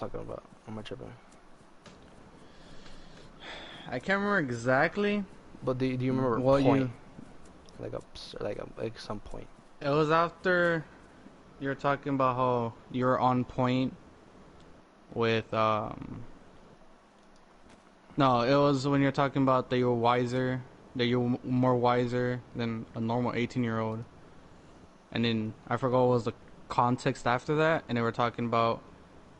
talking about? How much of it? I can't remember exactly. But do you remember a Well, point? you. Like some point. It was after you were talking about how you were on point with No, it was when you're talking about that you were wiser, that you're more wiser than a normal 18-year-old. And then I forgot what was the context after that, and they were talking about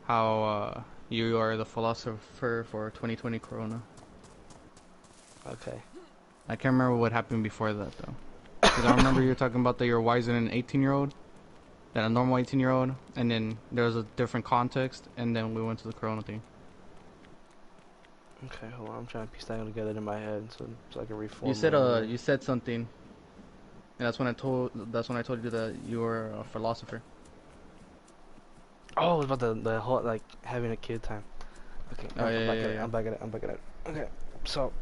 how you are the philosopher for 2020 Corona. Okay. I can't remember what happened before that though, because I remember you were talking about that you're wiser than an 18-year-old, than a normal 18-year-old, and then there was a different context, and then we went to the Corona thing. Okay, hold on. I'm trying to piece that together in my head so I can You reform my said memory. you said something, and that's when I told you that you were a philosopher. Oh, it was about the whole like having a kid time. Okay, Oh I'm yeah, back yeah, at it. yeah. I'm back at it. I'm back at it. Okay, so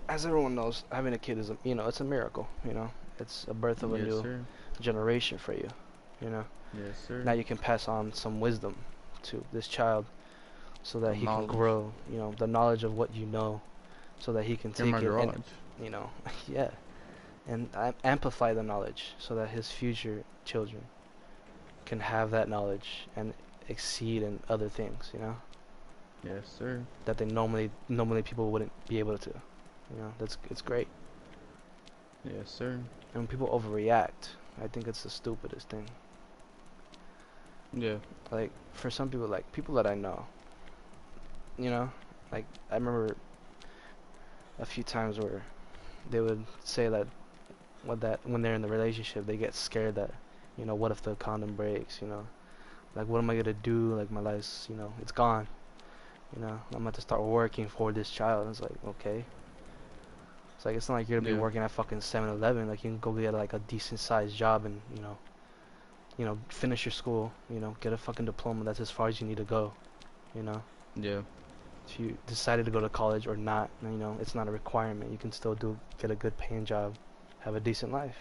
as everyone knows, having a kid is it's a miracle. It's a birth of a Yes, new sir. generation for you. You know, Yes, sir. now you can pass on some wisdom to this child so that Some he can knowledge. grow. The knowledge of what you know, so that he can You're my take it and garage. you know, yeah, and amplify the knowledge so that his future children can have that knowledge and exceed in other things, Yes, sir. that they normally people wouldn't be able to. That's it's great. Yes, sir. And when people overreact, I think it's the stupidest thing. Yeah. Like for some people, like people that I know, you know, like I remember a few times where they would say that when they're in the relationship, they get scared that, what if the condom breaks, like what am I gonna do? Like my life's, it's gone. I'm gonna have to start working for this child. It's like, okay. It's like it's not like you're gonna be Yeah. working at fucking 7-Eleven. Like you can go get like a decent sized job and finish your school. Get a fucking diploma. That's as far as you need to go. You know, Yeah. if you decided to go to college or not, it's not a requirement. You can still get a good paying job, have a decent life.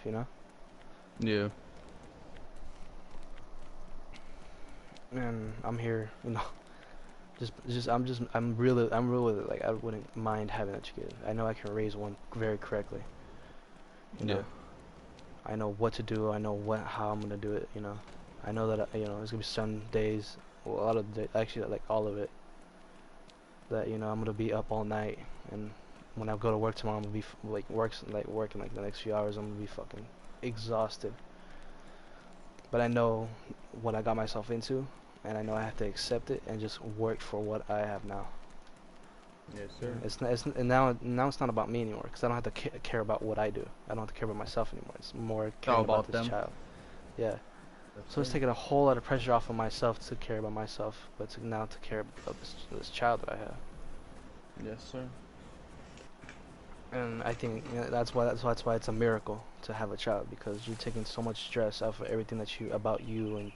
Yeah. And I'm here. I'm real with it. Like I wouldn't mind having a kid. I know I can raise one very correctly. You Yeah. know, I know what to do. I know how I'm gonna do it. I know that there's gonna be some days, well, a lot of the actually like all of it, that I'm gonna be up all night, and when I go to work tomorrow, I'm gonna be working like the next few hours. I'm gonna be fucking exhausted. But I know what I got myself into, and I know I have to accept it and just work for what I have now. Yes, sir. And now it's not about me anymore, because I don't have to care about what I do. I don't have to care about myself anymore. It's more It's all caring about about this them. child. Yeah. Yes, So it's sir. taking a whole lot of pressure off of myself to care about myself, but now to care about this child that I have. Yes, sir. And I think that's why it's a miracle to have a child, because you're taking so much stress off of everything about you and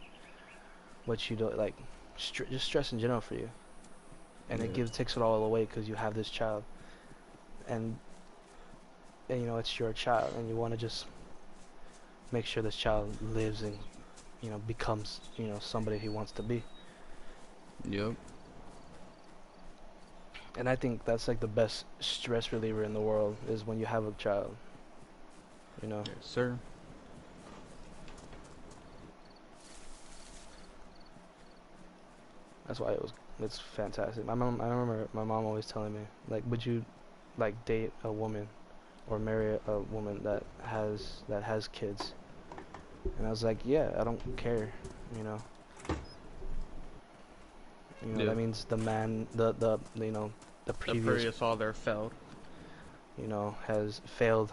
what you do, like just stress in general for you, and Yeah. takes it all away because you have this child, and it's your child, and you want to just make sure this child lives and becomes somebody he wants to be. Yep. And I think that's like the best stress reliever in the world, is when you have a child. You know, Yes, sir. that's why it's fantastic. I remember my mom always telling me, like, would you like date a woman or marry a woman that has kids? And I was like, yeah, I don't care. You know, Yeah. that means the man, the The previous, previous father failed has failed.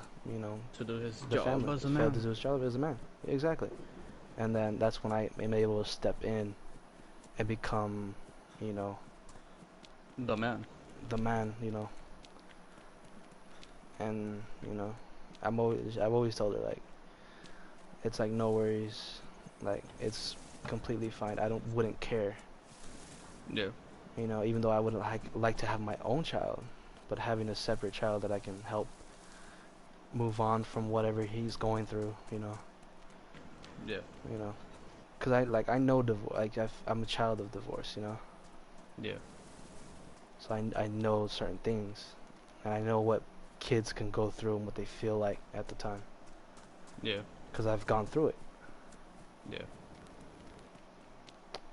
to do his The job family as a has failed to man. do his job as a man. Exactly. And then that's when I am able to step in and become, you know, The man. the man. And I've always told her, like, it's like no worries, like it's completely fine. I wouldn't care, Yeah. even though I would like to have my own child, but having a separate child that I can help move on from whatever he's going through, Yeah. you know, cause I know divorce. Like I'm a child of divorce, you know. Yeah. So I know certain things, and I know what kids can go through and what they feel like at the time, Yeah. cause I've gone through it. Yeah.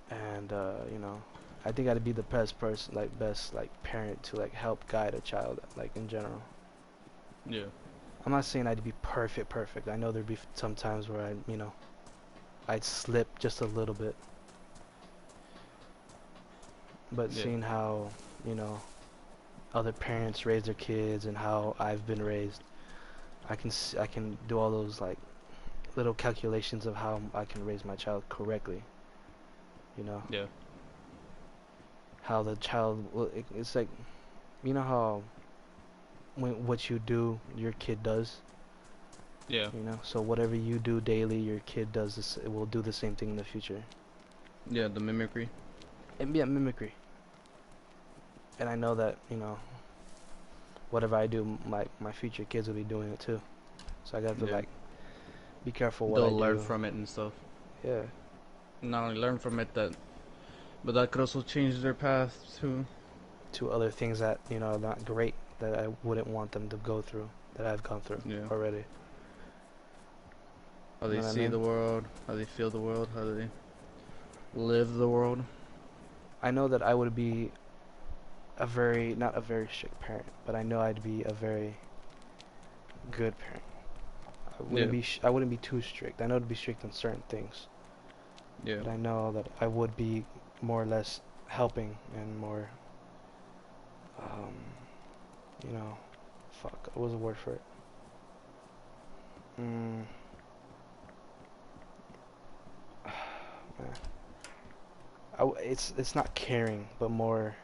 And you know, I think I'd be the best person, like best like parent to like help guide a child, like in general. Yeah. I'm not saying I'd be perfect. I know there'd be some times where you know, I'd slip just a little bit. But Yeah. seeing how, you know, other parents raise their kids and how I've been raised, I can do all those like little calculations of how I can raise my child correctly. You know, Yeah. how the child it's like, you know how when what you do, your kid does. Yeah. You know, so whatever you do daily, your kid does this. It will do the same thing in the future. Yeah. The mimicry. And be a mimicry. And I know that, you know, whatever I do, my future kids will be doing it too. So I got to Yeah. like be careful what I They'll learn do. from it and stuff. Yeah, Not only learn from it, but that could also change their path too. to other things that, you know, are not great that I wouldn't want them to go through that I've gone through Yeah. already. How You they know what I see mean? the world, how they feel the world, how they live the world. I know that I would be a very not a very strict parent, but I know I'd be a very good parent. Yeah. I wouldn't be too strict. I know to be strict on certain things, Yeah. but I know that I would be more or less helping and more, um, you know, fuck, what was the word for it? Mm, man. It's not caring, but more,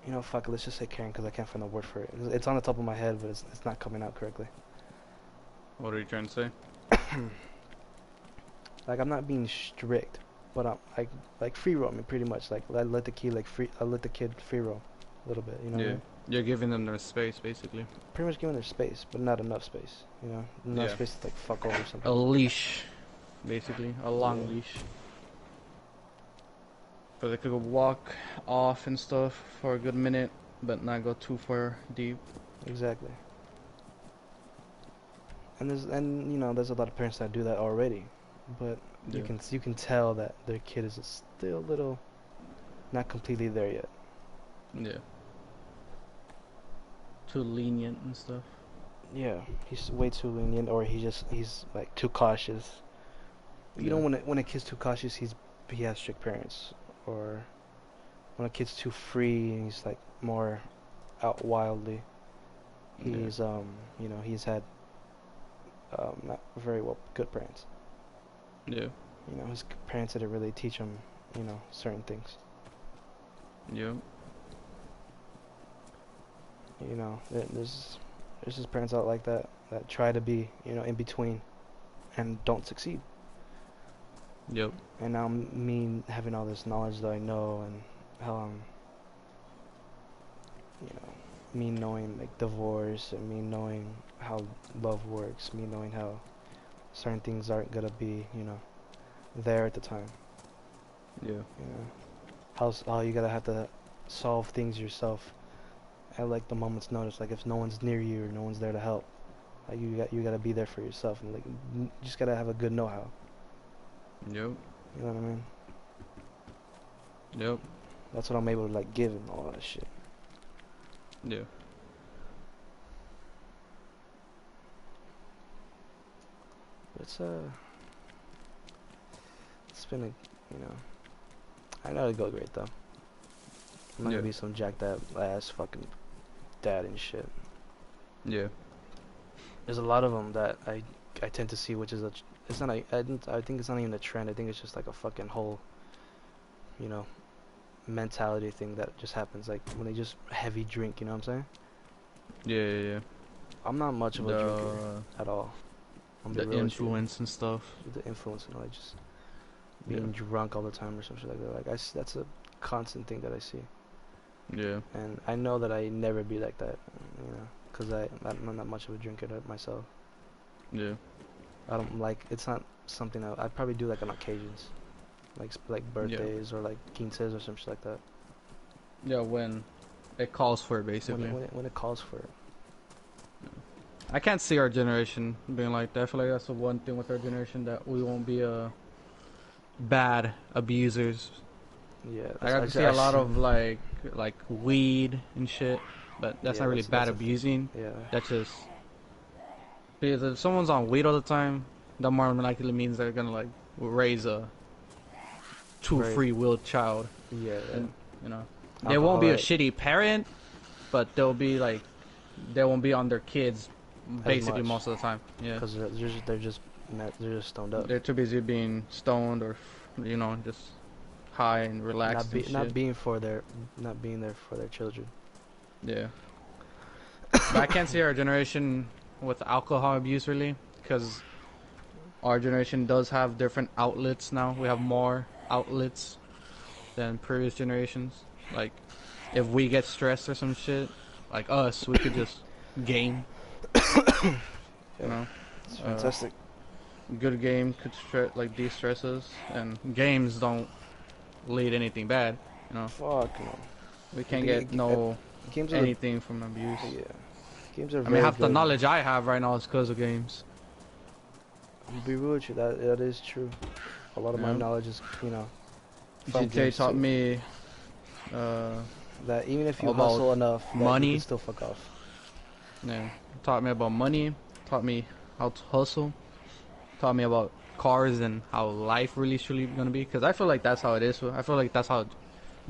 you know, fuck, let's just say caring because I can't find the word for it. It's on the top of my head, but it's not coming out correctly. What are you trying to say? Like I'm not being strict, but I'm like free roaming pretty much. Like I let the kid like free, I let the kid free roam a little bit. You know what I Yeah. mean? You're giving them their space, basically. Pretty much giving their space, but not enough space. You know, enough Yeah. space to like fuck over A sometimes. leash, basically. A long Yeah, leash. So they could walk off and stuff for a good minute, but not go too far deep. exactly. And you know there's a lot of parents that do that already, but Yeah. you can tell that their kid is still a little not completely there yet. Yeah. Too lenient and stuff. Yeah, he's way too lenient, or he's like too cautious. You know Yeah. when a kid's too cautious, he has strict parents, or when a kid's too free and he's like more out wildly, Yeah. he's you know he's had not very well good parents. Yeah. You know his parents didn't really teach him you know certain things. Yeah. You know there's just parents out like that that try to be you know in between and don't succeed. Yep. And now me having all this knowledge that I know and how I'm you know me knowing like divorce and me knowing how love works, me knowing how certain things aren't gonna be you know there at the time. Yeah. You know how you gotta have to solve things yourself at like the moment's notice. Like if no one's near you or no one's there to help, like you gotta be there for yourself and like you just gotta have a good know-how. Yep. You know what I mean? Yep. That's what I'm able to like give and all that shit. Yeah. But it's been a you know I know it'll go great though. I'm not Yeah. gonna be some jacked up ass fucking dad and shit. Yeah. There's a lot of them that I tend to see, which is it's not I think it's not even a trend. I think it's just like a fucking whole, you know, mentality thing that just happens. Like when they just heavy drink, you know what I'm saying? Yeah. Yeah. Yeah. I'm not much of a drinker The at all. I'm gonna the be real with you. influence and stuff. The influence and like just Yeah. being drunk all the time or some shit like that. Like that's a constant thing that I see, Yeah. and I know that I never be like that, you know, because I'm not much of a drinker myself. Yeah. I don't like. It's not something I'd probably do like on occasions, like Yeah. birthdays or like quinces or some shit like that. Yeah, when it calls for it, basically. When it calls for it. I can't see our generation being like that. I feel like that's the one thing with our generation that we won't be bad abusers. Yeah, Like I can see a lot of like weed and shit, but that's yeah, not really bad that's a thing. abusing. Yeah, That's just because if someone's on weed all the time, that more than likely means they're gonna like raise a true right. free willed child, Yeah, yeah. and you know they won't Alcohol, be a right? shitty parent, but they'll be like they won't be on their kids As basically much, most of the time. Yeah, because they're just stoned up. they're too busy being stoned or just high and relaxed and Not shit. being for their not being there for their children. Yeah, but I can't see our generation with alcohol abuse really, because our generation does have different outlets now. We have more outlets than previous generations. Like, if we get stressed or some shit, like us, we could just game. You Yeah, know, it's uh, fantastic. good game could de-stress us, and games don't lead anything bad. You know, Fuck no. we can't The, get no games are the anything from abuse. yeah. Games are I mean, very half the good. knowledge I have right now is because of games. I'm gonna be real with you. That is true. A lot of my Yeah, knowledge is from GTA games taught too. me uh, That even if you about hustle enough, that you can money. still fuck off. Yeah, taught me about money. Taught me how to hustle. Taught me about cars and how life really truly gonna be. Because I feel like that's how it is. I feel like that's how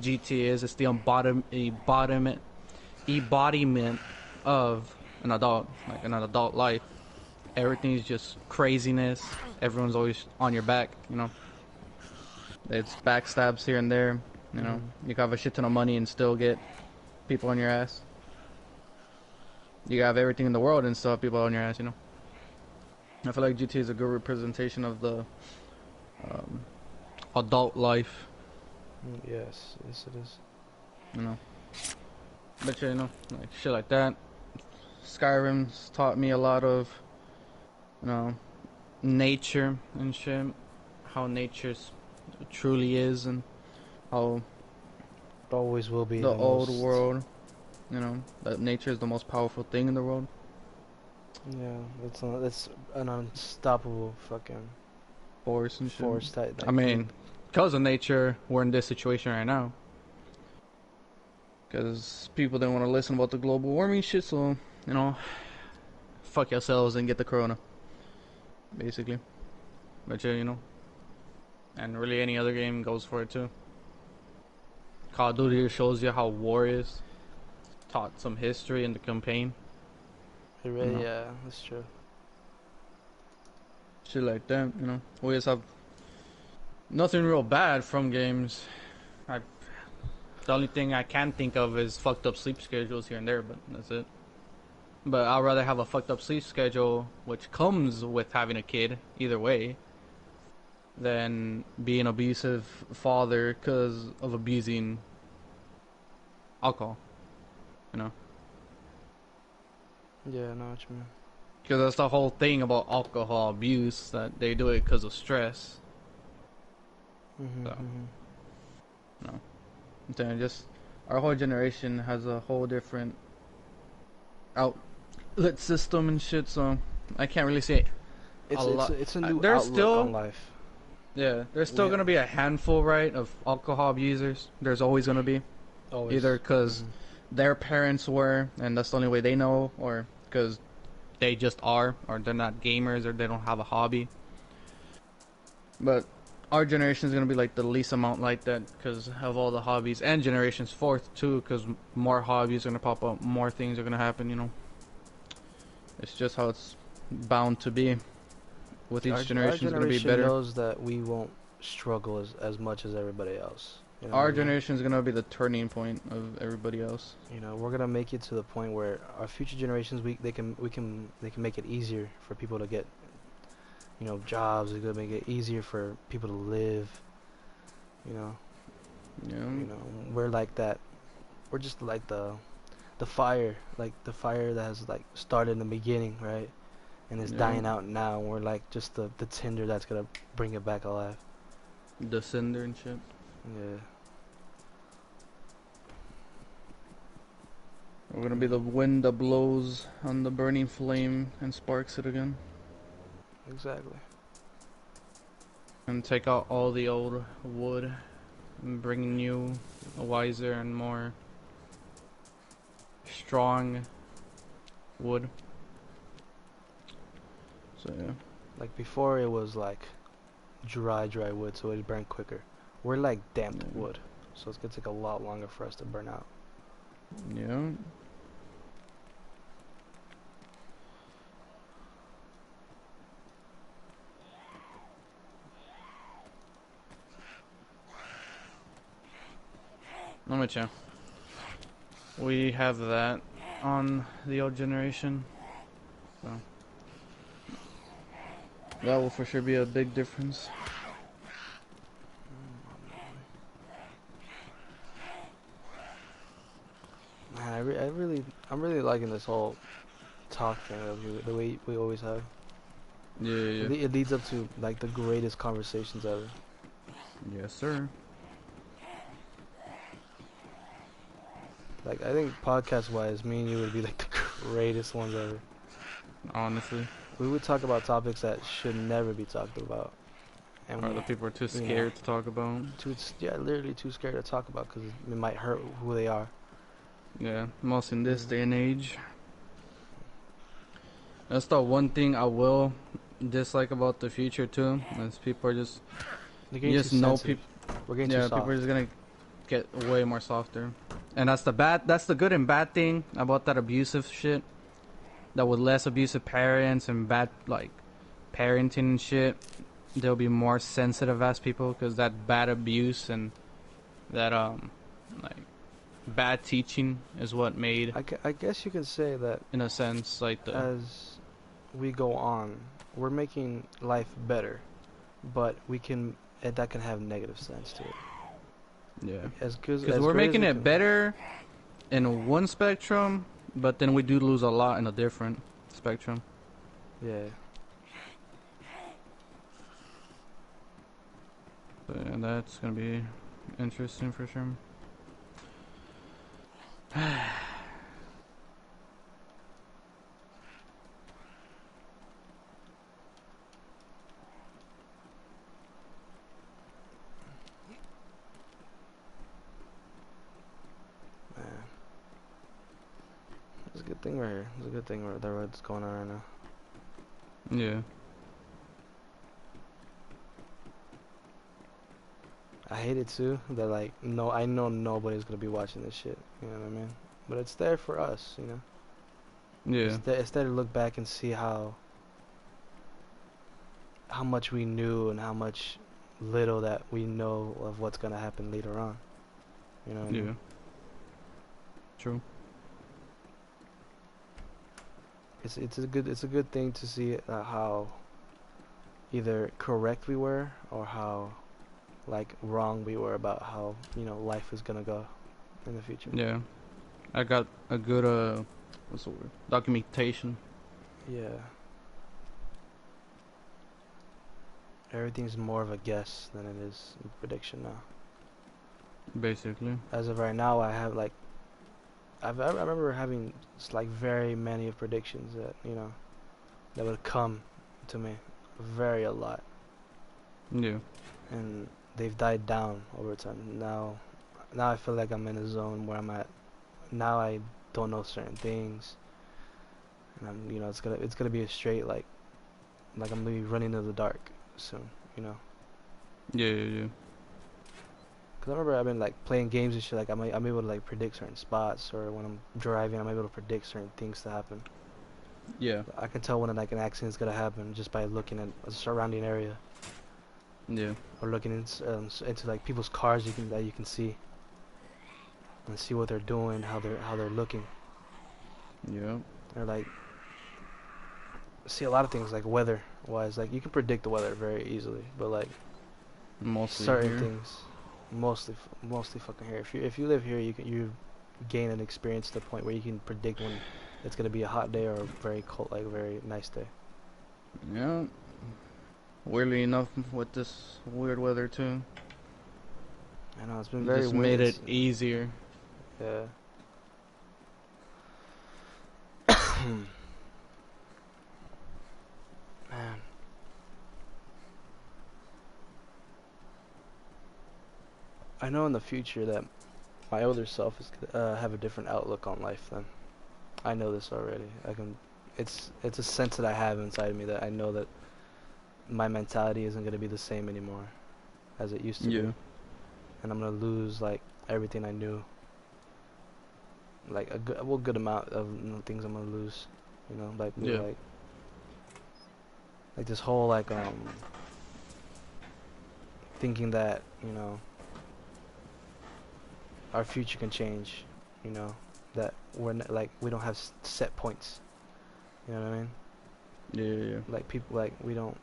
GT is. It's the embodiment of an adult, like an adult life. Everything's just craziness. Everyone's always on your back. It's backstabs here and there. Hmm. You can have a shit ton of money and still get people on your ass. You can have everything in the world and still have people on your ass. I feel like GT is a good representation of the um, adult life. Yes, yes it is. You know, but yeah, like shit like that. Skyrim's taught me a lot of, you know, nature and shit. How nature truly is, and how It always will be the the old most. world, that nature is the most powerful thing in the world. Yeah, it's an unstoppable fucking Forest and shit. force type. I Like you, mean, because of nature, we're in this situation right now. Because people didn't want to listen about the global warming shit, so, fuck yourselves and get the corona. Basically. But yeah, and really any other game goes for it too. Call of Duty shows you how war is. Taught some history in the campaign. yeah, that's true. Shit like that, We just have nothing real bad from games. I, the only thing I can think of is fucked up sleep schedules here and there, but that's it. But I'd rather have a fucked up sleep schedule, which comes with having a kid, either way, than be an abusive father because of abusing alcohol, you know? Yeah, I know what you mean. Because that's the whole thing about alcohol abuse, that they do it because of stress. So, then just our whole generation has a whole different outlet system and shit, so I can't really say a lot. It's a new There's outlook still on life. Yeah, there's still We gonna be a handful, right, of alcohol abusers. There's always gonna be, always. either because their parents were, and that's the only way they know, or because they just are, or they're not gamers, or they don't have a hobby. But our generation is gonna be like the least amount like that because of all the hobbies, and generations forth too, because more hobbies are gonna pop up, more things are gonna happen. It's just how it's bound to be. With each Our generation is gonna be generation better. knows that we won't struggle as much as everybody else. You know what Our I mean? generation is gonna be the turning point of everybody else. We're gonna make it to the point where our future generations, they can make it easier for people to get, jobs. They're gonna make it easier for people to live. You know, Yeah. we're like that. We're just like the fire that has like started in the beginning, right? and it's Yeah. dying out now. And we're like just the tinder that's gonna bring it back alive. The cinder and shit. Yeah. We're gonna be the wind that blows on the burning flame and sparks it again. Exactly. And take out all the old wood and bring new, wiser, and more strong wood. So yeah. Like before, it was like dry wood, so it burned quicker. We're like damped Yeah. wood, so it's gonna take a lot longer for us to burn out. Yeah. Let me check. We have that on the old generation. So that will for sure be a big difference. Man, I'm really liking this whole talk thing the way we always have. Yeah, yeah. It leads up to like the greatest conversations ever. Yes, sir. Like I think podcast wise, me and you would be like the greatest ones ever. Honestly. We would talk about topics that should never be talked about, and Or the people are too you know, scared to talk about. literally too scared to talk about because it might hurt who they are. Yeah, most in this Mhm. day and age. That's the one thing I will dislike about the future too. Is people are just They're you getting too just know sensitive. people. We're getting too Yeah, soft. people are just gonna get way more softer, and that's the bad. That's the good and bad thing about that abusive shit. That with less abusive parents and bad like parenting and shit, they'll be more sensitive as people because that bad abuse and that like bad teaching is what made I guess you can say that in a sense like the as we go on, we're making life better, but that can have negative sense to it. yeah. As good Because as we're great as making it it can. better in one spectrum, but then we do lose a lot in a different spectrum. Yeah. So yeah, that's gonna be interesting for sure. Man, it's a good thing right here. It's a good thing what's going on right now. Yeah. I hate it too. That like no, I know nobody's gonna be watching this shit. You know what I mean? But it's there for us. You know. Yeah. It's there to look back and see how much we knew and how much little that we know of what's gonna happen later on. You know what I Yeah. mean? True. It's a good thing to see how either correct we were or how like wrong we were about how life is gonna go in the future. Yeah. I got a good what's the word? Documentation. Yeah. Everything's more of a guess than it is a prediction now. Basically. As of right now, I have like I remember having like very many of predictions that that would come to me very a lot, Yeah. and they've died down over time. Now I feel like I'm in a zone where I'm at. Now I don't know certain things, and I'm it's gonna be a straight like I'm gonna be running into the dark soon. Yeah, yeah, yeah. Cause I remember I've been like playing games and shit. Like I'm able to like predict certain spots, or when I'm driving, I'm able to predict certain things to happen. Yeah. I can tell when like an accident's gonna happen just by looking at a surrounding area, Yeah. or looking into like people's cars that you can see, and see what they're doing, how they're looking. Yeah. Or like see a lot of things like weather wise. Like you can predict the weather very easily, but like Mostly certain here. things, mostly fucking here. If you live here, you gain an experience to the point where you can predict when it's gonna be a hot day or a very cold, like a very nice day. Yeah. Weirdly enough, with this weird weather too, I know it's been it very just made windy. it easier. Yeah. Man, I know in the future that my older self is gonna have a different outlook on life than I know this already. I can. It's a sense that I have inside me that I know that my mentality isn't gonna be the same anymore as it used to be, Yeah. and I'm gonna lose like everything I knew. Like a good amount of things I'm gonna lose. You know, Yeah. like this whole like thinking that our future can change. You know, that like we don't have set points. You know what I mean? Yeah. Yeah. Like people like we don't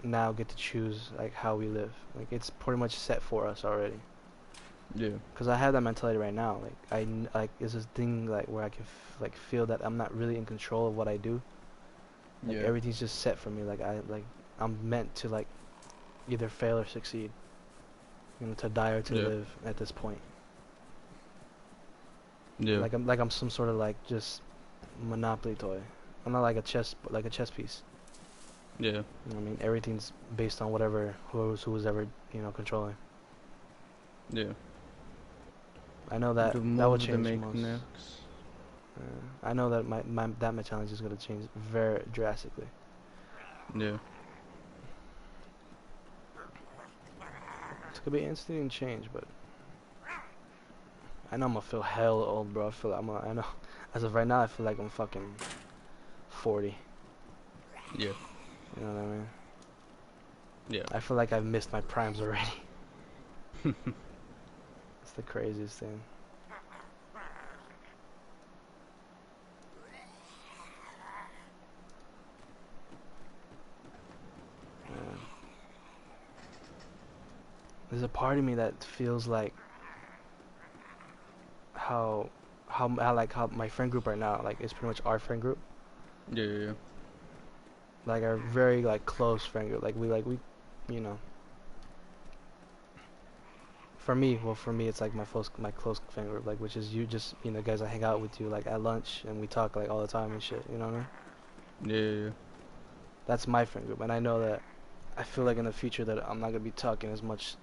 now get to choose like how we live. Like it's pretty much set for us already. Yeah. Cause I have that mentality right now. Like like it's this thing like where I can like feel that I'm not really in control of what I do. Like Yeah. everything's just set for me. I'm meant to like either fail or succeed. You know, to die or to Yeah. live at this point. Yeah. Like I'm some sort of like just monopoly toy. I'm not like a chess piece. Yeah. You know what I mean? Everything's based on whatever who's ever controlling. Yeah. I know The that will move they change make most. next. I know that my challenge is gonna change very drastically. Yeah. It's gonna be instant change, but I know I'm gonna feel hell old, bro. I know. As of right now, I feel like I'm fucking 40. Yeah. You know what I mean? Yeah. I feel like I've missed my primes already. It's the craziest thing. Yeah. There's a part of me that feels like how how my friend group right now, like it's pretty much our friend group, Yeah. Yeah. like our very like close friend group. We, you know, for me, it's like my close friend group, like which is you, just guys I hang out with you like at lunch and we talk like all the time and shit. You know what I mean? Yeah. Yeah. That's my friend group, and I know that I feel like in the future that I'm not gonna be talking as much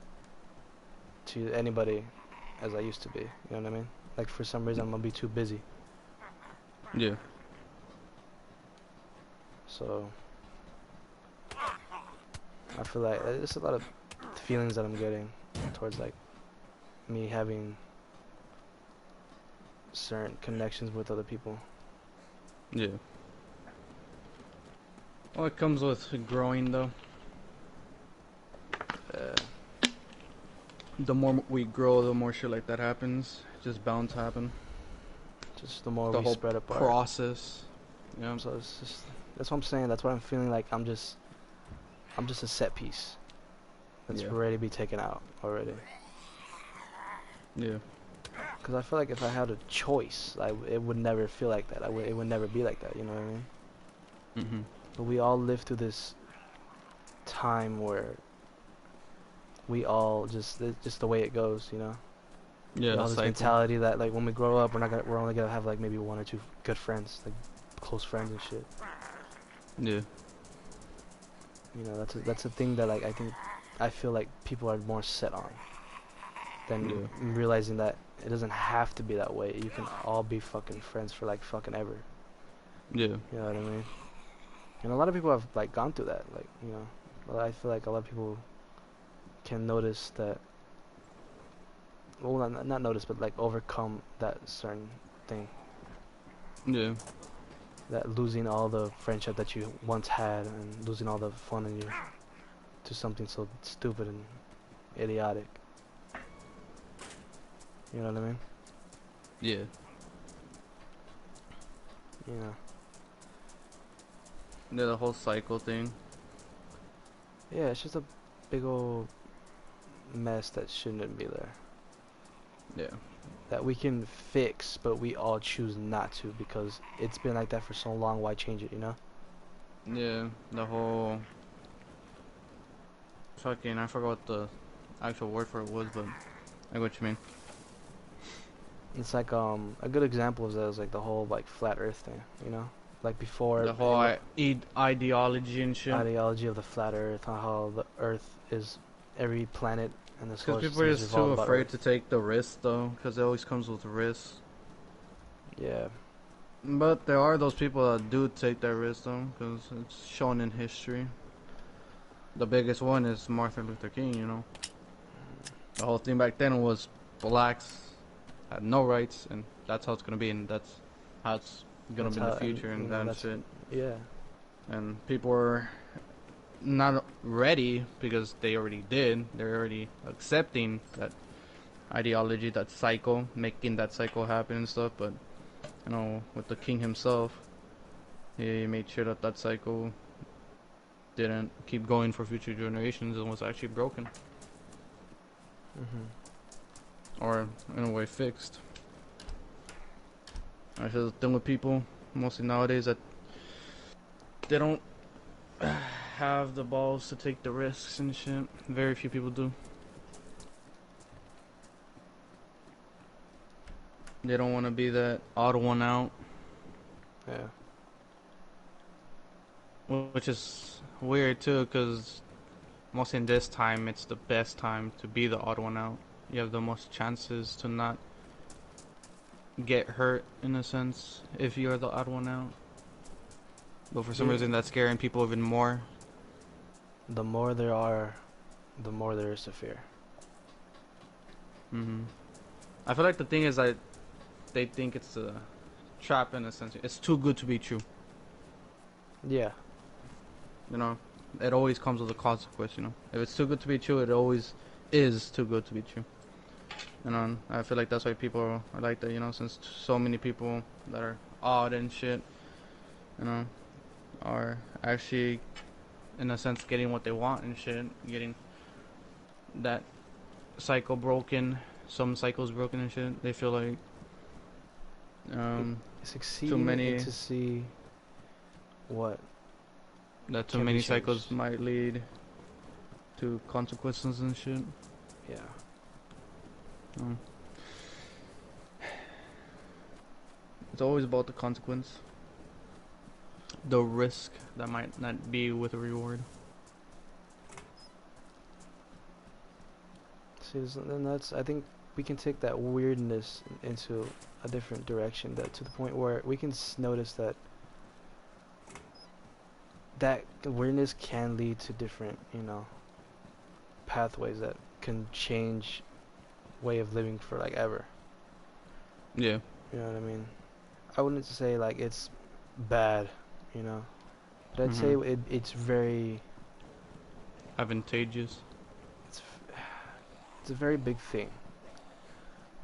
to anybody as I used to be. You know what I mean? Like for some reason I'm gonna be too busy. Yeah. So I feel like there's a lot of feelings that I'm getting towards like me having certain connections with other people. Yeah. Well, it comes with growing though. Uh, The more we grow, the more shit like that happens. Just bound to happen. just the more The we whole spread apart. process. Yeah. So it's just that's what I'm saying. That's what I'm feeling like. I'm just a set piece that's Yeah. ready to be taken out already. Yeah. Because I feel like if I had a choice, it would never feel like that. It would never be like that. You know what I mean? Mhm. But we all live through this time where we all it's just the way it goes. You know? Yeah. We The all this cycle. mentality that like when we grow up, we're only gonna have like maybe one or two good friends, like close friends and shit. Yeah. You know, that's a thing that like I feel like people are more set on than Yeah. realizing that it doesn't have to be that way. You can all be fucking friends for like fucking ever. Yeah. You know what I mean? And a lot of people have like gone through that. Like I feel like a lot of people can notice that. Well, not notice, but like overcome that certain thing. Yeah. That losing all the friendship that you once had and losing all the fun in you to something so stupid and idiotic. You know what I mean? Yeah. Yeah. Yeah. The whole cycle thing. Yeah, it's just a big old mess that shouldn't be there. Yeah. that we can fix, but we all choose not to because it's been like that for so long. Why change it? You know? Yeah, the whole fucking, I forgot what the actual word for it was, but I get what you mean. It's like a good example of that is like the whole like flat Earth thing. You know? Like before The whole ideology and shit. ideology of the flat Earth, how the Earth is every planet in the Because solar people system are is just too revolved about afraid to Earth. take the risk, though, because it always comes with risks. Yeah. But there are those people that do take that risk, though, because it's shown in history. The biggest one is Martin Luther King, you know. The whole thing back then was blacks had no rights, and that's how it's gonna be, and that's how it's gonna That's be in the how, and future, you and know, that that's shit. yeah. And people were not ready because they already did. They're already accepting that ideology, that cycle, making that cycle happen and stuff. But you know, with the king himself, he made sure that that cycle didn't keep going for future generations and was actually broken Mhm. or in a way fixed. I feel the thing with people mostly nowadays that they don't have the balls to take the risks and shit. Very few people do. They don't want to be that odd one out, Yeah. which is weird too, because mostly in this time, it's the best time to be the odd one out. You have the most chances to not get hurt, in a sense, if you're the odd one out. But for some Yeah. reason, that's scaring people even more. The more there are, the more there is to fear. I feel like the thing is that they think it's a trap, in a sense. It's too good to be true. Yeah. You know, it always comes with a consequence. You know, if it's too good to be true, it always is too good to be true. You know, I feel like that's why people are like that. You know, since so many people that are odd and shit, you know, are actually, in a sense, getting what they want and shit, getting that cycle broken, some cycles broken and shit. They feel like It, um, too succeeding many into see what that too can be many cycles changed. might lead to consequences and shit. Yeah. Um, it's always about the consequence, the risk that might not be with a reward. See, and that's I think we can take that weirdness into a different direction. That to the point where we can notice that that weirdness can lead to different, you know, pathways that can change way of living for like ever. Yeah. You know what I mean? I wouldn't say like it's bad, you know, but I'd say Mhm. it's very Advantageous. it's it's a very big thing.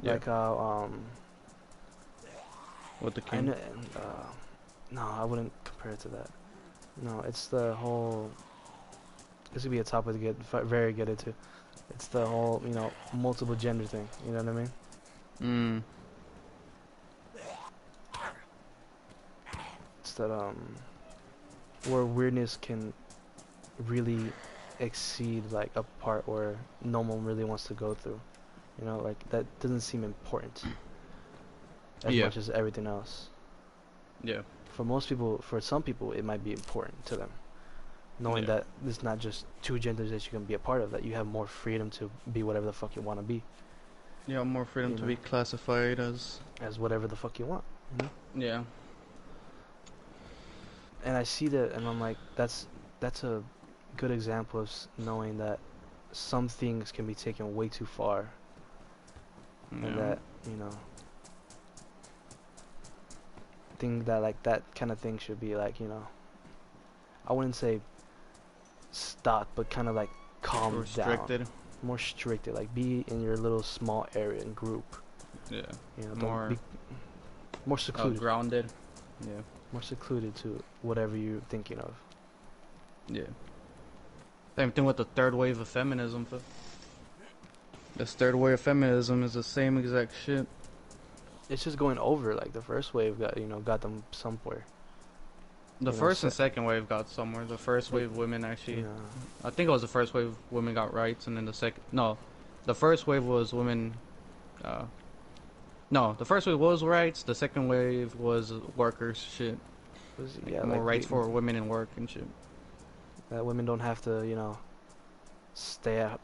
Yeah. Like With the I king. know no, I wouldn't compare it to that. No, it's the whole. This would be a topic to get very get into. It's the whole, you know, multiple gender thing. You know what I mean? Mm. It's that where weirdness can really exceed like a part where no one really wants to go through. You know, like that doesn't seem important as Yeah. much as everything else. Yeah. For most people, for some people, it might be important to them, knowing Yeah. that it's not just two genders that you can be a part of. That you have more freedom to be whatever the fuck you want to be. You have more freedom You to know, be classified as. as whatever the fuck you want. You know? Yeah. And I see that, and I'm like, that's a good example of knowing that some things can be taken way too far, and Yeah. that, you know, think that like that kind of thing should be like, you know, I wouldn't say stop, but kind of like calm down, Restricted. more stricted, like be in your little small area and group. Yeah. You know, don't More be more secluded, grounded. Yeah. more secluded to whatever you're thinking of. Yeah. Same thing with the third wave of feminism. This third wave of feminism is the same exact shit. it's just going over. Like the first wave got them somewhere. The first and second wave got somewhere. The first wave, women actually, Yeah. I think it was the first wave, women got rights, and then the second, no, the first wave was women. No, the first wave was rights. The second wave was workers shit. Like more rights for women in work and shit. That women don't have to,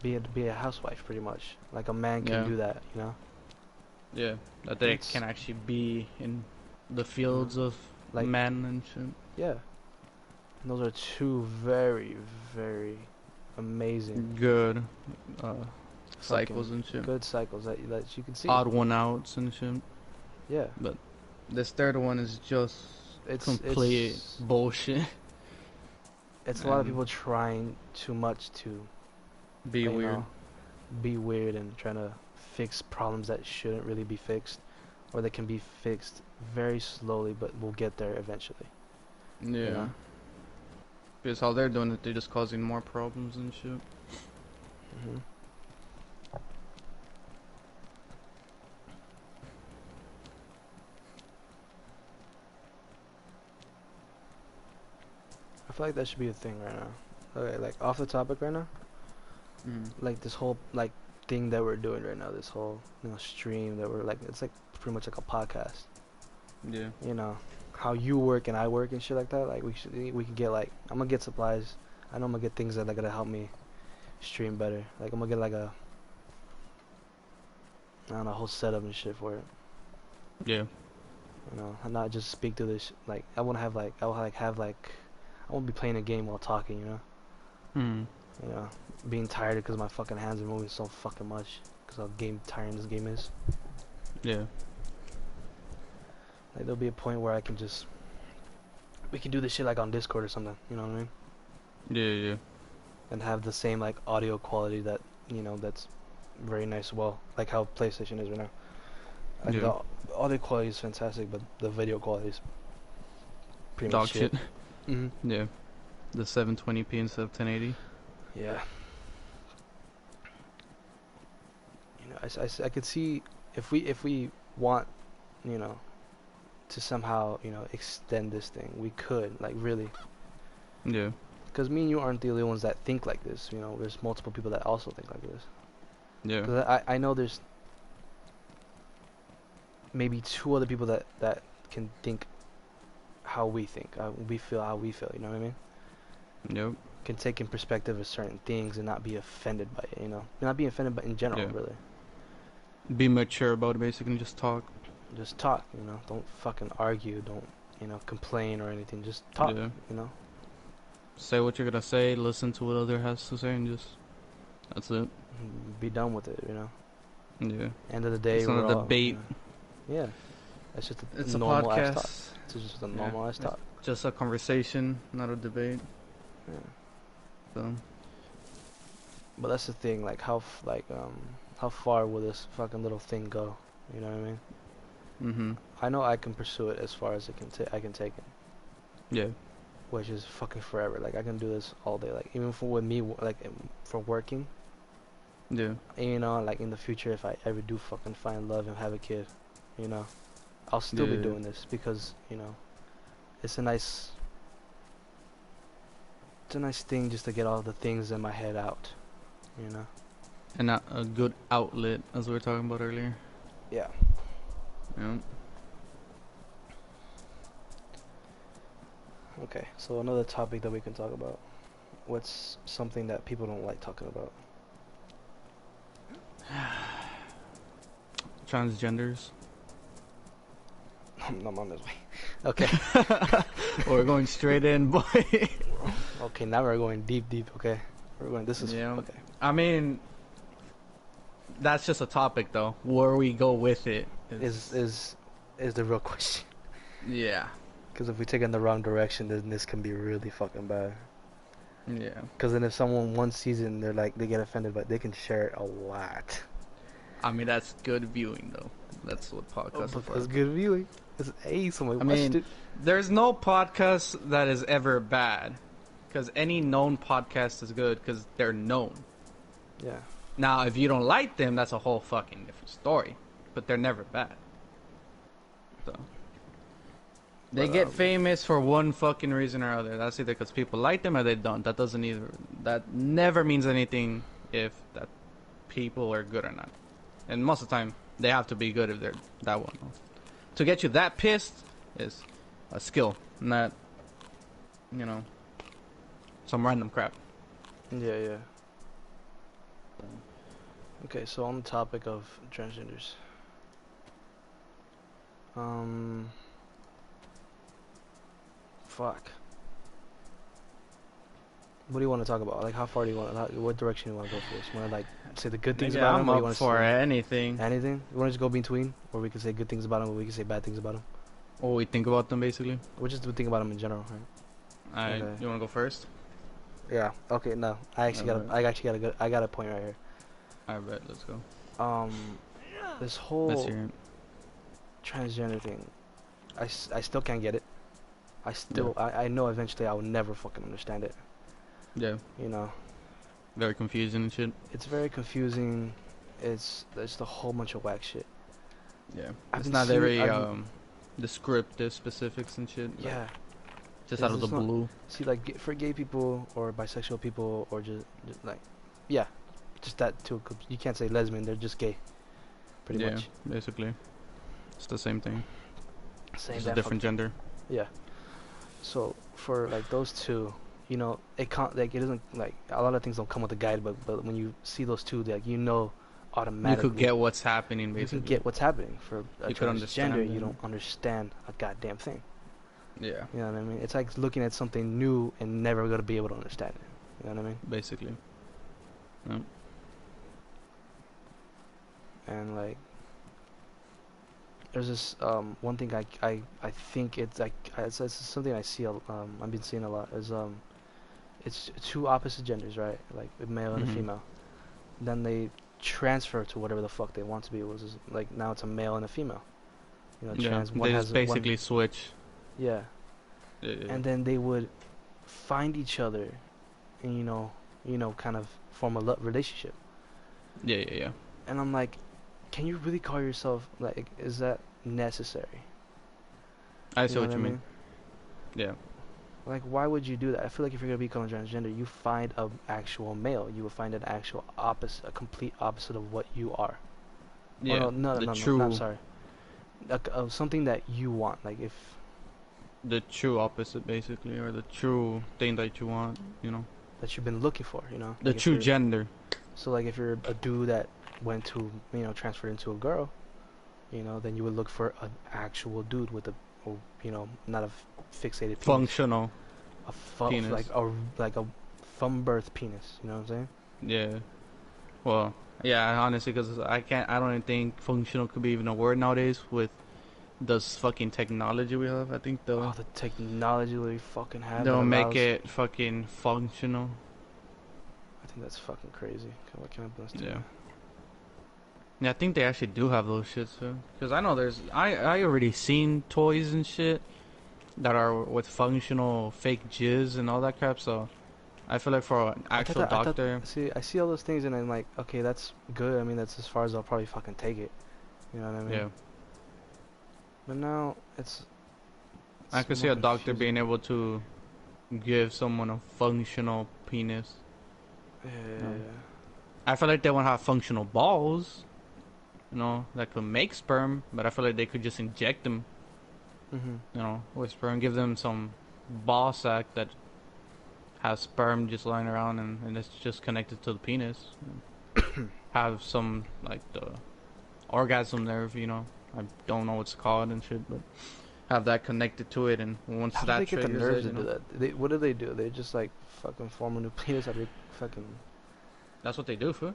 be a housewife pretty much. Like a man can do that, Yeah, that they can actually be in the fields of like men and shit. Yeah. And those are two very, very amazing, good cycles and shit. Good cycles that you can see. Odd one outs and shit. Yeah. But this third one is just complete bullshit. It's a lot of people trying too much to be weird. Be weird and trying to fix problems that shouldn't really be fixed, or that can be fixed very slowly, but we'll get there eventually. Yeah. Because how they're doing it, they're just causing more problems and shit. Mm-hmm. I feel like that should be a thing right now. Okay, like off the topic right now. Like this whole like thing that we're doing right now, this whole stream that we're like, it's like pretty much like a podcast. Yeah. How you work and I work and shit like that. Like we could get like, I'm gonna get supplies. I know I'm gonna get things that are gonna help me stream better. Like I'm gonna get like a whole setup and shit for it. Yeah. And not just speak to this. Like I want I won't be playing a game while talking. Being tired because my fucking hands are moving so fucking much because how tiring this game is. Yeah. Like there'll be a point where we can do this shit like on Discord or something. You know what I mean? Yeah. And have the same like audio quality that that's very nice. Well, like how PlayStation is right now. Like the audio quality is fantastic, but the video quality is pretty dog much shit. Mm-hmm. Yeah. The 720p instead of 1080. Yeah. I could see if we want, to somehow, extend this thing, we could, like, really. Yeah. Because me and you aren't the only ones that think like this, there's multiple people that also think like this. Yeah. Because I know there's maybe two other people that can think how we think, we feel how we feel, you know what I mean? Yep. Can take in perspective of certain things and not be offended by it, not be offended by in general, really. Be mature about it, basically. Just talk. Just talk, don't fucking argue, don't complain or anything, just talk. Say what you're gonna say, listen to what other has to say, and just that's it. Be done with it, Yeah. End of the day, it's not a debate. Yeah. It's just it's a normal podcast. Ass talk. It's just a normal ass talk. Just a conversation, not a debate. Yeah. So. But that's the thing, like how far will this fucking little thing go? You know what I mean? Mm-hmm. I know I can pursue it as far as I can take it. Yeah. Which is fucking forever. Like I can do this all day. Like even with me, like for working. Yeah. And, like in the future, if I ever do fucking find love and have a kid, I'll still be doing this because it's a nice thing just to get all the things in my head out, And not a good outlet, as we were talking about earlier. Yeah. Yeah. Okay, so another topic that we can talk about. What's something that people don't like talking about? Transgenders. I'm on this way. Okay. We're going straight in, boy. Okay, now we're going deep. Okay, This is okay. I mean, that's just a topic, though. Where we go with it is the real question. Yeah. Because if we take it in the wrong direction, then this can be really fucking bad. Yeah. Because then if someone one sees it and they get offended, but they can share it a lot. I mean, that's good viewing, though. That's what podcasts are for. That's good viewing. Someone watched it. There's no podcast that is ever bad. Because any known podcast is good because they're known. Yeah. Now, if you don't like them, that's a whole fucking different story. But they're never bad. They But get famous for one fucking reason or other. That's either because people like them or they don't. That doesn't either. That never means anything if that people are good or not. And most of the time, they have to be good if they're that one. To get you that pissed is a skill, not, you know, some random crap. yeah, yeah. Okay, so on the topic of transgenders, fuck. What do you want to talk about? Like, how far do you want? What direction do you want to go first? You want to like say the good things Nigga, about him, I'm or you up want to for say anything. anything? You want to just go between, or we can say good things about him, or we can say bad things about him. What we think about them, basically. We'll just think about him in general, right? Okay. You want to go first? Yeah. Okay. No, I actually got. I actually got a good. I got a point right here. I bet. Let's go. This Let's whole hear it. transgender thing, I still can't get it. I know eventually I will never fucking understand it. Yeah. You know, Very confusing and shit. it's very confusing. There's a whole bunch of whack shit. Yeah. I've It's been not seeing- very I've been- descriptive specifics and shit. Like, Yeah. just It's out of the just not- blue. See, like for gay people or bisexual people or just like, yeah, just that too. 'Cause you can't say lesbian; they're just gay, pretty Yeah, much. basically. It's the same thing. Same Just a damn different gender. Yeah. So for like those two, you know, it can't like it doesn't like a lot of things don't come with a guidebook, but when you see those two, like you know, automatically You could get what's happening, you basically. can get what's happening. For a You could understand transgender, you them. don't understand a goddamn thing. Yeah, You know what I mean? It's like looking at something new and never gonna be able to understand it. You know what I mean? basically. Yeah. And like, there's this one thing I think it's like it's something I see I've been seeing a lot is it's two opposite genders, right? Like a male and a Mhm. female. Then they transfer to whatever the fuck they want to be. It was just, like now it's a male and a female. You know, Yeah, one they has just basically switch. yeah. Yeah, yeah. And then they would find each other, and kind of form a relationship. Yeah, yeah, yeah. And I'm like, can you really call yourself like? Is that necessary? I see what know you I mean. Yeah. Like, why would you do that? I feel like if you're gonna become a transgender, you find an actual male. You would find an actual opposite, a complete opposite of what you are. Yeah. Oh, no, the no, true, no, I'm sorry. Something that you want, like if the true opposite, basically, or the true thing that you want. You know, that you've been looking for, the Like if true you're- gender. So like if you're a dude that went to, transferred into a girl, then you would look for an actual dude with not a fixated penis. Functional. Penis. Like a from birth penis. You know what I'm saying? Yeah. Well, yeah, honestly, because I don't even think functional could be even a word nowadays with this fucking technology we have. I think Oh, the technology that we fucking have. they'll that make allows- it fucking functional. I think that's fucking crazy. What can I bless Yeah. Yeah, I think they actually do have those shits, too. Because I know I already seen toys and shit that are with functional fake jizz and all that crap, so I feel like for an actual doctor... See, I see all those things and I'm like, okay, that's good. I mean, that's as far as I'll probably fucking take it. You know what I mean? Yeah. But now, it's I could see more a doctor confusing. being able to give someone a functional penis. Yeah, No. yeah. I feel like they won't have functional balls, that could make sperm, but I feel like they could just inject them, Mm-hmm. with sperm, give them some ball sack that has sperm just lying around and it's just connected to the penis. Have some, like, the orgasm nerve, I don't know what's called and shit, but have that connected to it, and once How do that they get the triggers nerves it, to do that? What do they do? They just like fucking form a new penis out of your fucking. That's what they do, fool.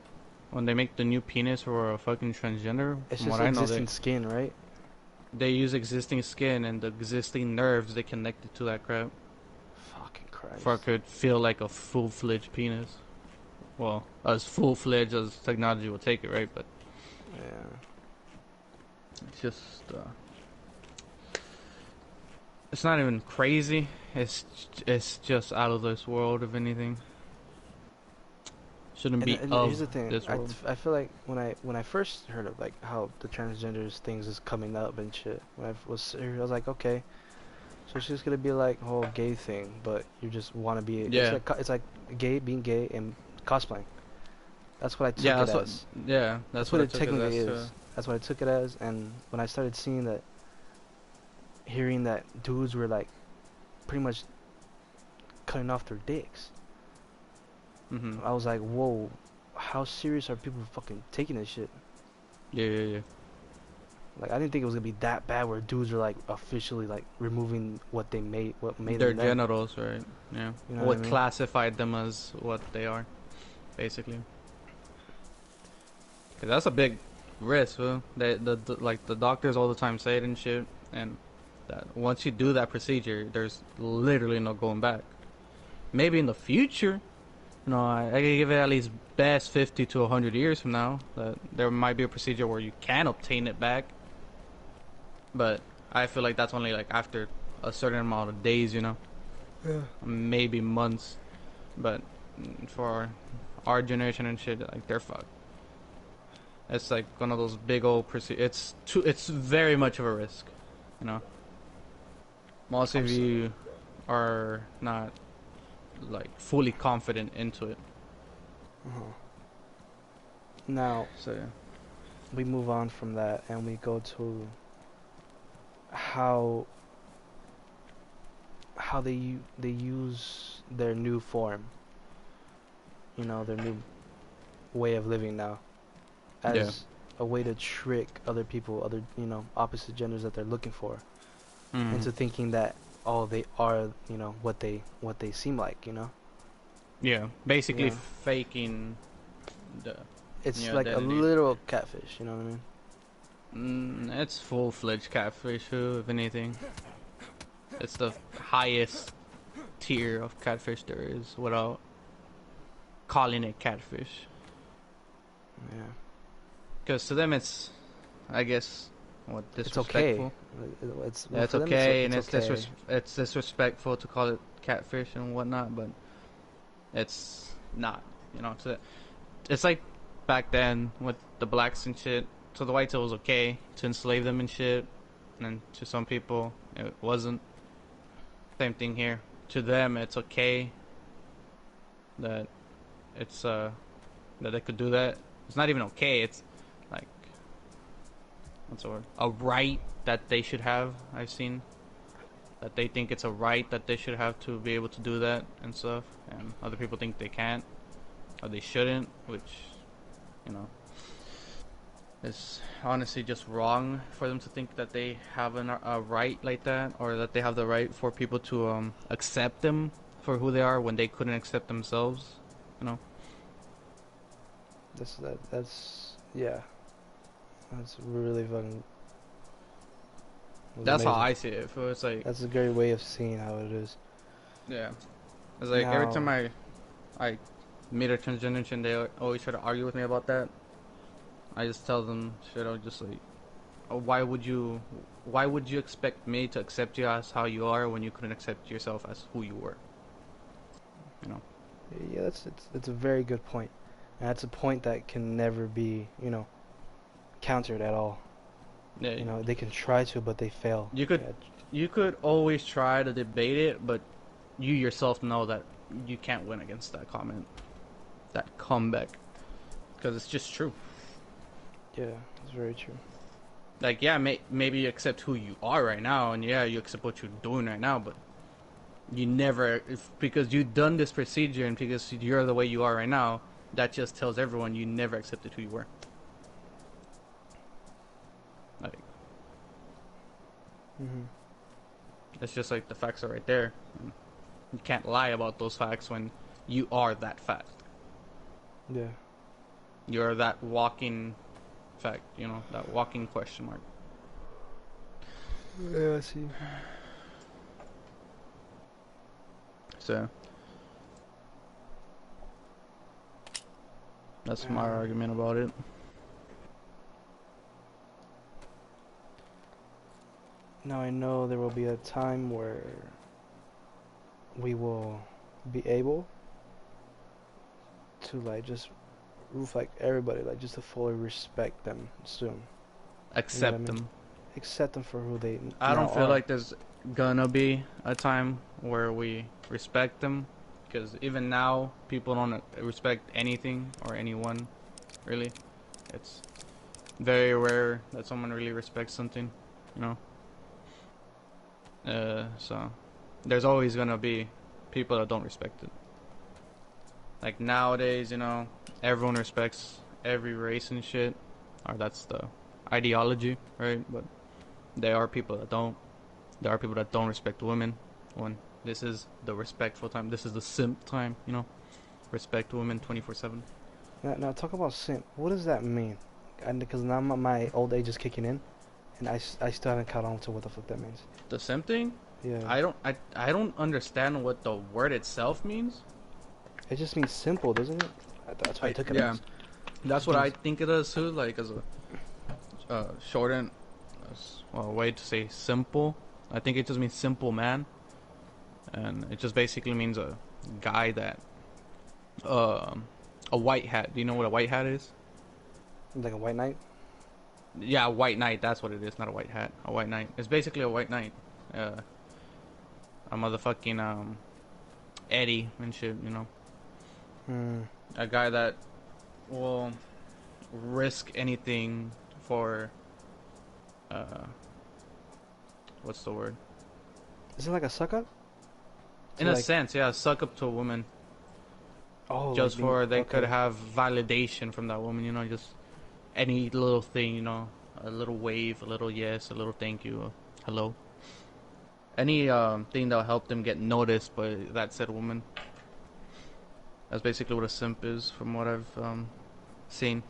When they make the new penis for a fucking transgender, It's from just what I know, existing skin, right? they use existing skin and the existing nerves they connected to that crap Fucking Christ. for it could feel like a full-fledged penis. Well, as full-fledged as technology will take it, right? But Yeah. it's just, it's not even crazy. It's just out of this world, if anything. shouldn't And, be and of here's the thing, this world. I feel like when I first heard of like how the transgenders things is coming up and shit, when I was like, okay, so it's just gonna be like a whole gay thing, but you just want to be, Yeah, it's like gay being gay and cosplaying. That's what I yeah, took it as. that's That's what what I it took it technically as too. is. That's what I took it as. And when I started seeing that, hearing that dudes were like pretty much cutting off their dicks, Mm-hmm. I was like, whoa, how serious are people fucking taking this shit? Yeah, yeah, yeah. Like I didn't think it was gonna be that bad where dudes are like officially like removing what made Their them them. genitals, right? Yeah. You know what I What mean? classified them as what they are, basically. 'Cause that's a big risk, huh? Like the doctors all the time say it and shit, and that once you do that procedure, there's literally no going back. Maybe in the future, I can give it at least best 50 to 100 years from now that there might be a procedure where you can obtain it back, but I feel like that's only like after a certain amount of days, Yeah. maybe months. But for our generation and shit, like they're fucked. It's like one of those big old It's very much of a risk, you know. Most I'm of so, you are not like fully confident into it. uh Now So yeah. we move on from that and we go to how they use their new form, their new way of living now Yeah. as a way to trick other people, other opposite genders that they're looking for, Mm. into thinking that they are what they seem like. Yeah. Basically Yeah, faking the it's new like a identity. literal catfish. You know what I mean? It's full-fledged catfish, if anything. It's the highest tier of catfish there is without calling it catfish. Yeah, Because to them it's, I guess, what, it's okay. disrespectful. It's Yeah, well it's for them. okay, and It's okay. it's disrespectful to call it catfish and whatnot, but it's not. It's like back then with the blacks and shit. To the whites, it was okay to enslave them and shit, and then to some people, it wasn't. Same thing here. To them, it's okay that it's that they could do that. It's not even okay. It's like, what's the word? A right that they should have. I've seen that they think it's a right that they should have to be able to do that and stuff, and other people think they can't or they shouldn't, which you know is honestly just wrong for them to think that they have a right like that, or that they have the right for people to accept them for who they are when they couldn't accept themselves. You know. That's yeah. That's really fucking. It was That's how amazing. I see it. So it's like, That's a great way of seeing how it is. yeah, it's like every time Now, I meet a transgender and they always try to argue with me about that. I just tell them shit. I'm just like, oh, why would you expect me to accept you as how you are when you couldn't accept yourself as who you were? You know. yeah, it's a very good point, and that's a point that can never be countered at all. Yeah, They can try to, but they fail. you could Yeah, you could always try to debate it, but you yourself know that you can't win against that comment, that comeback, because it's just true. yeah, it's very true. Like, yeah, maybe you accept who you are right now, and yeah, you accept what you're doing right now, but you never, because you've done this procedure and because you're the way you are right now, that just tells everyone you never accepted who you were. Like, Mhm. it's just like the facts are right there. You can't lie about those facts when you are that fact. Yeah. You're that walking fact, that walking question mark. Yeah, I see. So that's my Um, argument about it. Now I know there will be a time where we will be able to like just roof like everybody, like just to fully respect them soon. You know what I Accept mean? them. Accept them for who they I now don't feel are. like there's gonna be a time where we respect them, because even now people don't respect anything or anyone. Really, it's very rare that someone really respects something. You know. So there's always gonna be people that don't respect it. Like nowadays, everyone respects every race and shit, or that's the ideology, right? But there are people that don't. There are people that don't respect women. When this is the respectful time, this is the simp time. Respect women 24/7. Now talk about simp. What does that mean? And because now my old age is kicking in, and I still haven't caught on to what the fuck that means. The simp thing, Yeah, I don't understand what the word itself means. it just means simple, doesn't it? That's what I I took it Yeah, as. It that's just what I means. think it is too. Like as a shortened, way to say simple. I think it just means simple man, and it just basically means a guy that um a white hat. Do you know what a white hat is? Like a white knight. Yeah, a white knight. That's what it is. Not a white hat. A white knight. It's basically a white knight. Uh, a motherfucking Eddie and shit. Hmm. A guy that will risk anything for uh, what's the word? Is it like a suck up? To In a like, sense, yeah, suck up to a woman oh, like just being for they could okay. have validation from that woman. Just any little thing. A little wave, a little yes, a little thank you, hello. Any thing that'll help them get noticed by that said woman. That's basically what a simp is, from what I've seen.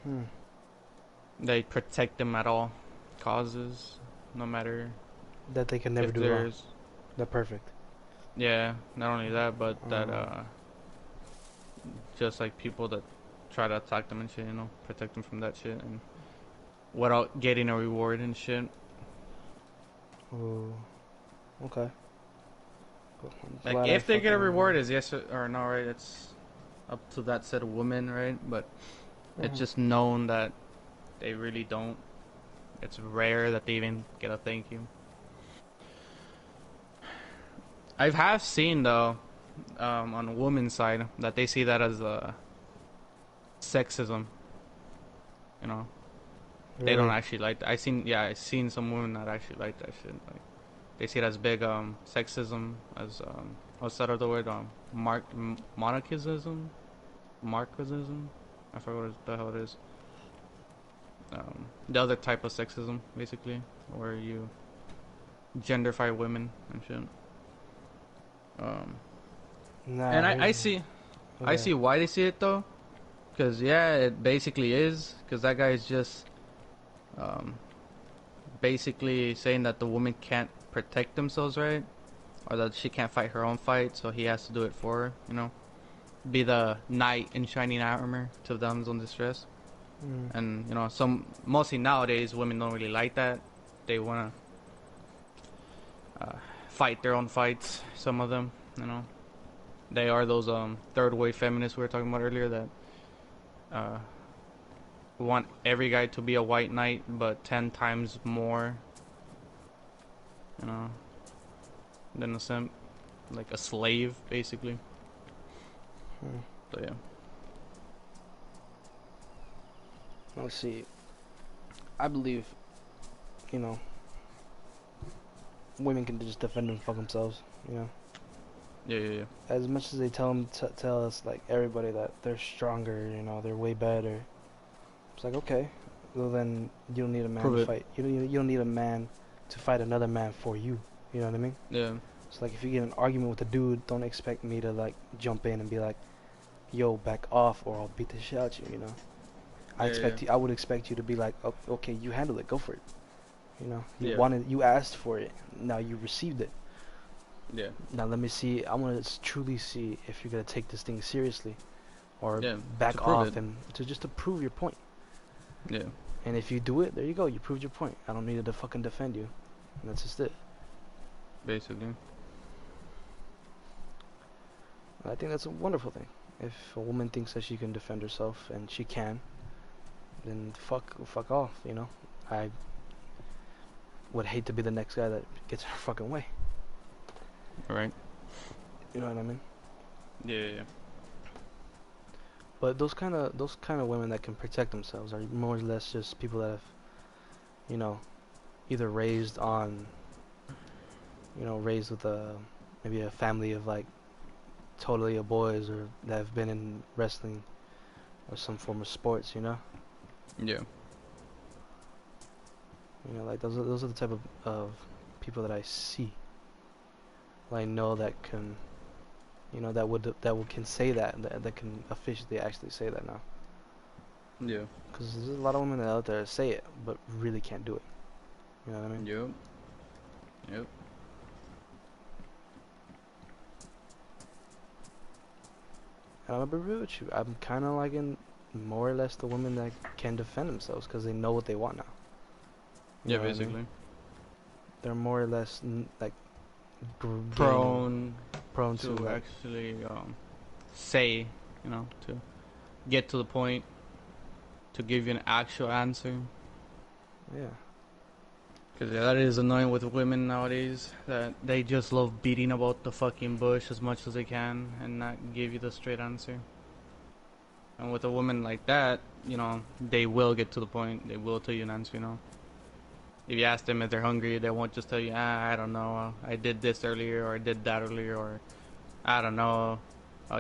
Hmm. They protect them at all causes, no matter That they can never if do wrong. there's. They're perfect. Yeah, not only that, but that Uh, just like people that try to attack them and shit, protect them from that shit, and without getting a reward and shit. oh, okay. Well, I'm Like glad I if they get a fucking. reward, is yes or no, right? It's up to that said woman, right? But it's Mhm. just known that they really don't. It's rare that they even get a thank you. I have seen though, on the woman's side, that they see that as sexism. You know, they don't Really? actually like that. I seen some women that actually like that shit. Like they see it as big sexism, as what's that other word? Monarchism, marxism. I forgot what the hell it is. The other type of sexism, basically, where you genderify women and shit. Um, Nah, and I here's. see, I Okay. see why they see it though. Because, yeah, it basically is. Because that guy is just um, basically saying that the woman can't protect themselves, right? Or that she can't fight her own fight, so he has to do it for her. Be the knight in shining armor to the damsel in distress. Mm. And, mostly nowadays, women don't really like that. They want to fight their own fights, some of them, you know. They are those third wave feminists we were talking about earlier that uh, want every guy to be a white knight, but 10 times more, you know, than a simp, like a slave, basically. Mm. So yeah, Let's see. I believe, you know, women can just defend and fuck themselves. You know, yeah, yeah, yeah. as much as they tell us like everybody that they're stronger. You know, they're way better. It's like okay, well then you don't need a man to Prove it. fight. You don't need a man to fight another man for you. You know what I mean? Yeah, So like if you get in an argument with a dude, don't expect me to like jump in and be like, "Yo, back off," or I'll beat the shit out you. You know, yeah, yeah, I would expect you to be like, Okay, you handle it, go for it." You know, yeah, you asked for it. Now you received it. yeah, Now let me see. I want to truly see if you're gonna take this thing seriously or yeah. To back prove off it. and to just to prove your point. Yeah, And if you do it, there you go. You proved your point. I don't need to fucking defend you. And that's just it. basically. I think that's a wonderful thing. If a woman thinks that she can defend herself and she can, then fuck off. You know, I would hate to be the next guy that gets her fucking way. Right. You know what I mean? Yeah. But those kind of women that can protect themselves are more or less just people that have, you know, either raised on, raised with a maybe a family of like totally a boys, or that have been in wrestling or some form of sports. Yeah. Like those are the type of people that I see. I know that can, that can say that can officially actually say that now. Yeah. Because there's a lot of women that out there say it, but really can't do it. You know what I mean? Yep. Yep. And I'm gonna be real with you. I'm kind of liking more or less the women that can defend themselves because they know what they want now. You Yeah, know what I mean? basically. They're more or less like gaining, Prone prone to to like, actually say, to get to the point, to give you an actual answer. yeah. Because that is annoying with women nowadays, that they just love beating about the fucking bush as much as they can and not give you the straight answer. And with a woman like that, they will get to the point. They will tell you an answer. If you ask them if they're hungry, they won't just tell you, I don't know, I did this earlier, or I did that earlier, or I don't know,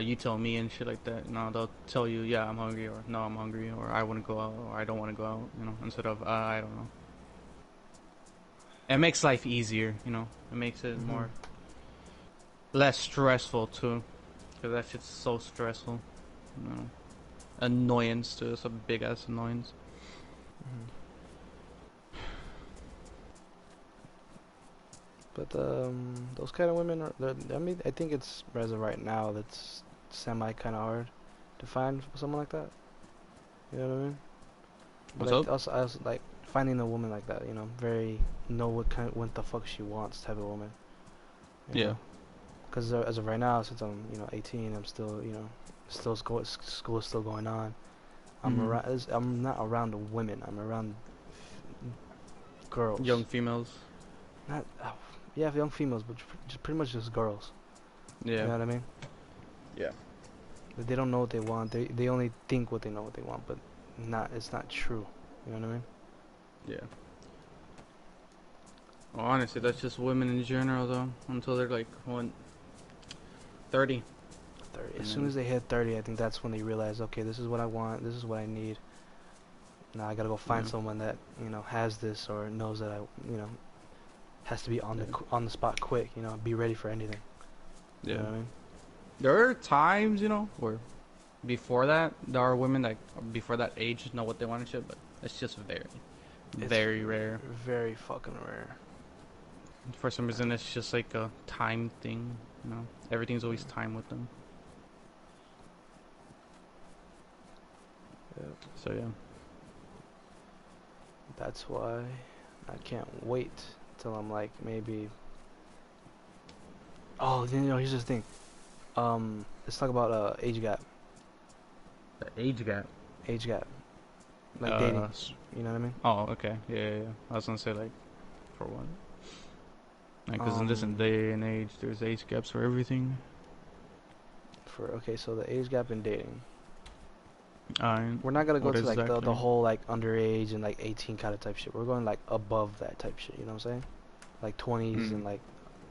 you tell me and shit like that. No, they'll tell you, yeah, I'm hungry, or no, I'm hungry, or I want to go out, or I don't want to go out, instead of, I don't know. It makes life easier, It makes it Hmm. more, less stressful, too. Because that shit's so stressful, Annoyance, too. It's a big-ass annoyance. Hmm. But those kind of women are. I mean, I think it's as of right now that's semi kind of hard to find someone like that. You know what I mean? What's But up? I was like finding a woman like that. Very know what the fuck she wants type of woman. You Yeah. know, because as of right now, since I'm 18, I'm still school is still going on. Mm-hmm. I'm not around women. I'm around girls. Young females. Not yeah, young females, but just pretty much just girls. You Yeah. know what I mean? Yeah. They don't know what they want. They only think what they know what they want, but it's not true. You know what I mean? Yeah. Well, honestly, that's just women in general, though. Until they're like, 30. 30. As And soon then, as they hit 30, I think that's when they realize, okay, this is what I want. This is what I need. Now I gotta go find yeah. someone that has this or knows that I has to be on Yeah. on the spot quick. Be ready for anything. You Yeah. know what I mean? There are times, where before that, there are women that, before that age, know what they want and shit, but it's just very, It's very rare. very fucking rare. For some reason, it's just like a time thing. Everything's always time with them. Yeah. So, yeah. That's why I can't wait till I'm like maybe. Oh, here's the thing. Let's talk about age gap. The age gap. Age gap, like dating. You know what I mean? Oh, okay. Yeah. I was gonna say, like, for what? Because in this Um, day and age, there's age gaps for everything. okay, so the age gap in dating. Uh, We're not gonna go what to like the exactly? whole like underage and like 18 kind of type shit. We're going like above that type shit. You know what I'm saying? Like 20s and Mm.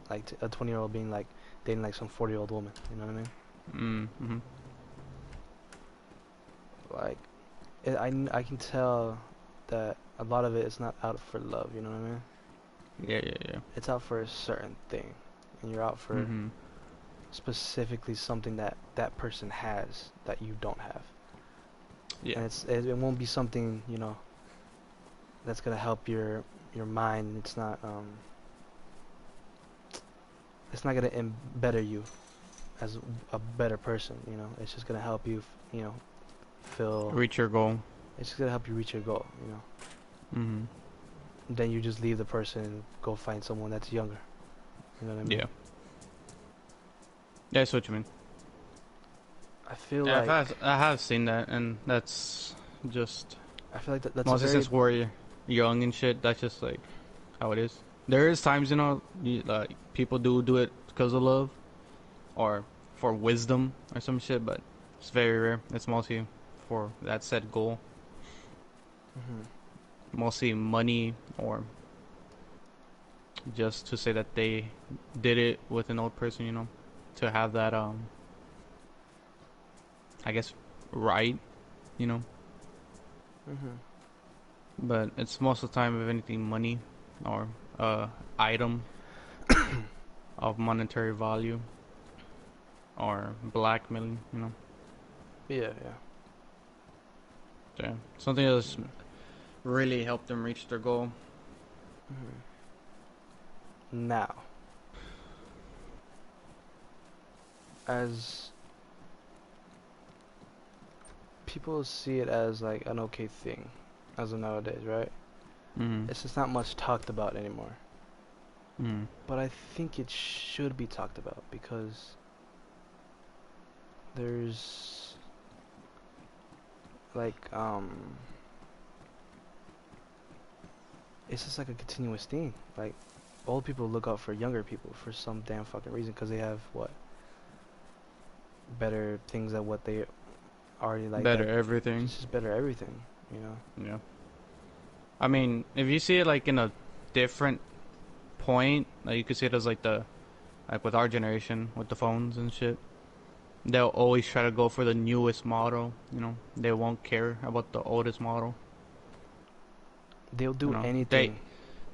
like a 20-year-old being like dating like some 40-year-old woman. You know what I mean? Mm-hmm. Like, I can tell that a lot of it is not out for love. You know what I mean? Yeah. It's out for a certain thing, and you're out for Mm-hmm. specifically something that that person has that you don't have. Yeah. And it won't be something that's gonna help your mind. It's not gonna better you as a better person. It's just gonna help you feel. Reach your goal. It's just gonna help you reach your goal. Mm-hmm. Then you just leave the person and go find someone that's younger. You know what I mean? Yeah. Yeah, I see what you mean. I feel Yeah, like I have seen that, and just that's a mostly very since we're young and shit. That's just like how it is. There is times, like people do it because of love or for wisdom or some shit, but it's very rare. It's mostly for that said goal, mhm, mostly money or just to say that they did it with an old person, to have that I guess right, you know. mhm. But it's most of the time, if anything, money or item of monetary value or blackmailing. Yeah, yeah. Yeah, something that's Mhm, really helped them reach their goal. mhm. Now, as people see it as like an okay thing, as of nowadays, right? Mm. It's just not much talked about anymore. Mm. But I think it should be talked about because there's like it's just like a continuous thing. Like old people look out for younger people for some damn fucking reason because they have what better things at what they already like Better that everything. just better everything, you know. Yeah. I mean, if you see it like in a different point, like you could see it as like with our generation with the phones and shit. They'll always try to go for the newest model. They won't care about the oldest model. They'll You do know, they anything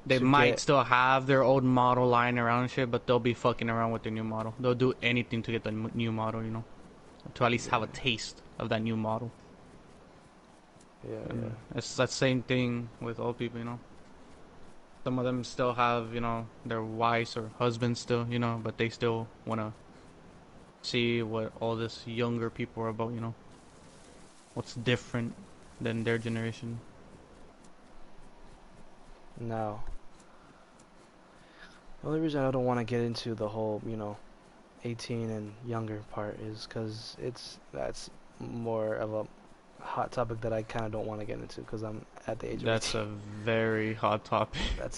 they to might get still have their old model lying around and shit, but they'll be fucking around with their new model. They'll do anything to get the new model. To at least have a yeah, taste of that new model. yeah, yeah. And it's that same thing with old people. Some of them still have their wives or husbands still. But they still wanna see what all this younger people are about. What's different than their generation. Now, the only reason I don't want to get into the whole, 18 and younger part is because that's more of a hot topic that I kind of don't want to get into because I'm at the age of That's 18. a very hot topic. I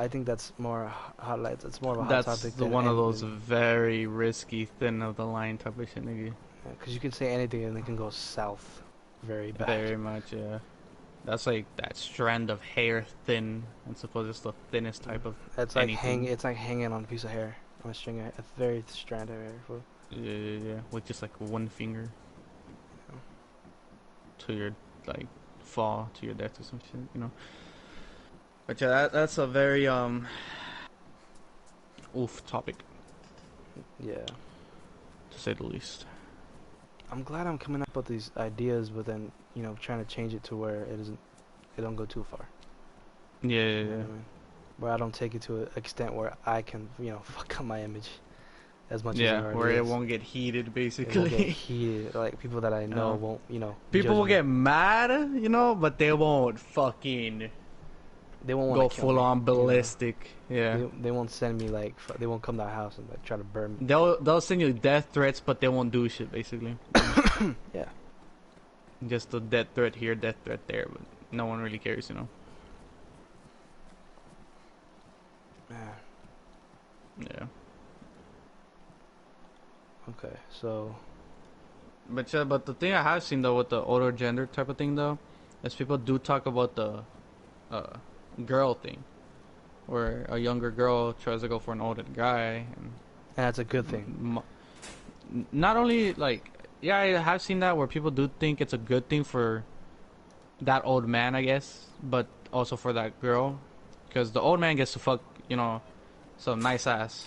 think that's more hot. It's more of a hot That's topic the than one of those anything. very risky, thin of the line type of shit, nigga. Because you can say anything and it can go south very bad. Very much, yeah. That's like that strand of hair thin, and suppose it's the thinnest Mm. type of It's like anything. hanging on a piece of hair, on a string of a very strand of hair. Fool. Yeah, yeah, yeah. With just like one finger to your like fall to your death or some shit. But yeah, that's a very oof topic Yeah. to say the least. I'm glad I'm coming up with these ideas, but then trying to change it to where it don't go too far. Yeah, yeah, You know yeah. what I mean? Where I don't take it to an extent where I can, fuck up my image as much as it Yeah, already where it is. won't get heated, It won't get basically. heated. Like people that I know um, won't, People judge will me. get mad, but they won't fucking They won't want to go kill full me. on ballistic. Yeah. They won't send me like they won't come to our house and like try to burn me. They'll send you death threats, but they won't do shit. Basically. Yeah. Just a death threat here, death threat there, but no one really cares. Man. Yeah. Okay. So. But yeah, but the thing I have seen though with the older gender type of thing though, is people do talk about the uh, girl thing, where a younger girl tries to go for an older guy, and And that's a good thing. not only like yeah, I have seen that where people do think it's a good thing for that old man, I guess, but also for that girl, because the old man gets to fuck, some nice ass,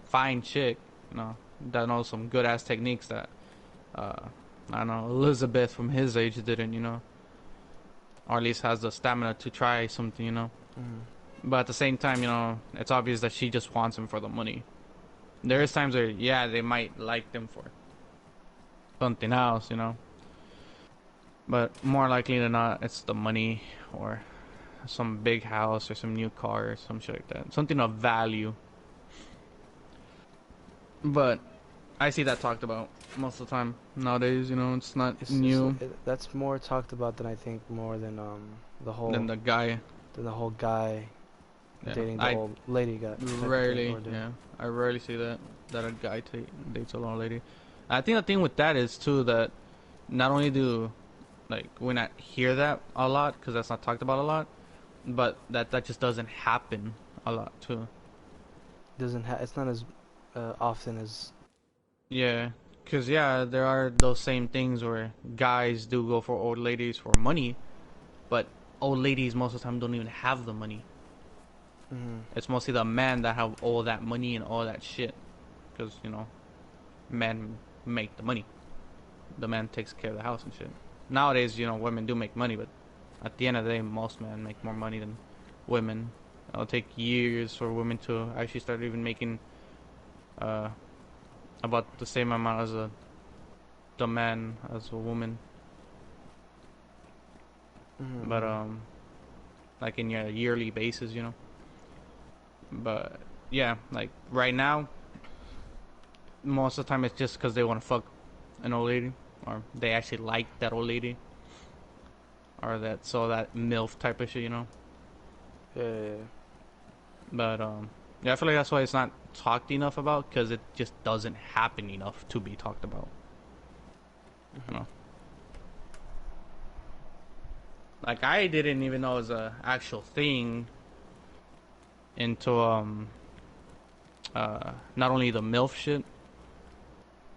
fine chick, that knows some good ass techniques that, uh, I don't know, Elizabeth from his age didn't, or at least has the stamina to try something. Mm. But at the same time, it's obvious that she just wants him for the money. There is times where, yeah, they might like them for something else. But more likely than not, it's the money or some big house or some new car or some shit like that. Something of value. But I see that talked about most of the time nowadays. You know, it's not new. That's more talked about than I think more the Than whole the guy. than the whole guy Yeah, dating the I old lady guy type of thing rarely. or dude. Yeah, I rarely see that a guy dates a old lady. I think the thing with that is too that not only do like we not hear that a lot because that's not talked about a lot, but that just doesn't happen a lot too. Doesn't it's not as often as. Yeah, because yeah, there are those same things where guys do go for old ladies for money, but old ladies most of the time don't even have the money. Mm-hmm. It's mostly the men that have all that money and all that shit, because you know, men make the money. The man takes care of the house and shit. Nowadays, you know, women do make money, but at the end of the day, most men make more money than women. It'll take years for women to actually start even making uh, about the same amount as the man as a woman. But Mm-hmm. like in your yearly basis, you know. But yeah, like right now, most of the time it's just because they want to fuck an old lady, or they actually like that old lady, or that milf type of shit, you know. Yeah, yeah, yeah. But yeah, I feel like that's why it's not talked enough about because it just doesn't happen enough to be talked about. You Mm-hmm. know, like I didn't even know it was a actual thing into not only the milf shit,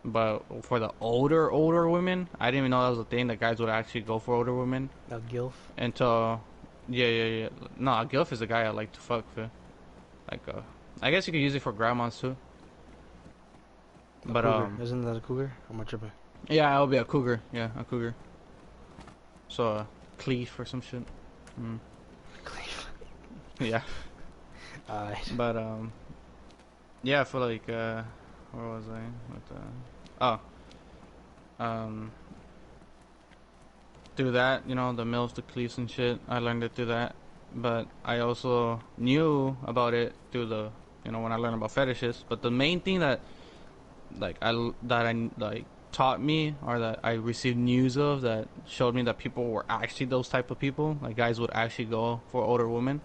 but for the older women, I didn't even know that was a thing that guys would actually go for older women. Now Gilf, Until yeah. No, a gilf is a guy I like to fuck for. Like I guess you could use it for grandmas too. a But cougar. Isn't that a cougar? Am I tripping? yeah, I'll be a cougar. Yeah, a cougar. So cleef or some shit. Mm. Cleave. Yeah, Alright. but yeah, I feel like where was I? Oh, um, through that, you know, the mills, the cleefs and shit. I learned it through that, but I also knew about it through the, you know, when I learned about fetishes. But the main thing that I like taught me or that I received news of that showed me that people were actually those type of people, like guys would actually go for older women,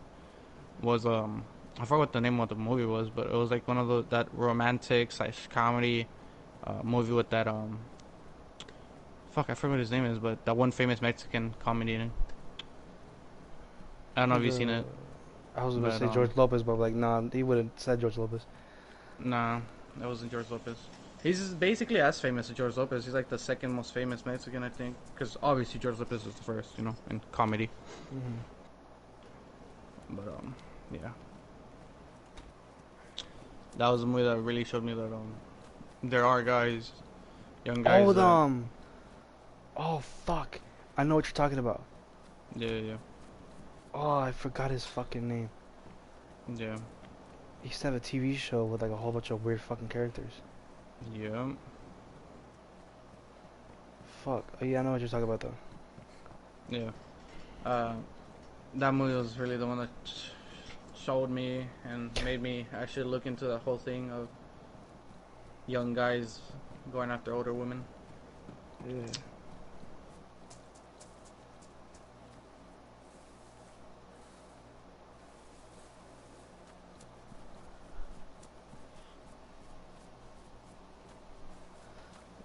was I forgot what the name of the movie was, but it was like one of the that romantic slash comedy movie with that fuck, I forgot what his name is, but that one famous Mexican comedian. I don't know if you've seen The it, I was gonna but say George Lopez, but like, nah, he wouldn't said George Lopez. nah, that wasn't George Lopez. He's basically as famous as George Lopez. He's like the second most famous Mexican, I think, because obviously George Lopez was the first, you know, in comedy. Mm-hmm. But yeah, that was a movie that really showed me that there are guys, young Oh, guys that oh fuck, I know what you're talking about. yeah Oh, I forgot his fucking name. yeah He used to have a TV show with like a whole bunch of weird fucking characters. yeah. Fuck. Oh yeah, I know what you're talking about though. Yeah. Uh, that movie was really the one that showed me and made me actually look into the whole thing of young guys going after older women. Yeah.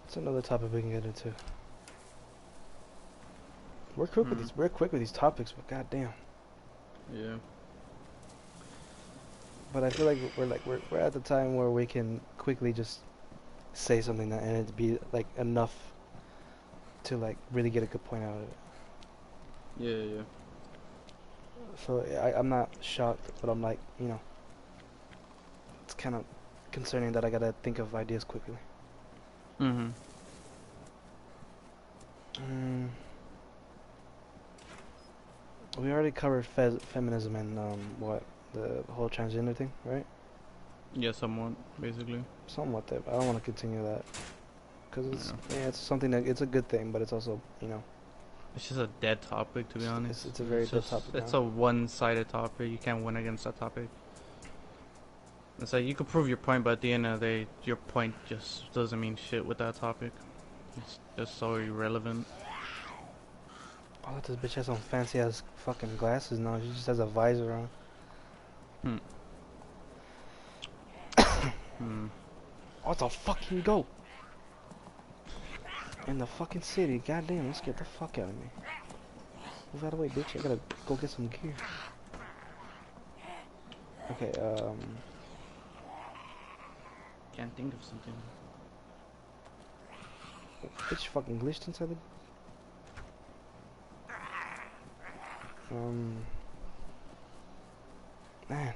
It's another topic we can get into. We're quick with Hmm. these. We're quick with these topics, but goddamn. Yeah. But I feel like we're at the time where we can quickly just say something that and it be like enough to like really get a good point out of it. Yeah. So I'm not shocked, but I'm like, it's kind of concerning that I gotta think of ideas quickly. Mhm. Mm, we already covered feminism and what the whole transgender thing, right? Yeah, somewhat, basically. Somewhat that I don't want to continue that because it's Yeah. yeah, it's something that it's a good thing, but it's also It's just a dead topic, to be honest. it's a very It's dead just topic it's now. a one-sided topic. You can't win against that topic. It's like you could prove your point, but at the end of the day, your point just doesn't mean shit with that topic. It's just so irrelevant. Oh, this bitch has some fancy ass fucking glasses now. She just has a visor on. Hmm. Hmm. Oh, it's a fucking goat in the fucking city. Goddamn, that scared the fuck out of me. Move out of the way, bitch. I gotta go get some gear. Okay, Can't think of something. bitch fucking glitched inside the... Man.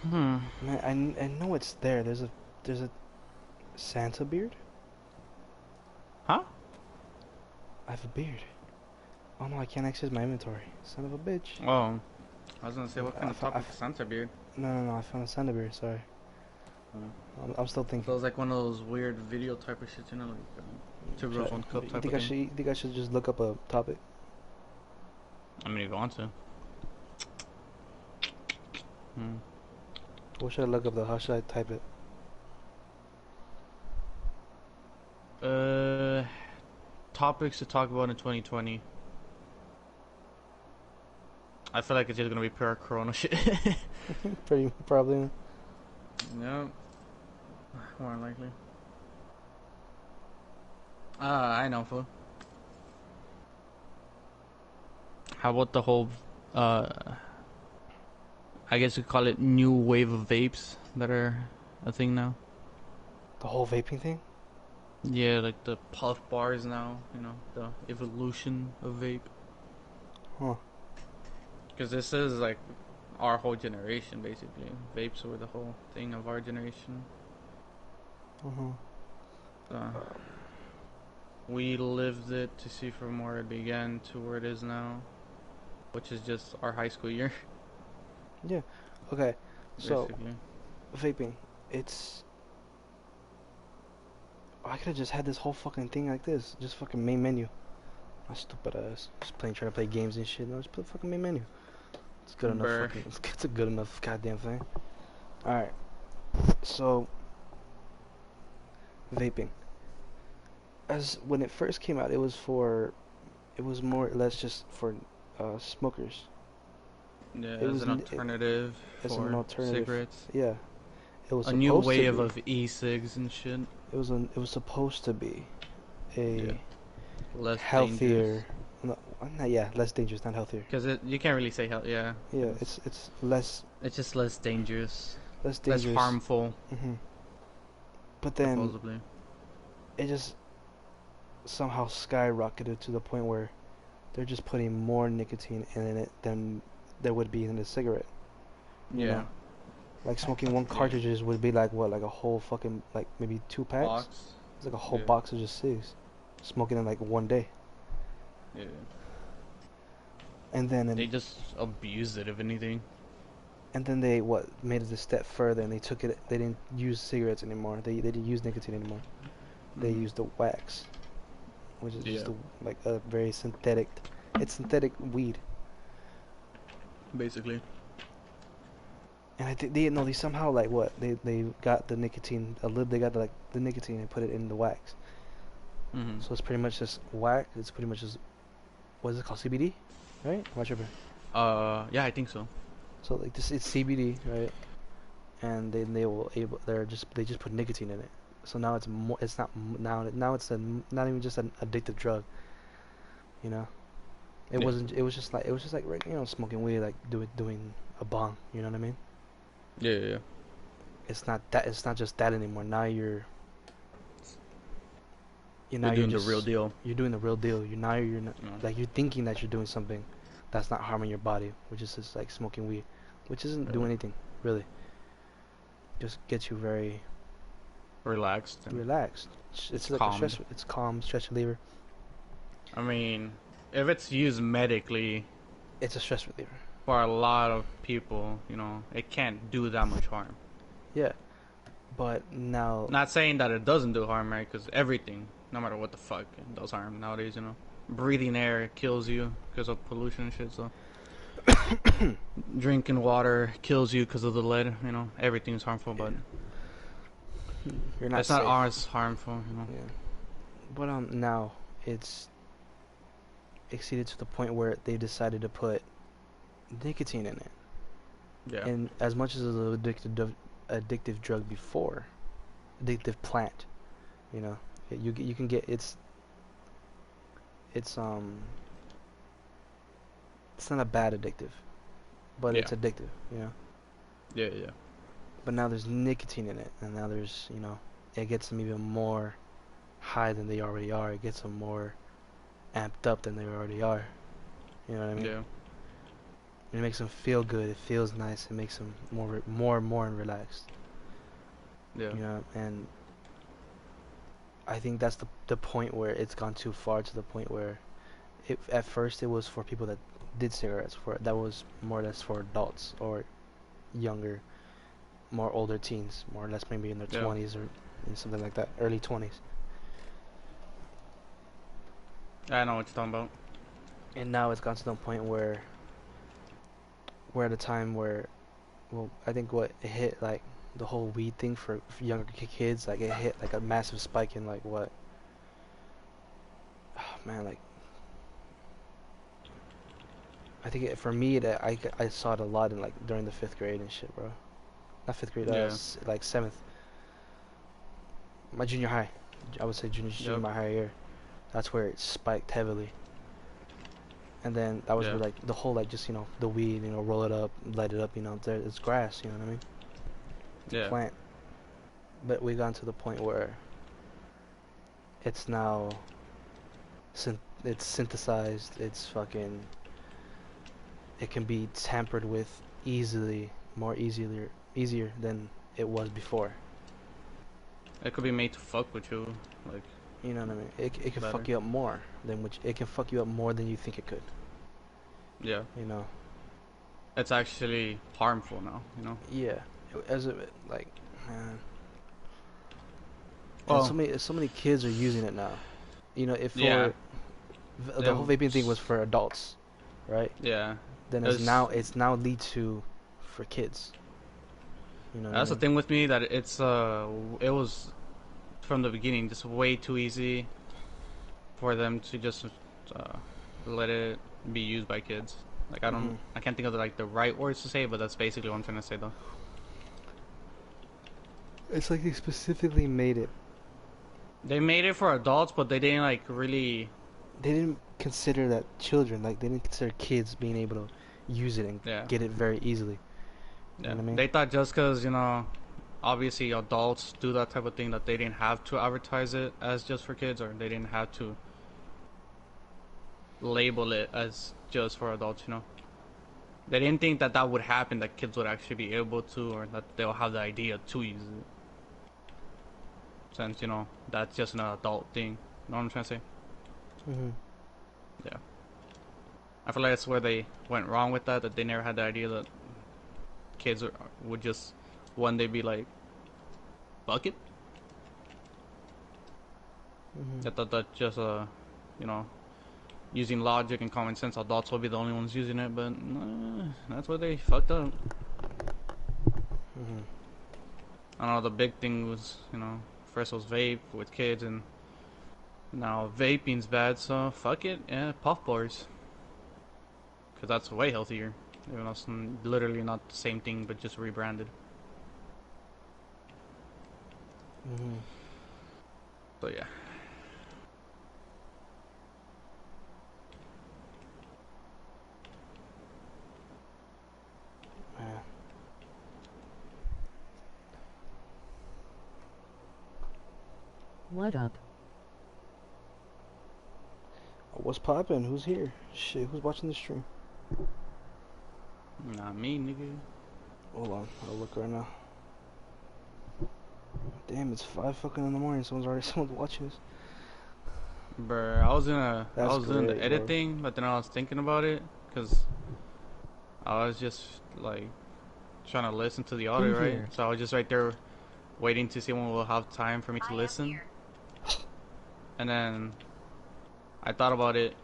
Hmm. Man, I know it's there. There's a Santa beard? Huh? I have a beard. Oh no, I can't access my inventory. Son of a bitch. Oh, I was gonna say, what kind I of found, topic is Santa beard? no, I found a Santa beard, sorry. I'm still So thinking. it's like one of those weird video type of shit, you know, like two girls, one cup type of thing. You think I should just look up a topic? I mean, if you want to. Hmm. What should I look up though? How should I type it? Uh, Topics to talk about in 2020. I feel like it's just gonna be pure Corona shit. Pretty probably. No, more likely. I know, fool. How about the whole, uh, I guess you call it new wave of vapes that are a thing now? The whole vaping thing? Yeah, like the puff bars now, you know, the evolution of vape. Huh. Because this is like our whole generation, basically. Vapes were the whole thing of our generation. Uh, we lived it to see from where it began to where it is now, which is just our high school year, Yeah. Okay. So basically. vaping, it's. I could have just had this whole fucking thing like this, just fucking main menu. My stupid ass, just trying to play games and shit. No, just put fucking main menu. It's good enough. Brr. Fucking, it's a good enough goddamn thing. All right. So vaping, as when it first came out, it was more or less just for smokers. Yeah, It as was an alternative as an for alternative. cigarettes. Yeah, it was A new supposed to wave be. of e-cigs and shit. It was supposed to be Yeah, a less dangerous. healthier. No, yeah, less dangerous, not healthier. Because you can't really say health, yeah. Yeah, 'Cause it's less it's just less dangerous. Less dangerous. harmful, But then supposedly. it just somehow skyrocketed to the point where they're just putting more nicotine in it than there would be in a cigarette. You Yeah. know, like smoking one Yeah. cartridges would be like what, like a whole fucking like maybe 2 packs. Box. It's like a whole Yeah. box of just cigs, smoking in like one day. Yeah. And then They just abused it, if anything. they what made it a step further and they took it. They didn't use cigarettes anymore. They didn't use nicotine anymore. They used the wax, which is just Yeah. like a very synthetic. It's synthetic weed. Basically. And I think they somehow like what they got the nicotine a little. They got like the nicotine and put it in the wax. Mm-hmm. So it's pretty much just wax. It's pretty much just what is it called, CBD, right? Watch your. Yeah, I think so. So like this, it's CBD, right? And then they just put nicotine in it. So now it's more. It's not now it's not even just an addictive drug. You know, it Yeah. wasn't. It was just like smoking weed, like doing a bong. You know what I mean? Yeah, yeah, yeah. It's not that. It's not just that anymore. Now You're doing the real deal. You're doing the real deal. You're not, No. like you're thinking that you're doing something that's not harming your body, which is just like smoking weed, which isn't doing anything really. Just gets you very Relaxed and relaxed. It's like calmed. it's calm, stress reliever. I mean, if it's used medically It's a stress reliever. for a lot of people, you know, it can't do that much harm. Yeah, but now, Not saying that it doesn't do harm, right? Because everything, no matter what the fuck, does harm nowadays. Breathing air kills you because of pollution and shit. So drinking water kills you because of the lead. Everything's harmful, yeah, but you're not it's not safe. as harmful. Yeah, but now it's exceeded to the point where they decided to put nicotine in it. Yeah, And as much as it was an addictive drug before, addictive plant, you know, you can get it's it's not a bad addictive, but yeah, it's addictive, you know. yeah, yeah, But now there's nicotine in it, and now there's it gets them even more high than they already are. It gets them more amped up than they already are. You know what I mean? yeah, It makes them feel good. It feels nice. It makes them more relaxed. yeah. And I think that's the point where it's gone too far, to the point where at first it was for people that did cigarettes, for that was more or less for adults or younger, more older teens, more or less maybe in their Yeah. 20s or something like that, early 20s. I know what you're talking about. And now it's gone to the point where we're at a time where, well, I think what it hit, like the whole weed thing for younger kids, like it hit like a massive spike in like what, oh, man, like I think for me I saw it a lot in like during the 5th grade and shit, bro. Not 5th grade, Yeah. like 7th, my junior high. I would say junior Yep. my high year. That's where it spiked heavily. And then that was Yeah. where like the whole like just the weed, roll it up, light it up, it's grass, you know what I mean? It's a Yeah. plant. But we got to the point where it's now it's synthesized. It's fucking. It can be tampered with easily, easier than it was before. It could be made to fuck with you, like You know what I mean? It can better. fuck you up more than which it can fuck you up more than you think it could. Yeah. You know? It's actually harmful now. Yeah. As a like, man. And Well, so many kids are using it now. If yeah. for the whole vaping thing was It's, for adults, right? yeah. Then It's it's now lead to for kids. You know what I That's the mean? thing with me, that it was from the beginning just way too easy for them to just uh let it be used by kids. Like Mhm. I can't think of the right words to say, but that's basically what I'm trying to say though. It's like they specifically made it. They made it for adults, but they didn't like really. They didn't consider that children, like they didn't consider kids being able to use it and Yeah, get it very easily. You know yeah. what I mean? They thought just because obviously adults do that type of thing, that they didn't have to advertise it as just for kids, or they didn't have to label it as just for adults. They didn't think that would happen, that kids would actually be able to, or that they'll have the idea to use it. Since, that's just an adult thing. You know what I'm trying to say? Mhm. Yeah. I feel like that's where they went wrong with that they never had the idea that kids would just one day be like, fuck it. Mhm. They thought that just, you know, using logic and common sense, adults will be the only ones using it, but that's where they fucked up. Mhm. I don't know, the big thing was, first was vape with kids, and now vaping's bad, so fuck it, yeah, puff bars. Because that's way healthier. Even though it's literally not the same thing, but just rebranded. Mhm. So yeah. Man. What up? What's poppin'? Who's here? Shit, who's watching the stream? Not me, nigga. Hold on, I'll look right now. Damn, it's 5 fucking in the morning. Someone's watching this. Bruh, I That's was doing the great, edit bro. thing, but then I was thinking about it, because I was just like trying to listen to the audio, right? here. So I was just right there waiting to see when we'll have time for me to I am listen. here. And then I thought about it.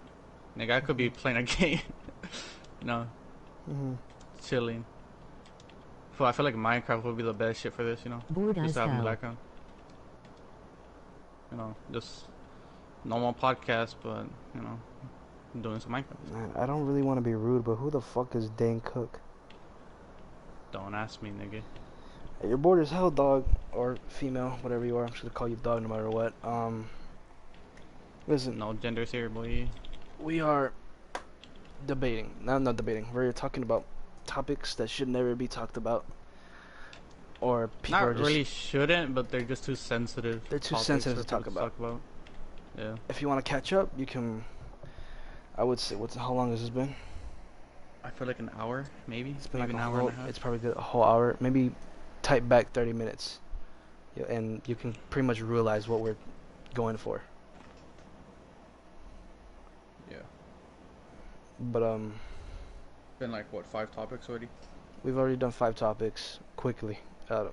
Nigga, I could be playing a game. No, chilling. So I feel like Minecraft would be the best shit for this, you know? Bored Just as to have in the hell. background. You know, just normal podcast, but, you know, doing some Minecraft. Man, I don't really want to be rude, but who the fuck is Dane Cook? Don't ask me, nigga. Hey, you're bored as hell, dog, or female, whatever you are. I'm just gonna call you dog no matter what. Listen, No genders here, boy. we are debating. No, I'm not debating. We're talking about topics that should never be talked about, or people are Not just. really shouldn't, but they're just too sensitive. They're too topics sensitive for to talk people about. Yeah. If you want to catch up, you can. I would say, how long has this been? I feel like an hour, maybe. It's been maybe like an a hour whole. and a half. It's probably a whole hour. Maybe type back 30 minutes, yeah, and you can pretty much realize what we're going for. Yeah. But Been like what, 5 topics already? we've already done 5 topics quickly.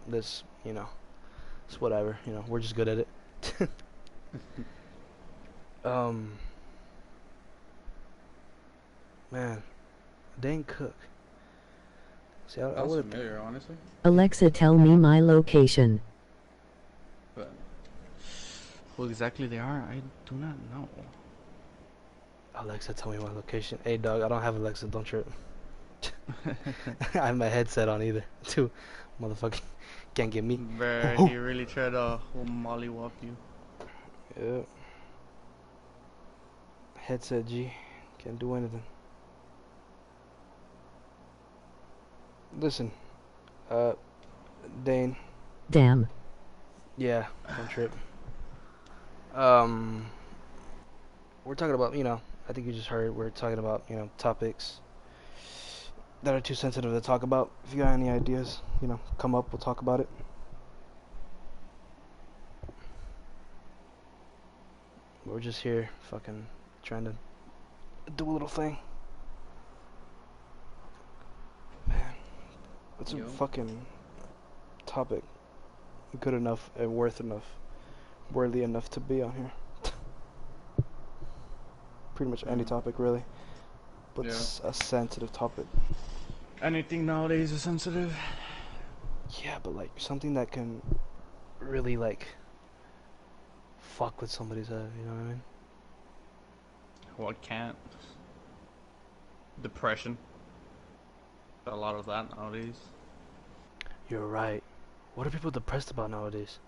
This, it's whatever. We're just good at it. Man, Dane Cook. See, I Sounds would. familiar, honestly. Alexa, tell me my location. But who exactly they are, I do not know. Alexa, tell me my location. Hey, dog, I don't have Alexa. Don't trip. I have my headset on either. Too, motherfucker, can't get me. Bruh, he really tried to mollywop you. Yeah. Headset G, can't do anything. Listen, Dane. Damn. Yeah, don't trip. We're talking about, I think you just heard, we're talking about, topics that are too sensitive to talk about. If you got any ideas, come up, we'll talk about it. We're just here fucking trying to do a little thing. Man, what's a Yo. fucking topic good enough and worthy enough to be on here? Pretty much any topic, really. But it's a sensitive topic. Anything nowadays is sensitive. Yeah, but like something that can really like fuck with somebody's head, you know what I mean? What can't? Depression. A lot of that nowadays. You're right. What are people depressed about nowadays?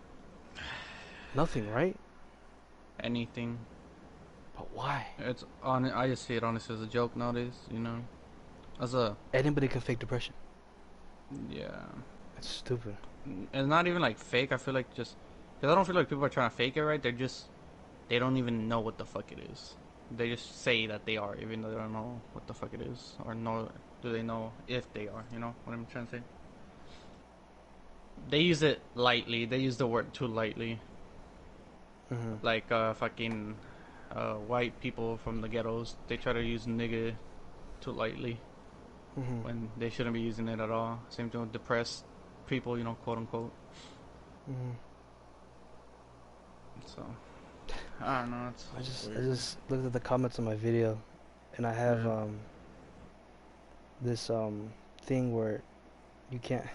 Nothing, right? Anything. But why? It's on. I just see it honestly as a joke nowadays. You know, as a Anybody can fake depression. yeah. It's stupid. It's not even like fake. I feel like just because I don't feel like people are trying to fake it, right? They don't even know what the fuck it is. They just say that they are, even though they don't know what the fuck it is, or do they know if they are? You know what I'm trying to say? They use it lightly. They use the word too lightly. Like fucking white people from the ghettos. They try to use nigga too lightly when they shouldn't be using it at all. Same thing with depressed people, quote unquote. So I don't know. I just looked at the comments on my video, and I have this thing where you can't.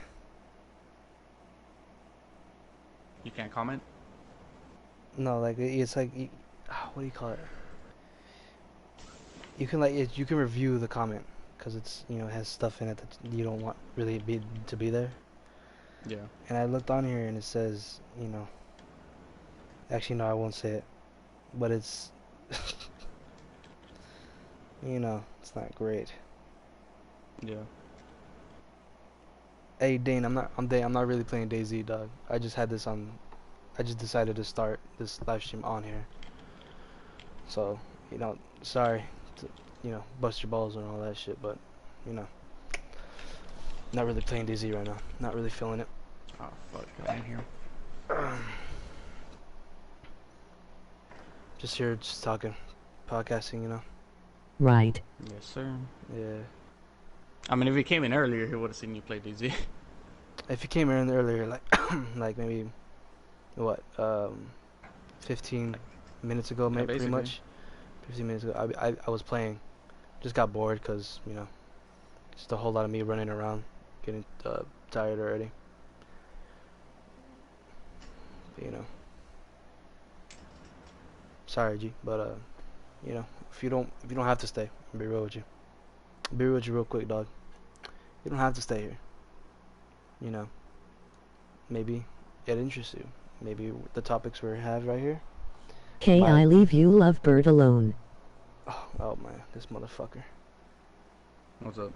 You can't comment. No, like it's like what do you call it? You can you can review the comment because it's it has stuff in it that you don't want really to be there. Yeah. And I looked on here and it says actually no, I won't say it, but it's it's not great. Yeah. Hey Dane, I'm not really playing DayZ, dog. I just decided to start this live stream on here. So, sorry to, bust your balls and all that shit, but, not really playing DayZ right now. Not really feeling it. Oh fuck, I'm in here. Just here, just talking, podcasting, Right. Yes, sir. Yeah. I mean, if he came in earlier, he would have seen you play DZ. If you came in earlier, like like maybe what 15 minutes ago, Yeah, mate, pretty basically. much 15 minutes ago, I was playing. Just got bored because just a whole lot of me running around, getting tired already. But, sorry, G, but if you don't have to stay, I'll be real with you. I'll be real with you real quick, dog. You don't have to stay here. You know, maybe it interests you. Maybe the topics we have right here K, might. I leave you lovebird alone. Oh man, this motherfucker. What's up?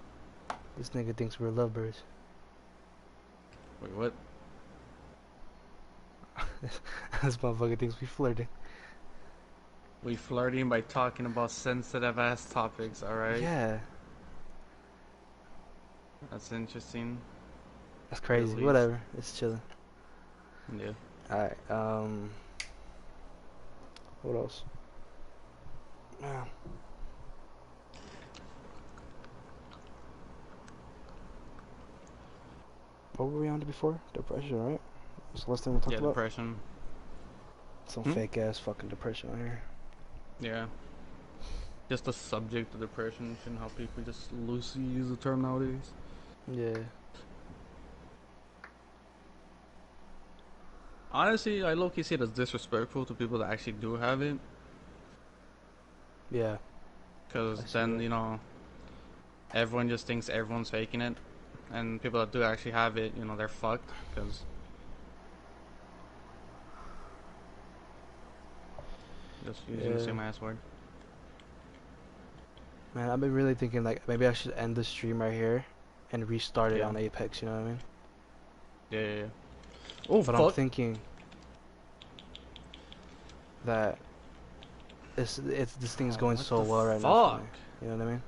This nigga thinks we're lovebirds. Wait, what? This motherfucker thinks we flirting. We flirting by talking about sensitive ass topics, alright? Yeah, That's interesting. that's At crazy. least. Whatever, it's chilling. Yeah. All right. What else? Yeah. What were we on to before? Depression, right? That's the last thing we talked Yeah, about. depression. Some fake ass fucking depression out here. Yeah. Just the subject of depression and how people just loosely use the term nowadays. Yeah. Honestly, I low-key see it as disrespectful to people that actually do have it. Yeah. Because I see then, that. everyone just thinks everyone's faking it. And people that do actually have it, they're fucked. Because just using the Yeah. same ass word. Man, I've been really thinking like maybe I should end the stream right here and restart it Yeah. on Apex. You know what I mean? Yeah, yeah, yeah. Oh, But I'm fuck. thinking that this thing's going What so the well right now for me. fuck? You know what I mean?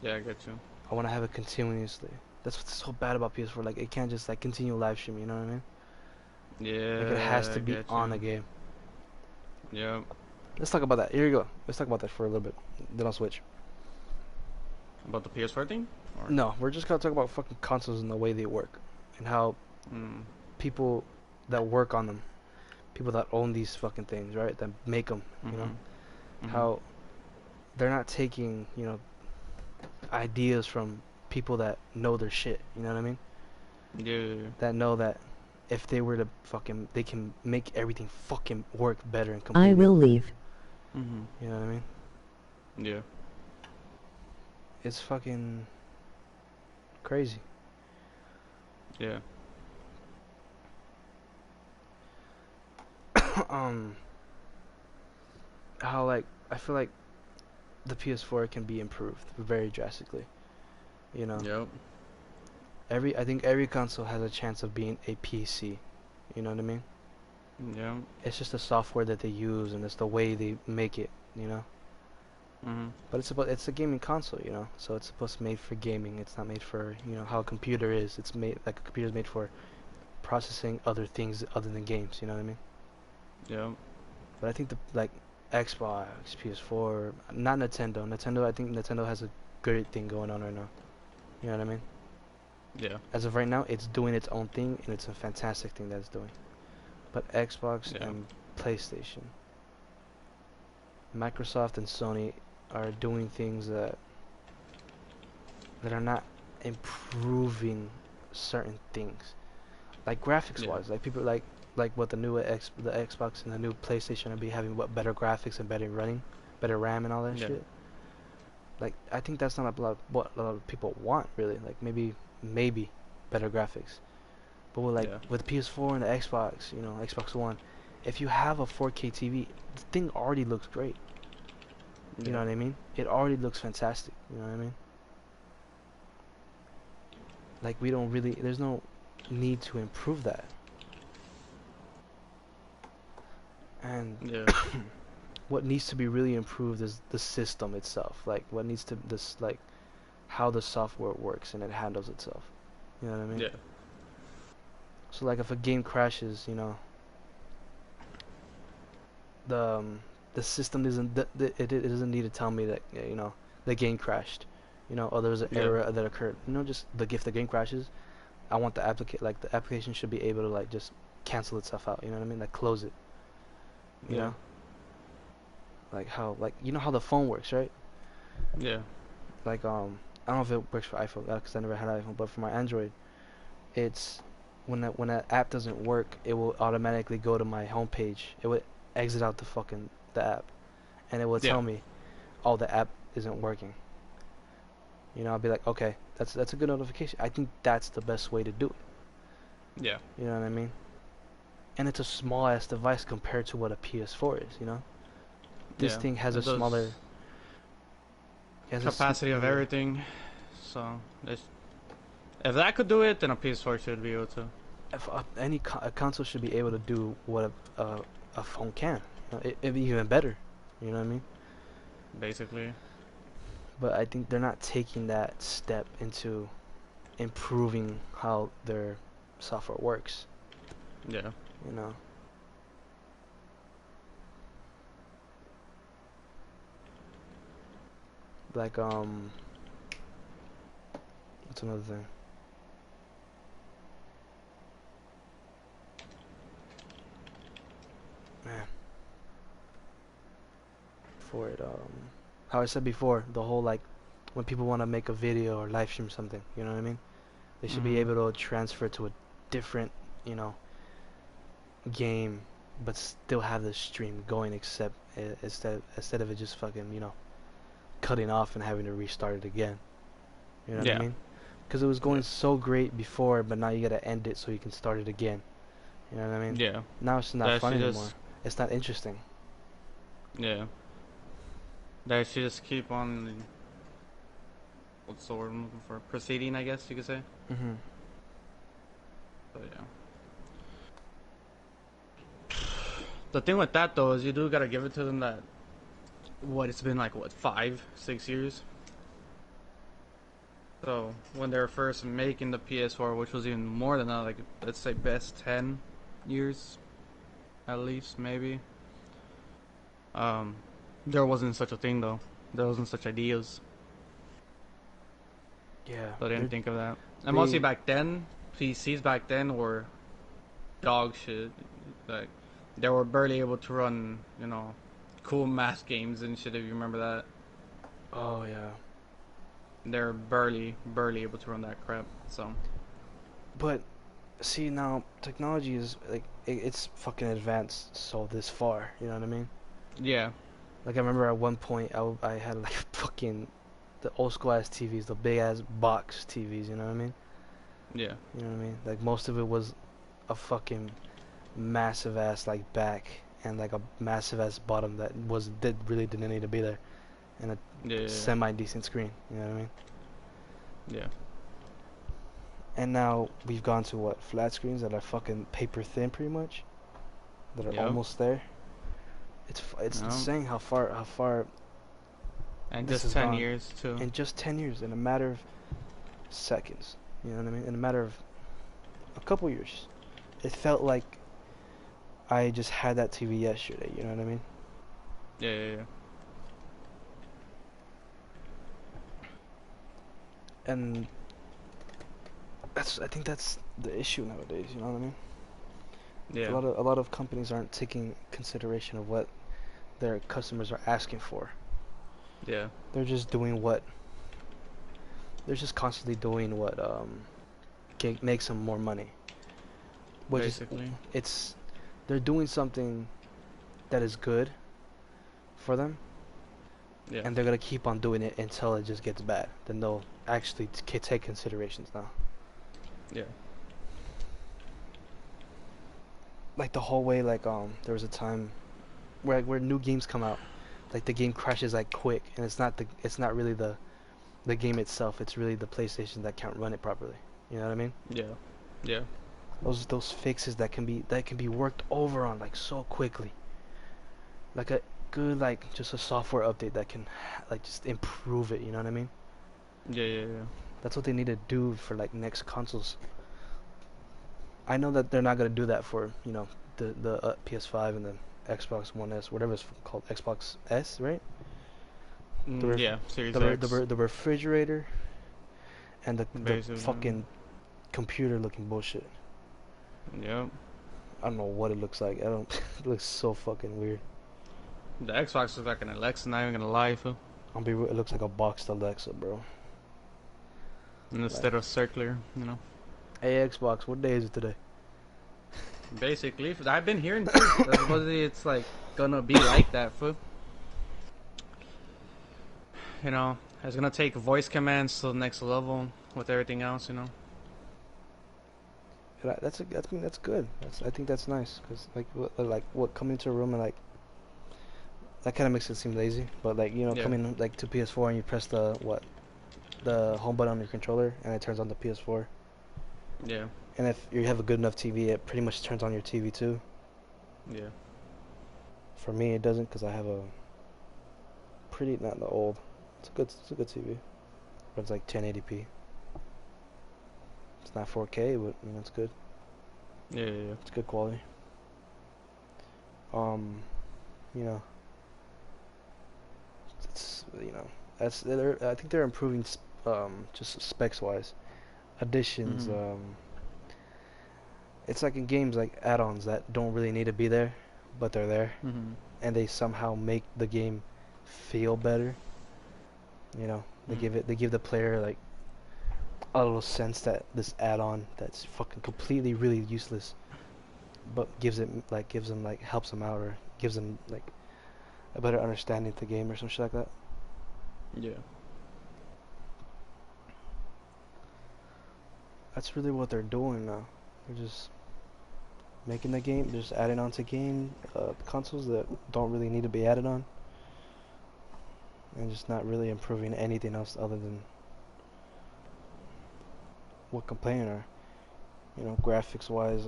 Yeah, I get you. I want to have it continuously. That's what's so bad about PS4. Like it can't just like continue live streaming. You know what I mean? Like it has Yeah, to I be get on a you. game. Yep. Let's talk about that. Here you go. Let's talk about that for a little bit. Then I'll switch. About the PS4 thing? Or? No, we're just gonna talk about fucking consoles and the way they work, and how Mm. people that work on them, people that own these fucking things, right? That make them, Mm-hmm. Mm-hmm. how they're not taking, ideas from people that know their shit. You know what I mean? Yeah. That know that if they were to they can make everything fucking work better and I completely. will leave. Mm-hmm. You know what I mean? Yeah. It's fucking crazy. Yeah. um, how like I feel like the PS4 can be improved very drastically. You know, Yep. I think every console has a chance of being a PC. You know what I mean? Yeah. It's just the software that they use and it's the way they make it. You know. Mm-hmm. But it's a gaming console. You know, so it's supposed to be made for gaming. It's not made for how a computer is. It's made like a computer is made for processing other things other than games. You know what I mean? Yep. But I think the like Xbox, PS4, not Nintendo. Nintendo, I think Nintendo has a great thing going on right now. You know what I mean? Yeah. As of right now, it's doing its own thing, and it's a fantastic thing that it's doing. But Xbox Yeah. and PlayStation, Microsoft and Sony are doing things that are not improving certain things, like graphics Yeah. wise. Like people like what the Xbox and the new PlayStation are be having what better graphics and better running, better RAM and all that Yeah. shit. Like I think that's not a lot what a lot of people want really. Like maybe better graphics. But Yeah. with PS4 and the Xbox, Xbox One, if you have a 4K TV, the thing already looks great. You know Yeah. what I mean? It already looks fantastic. You know what I mean? Like there's no need to improve that. And Yeah. what needs to be really improved is the system itself. Like what needs to this like how the software works and it handles itself. You know what I mean? Yeah. So like if a game crashes, the um, the system isn't it doesn't need to tell me that the game crashed. Or there was an Yeah. error that occurred. Just if the game crashes, I want the application should be able to like just cancel itself out. You know what I mean? Like close it. You Yeah. know? Like how like you know how the phone works, right? Yeah. Like I don't know if it works for iPhone because I never had an iPhone, but for my Android, it's when that app doesn't work, it will automatically go to my home page. It would exit out the app, and it will Yeah. tell me, oh, the app isn't working. You know, I'll be like, okay, that's a good notification. I think that's the best way to do it. Yeah. You know what I mean? And it's a small ass device compared to what a PS4 is. You know, this Yeah. thing has a It does smaller. It has a capacity of smaller. everything. So if that could do it, then a PS4 should be able to. If a console should be able to do what a phone can. You know, it'd be even better. You know what I mean? Basically. But I think they're not taking that step into improving how their software works. Yeah. You know, like what's another thing? Man, for it how I said before, the whole like when people want to make a video or live stream something, you know what I mean? They should be Mhm. able to transfer to a different, you know, game, but still have the stream going, except instead of it just fucking, you know, cutting off and having to restart it again. You know what I Yeah. mean? Because it was Yeah. going so great before, but now you gotta end it so you can start it again. You know what I mean? Yeah. Now it's not That fun should anymore. just. It's not interesting. Yeah. That should just keep on. What's the word I'm looking for? Proceeding, I guess you could say. Mhm. But yeah. The thing with that though is you do gotta give it to them that it's been like what 5, 6 years. So when they were first making the PS4, which was even more than that, like let's say best 10 years at least maybe. Um, there wasn't such a thing though. There wasn't such ideas. Yeah. So I didn't think of that. And mostly They back then, PCs back then were dog shit. Like they were barely able to run, cool math games and shit. If you remember that, oh yeah. they're barely able to run that crap. So But see now technology is like it's fucking advanced so this far, you know what I mean? yeah, Like I remember at one point I had like fucking the old school ass TVs, the big ass box TVs, you know what I mean? yeah, You know what I mean? Like most of it was a fucking massive ass like back and like a massive ass bottom that really didn't need to be there, and a yeah, semi decent screen. You know what I mean? yeah, And now we've gone to what, flat screens that are fucking paper thin, pretty much, that are yep. almost there. It's No, insane how far and this just has 10 gone years too. in just 10 years, in a matter of seconds. You know what I mean? In a matter of a couple years, it felt like I just had that TV yesterday. You know what I mean? Yeah, yeah, yeah. And I think that's the issue nowadays. You know what I mean? Yeah, A lot of companies aren't taking consideration of what their customers are asking for. yeah. They're just doing what they're just constantly doing what makes them more money. Which is Basically, it's they're doing something that is good for them, yeah, and they're gonna keep on doing it until it just gets bad. Then they'll actually take considerations now. yeah, Like the whole way, like there was a time where new games come out, like the game crashes like quick, and it's not really the game itself. It's really the PlayStation that can't run it properly. You know what I mean? yeah, yeah, Those fixes that can be worked over on like so quickly. Like a good like just a software update that can like just improve it. You know what I mean? yeah, yeah, yeah. That's what they need to do for like next consoles. I know that they're not gonna do that for the PS5 and the Xbox One S, whatever it's called, Xbox S, right? The Yeah, Series the X, refrigerator and the basically. fucking computer looking bullshit. Yep. I don't know what it looks like. I don't. It looks so fucking weird. The Xbox is like an Alexa, not even gonna lie, fool. It looks like a boxed Alexa, bro. Like, Instead of circular, you know. hey Xbox, what day is it today? Basically, I've been hearing too. That supposedly it's like gonna be like that, fool. You know, it's gonna take voice commands to the next level with everything else, you know. That's good. I think that's nice because what coming into a room and like that kind of makes it seem lazy. But like Yeah. coming like to PS4 and you press the home button on your controller and it turns on the PS4. Yeah. And if you have a good enough TV, it pretty much turns on your TV too. Yeah. For me, it doesn't because I have a pretty not the old. It's a good TV. But it's like 1080p. It's not 4K, but it's good. Yeah. Yeah. It's good quality. Um, you know, it's I think they're improving just specs wise. Additions, Mhm. it's like in games like add-ons that don't really need to be there, but they're there, Mhm. and they somehow make the game feel better. Mhm. They give the player like a little sense that this add-on that's fucking completely really useless, but gives them like helps them out or gives them like a better understanding of the game or some shit like that. Yeah. That's really what they're doing now. They're just making the game, just adding on to game consoles that don't really need to be added on, and just not really improving anything else other than what complaining are. Graphics wise,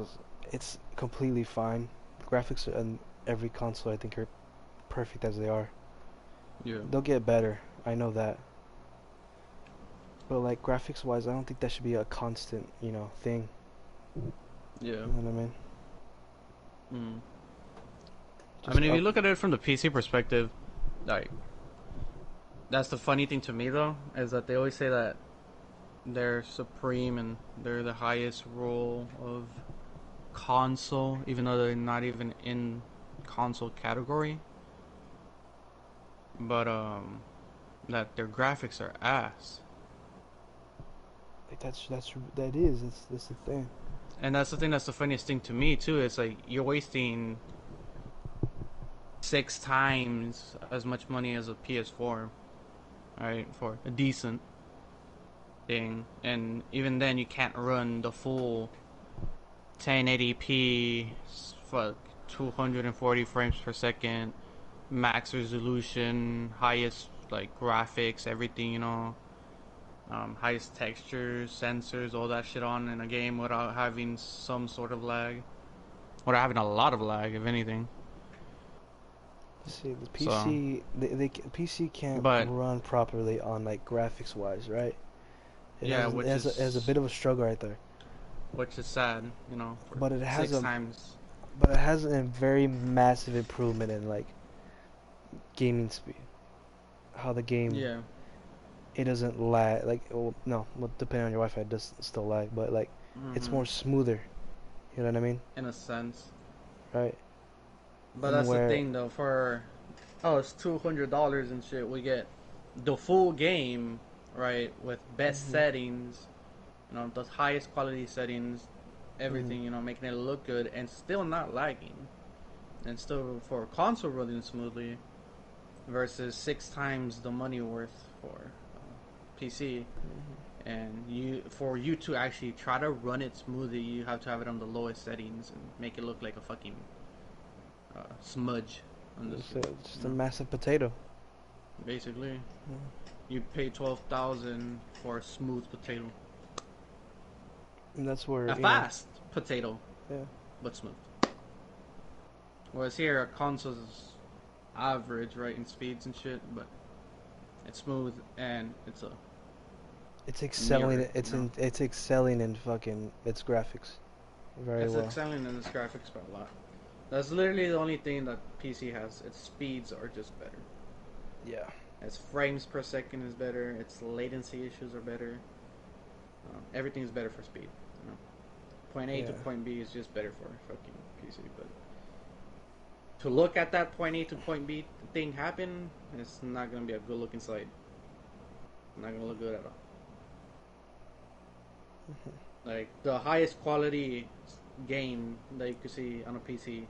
it's completely fine. Graphics on every console, I think, are perfect as they are. Yeah. They'll get better, I know that. But like graphics wise, I don't think that should be a constant, thing. Yeah. You know what I mean? Mm. I Just mean, if you up. look at it from the PC perspective, like that's the funny thing to me though, is that they always say that they're supreme and they're the highest role of console, even though they're not even in console category. But that their graphics are ass, Like that's the thing. and that's the thing. That's the funniest thing to me too. It's like you're wasting 6 times as much money as a PS4, right, for a decent thing, and even then you can't run the full 1080p, fuck, 240 frames per second, max resolution, highest like graphics, everything, highest textures, sensors, all that shit on in a game without having some sort of lag, or having a lot of lag, if anything. See, the So, PC, PC can't but run properly on like graphics wise, right? yeah, It has a bit of a struggle right there. which is sad, for But it has six a times. but it has a very massive improvement in like gaming speed. How the game Yeah. it doesn't lag like well, no, well, depending on your Wi-Fi, it does still lag, but like it's Hmm. more smoother. You know what I mean? In a sense. Right? But And that's the where thing though, it's $200 and shit. We get the full game, right, with best mhm settings, the highest quality settings, mhm everything, making it look good and still not lagging. And still for console running smoothly versus 6 times the money worth for PC. mhm. And for you to actually try to run it smoothly, you have to have it on the lowest settings and make it look like a fucking smudge on the screen. It's just a massive potato. Basically, Mhm. you pay 12,000 for a smooth potato, And that's where a fast potato, yeah. but smooth. Whereas here, a console's average, right, in speeds and shit, but it's smooth and it's a It's excelling. mirror, It's excelling in fucking its graphics very It's well. excelling in its graphics by a lot. That's literally the only thing that PC has. Its speeds are just better. Yeah. Its frames per second is better. Its latency issues are better. Everything is better for speed. Point A to Yeah. point B is just better for fucking PC. But to look at that point A to point B thing happen, it's not gonna be a good looking sight. Not gonna look good at all. Like the highest quality game that you could see on a PC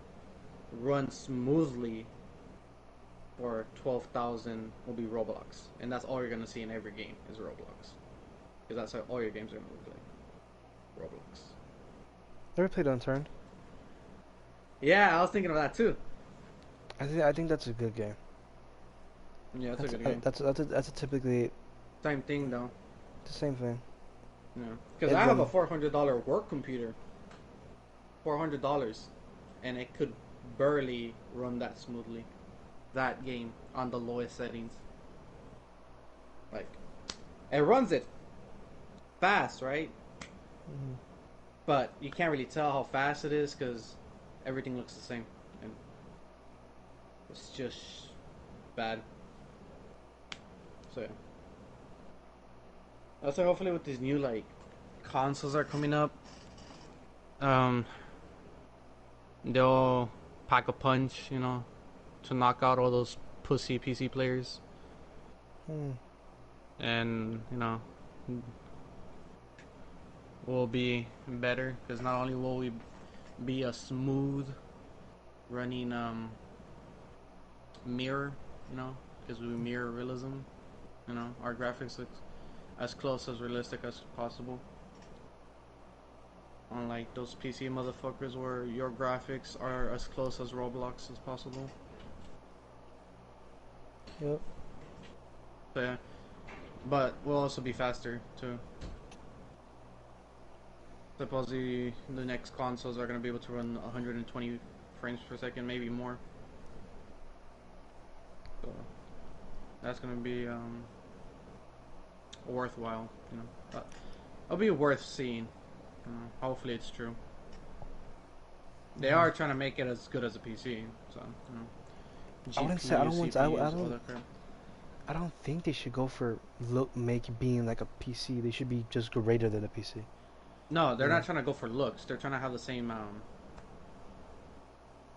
runs smoothly for 12,000 will be Roblox, and that's all you're gonna see in every game is Roblox, because that's how all your games are gonna look like. Roblox. Never played Unturned. Yeah, I was thinking of that too. I think that's a good game. Yeah, that's a good game. That's a typically Same thing though. the same thing. Yeah, because I have a $400 work computer. $400, and it could barely run that smoothly. That game on the lowest settings. Like, it runs it fast, right? Mhm. But you can't really tell how fast it is because everything looks the same, and it's just bad. So yeah. Also, hopefully with these new like consoles are coming up, they'll pack a punch, you know, to knock out all those pussy PC players, Hmm. and you know, will be better because not only will we be a smooth running mirror, you know, because we mirror realism, you know, our graphics look as close as realistic as possible. Unlike those PC motherfuckers where your graphics are as close as Roblox as possible. Yep. So yeah. But we'll also be faster too. Supposedly the next consoles are gonna be able to run 120 frames per second, maybe more. So that's gonna be worthwhile, you know. It'll be worth seeing. Hopefully it's true. They are trying to make it as good as a PC, so you know. I wouldn't say I don't want. CPUs, all that crap. I don't think they should go for being like a PC. They should be just greater than a PC. No, they're Yeah. not trying to go for looks. They're trying to have the same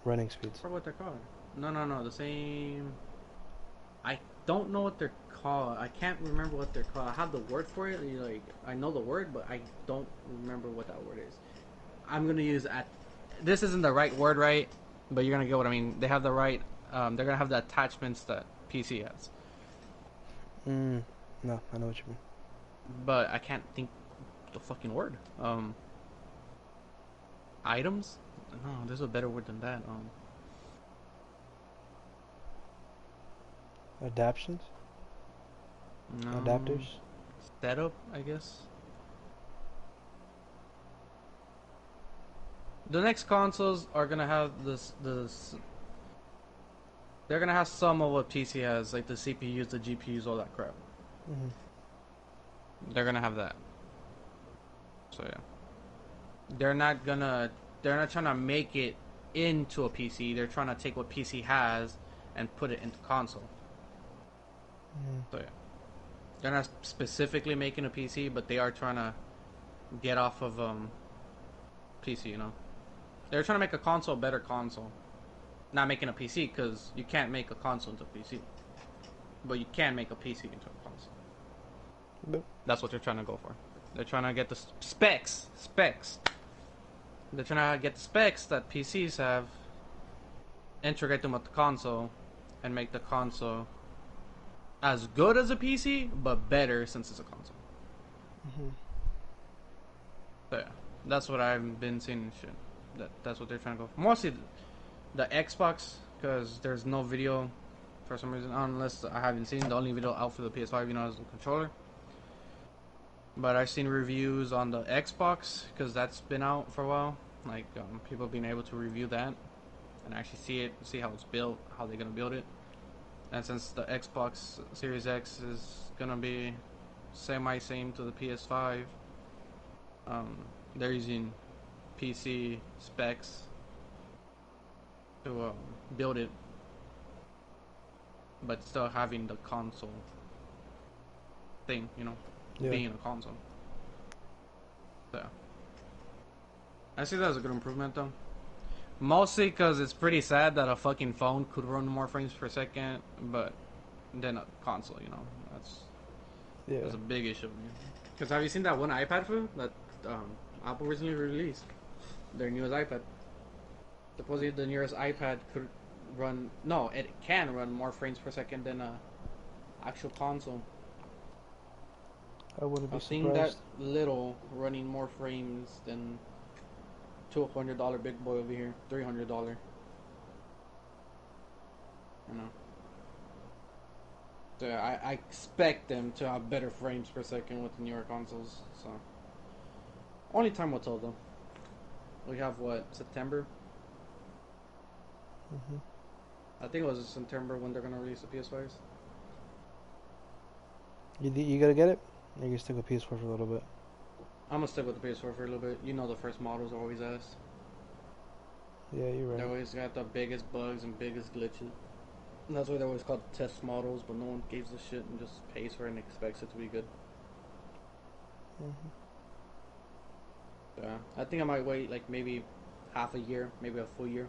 Running speeds. I forgot what they're called. No, the same. I don't know what they're called. I can't remember what they're called. I have the word for it. Like I know the word, but I don't remember what that word is. I'm gonna use at. This isn't the right word, right? But you're gonna get what I mean. They have the right. They're gonna have the attachments that PC has. No, I know what you mean. But I can't think the fucking word. Items? No, there's a better word than that. Adaptions? No. Adapters? Setup, I guess. The next consoles are gonna have this. They're gonna have some of what PC has, like the CPUs, the GPUs, all that crap. Mm-hmm. They're gonna have that. So yeah. They're not trying to make it into a PC. They're trying to take what PC has and put it into console. So yeah. They're not specifically making a PC, but they are trying to get off of PC, you know. They're trying to make a console a better console. Not making a PC because you can't make a console into a PC. But you can make a PC into a console. But That's what they're trying to go for. They're trying to get the specs. They're trying to get the specs that PCs have, integrate them with the console, and make the console as good as a PC, but better since it's a console. So yeah, that's what I've been seeing and shit. That's what they're trying to go for. Mostly the Xbox, because there's no video for some reason, unless I haven't seen the only video out for the PS5, you know, is the controller. But I've seen reviews on the Xbox, because that's been out for a while. Like, people being able to review that and actually see how it's built, how they're going to build it. And since the Xbox Series X is going to be same to the PS5, they're using PC specs to build it, but still having the console thing, you know, yeah. being a console. So I see that as a good improvement though. Mostly because it's pretty sad that a fucking phone could run more frames per second, but then a console, you know, Yeah. that's a big issue. Because have you seen that one iPad phone that Apple recently released? Their newest iPad. Supposedly the newest iPad could run. No, it can run more frames per second than a actual console. I wouldn't be I've seen that surprised. little running more frames than $200 big boy over here, $300. You know, so I expect them to have better frames per second with the newer consoles. So only time will tell though. We have what, September? Hmm. I think it was September when they're gonna release the PS5s. You gotta get it. You can stick with PS4 for a little bit. I'm gonna stick with the PS4 for a little bit. You know, the first models are always asked. Yeah, you're They right. always got the biggest bugs and biggest glitches. And that's why they're always called test models, but no one gives a shit and just pays for it and expects it to be good. Hmm. Yeah, I think I might wait like maybe half a year, maybe a full year,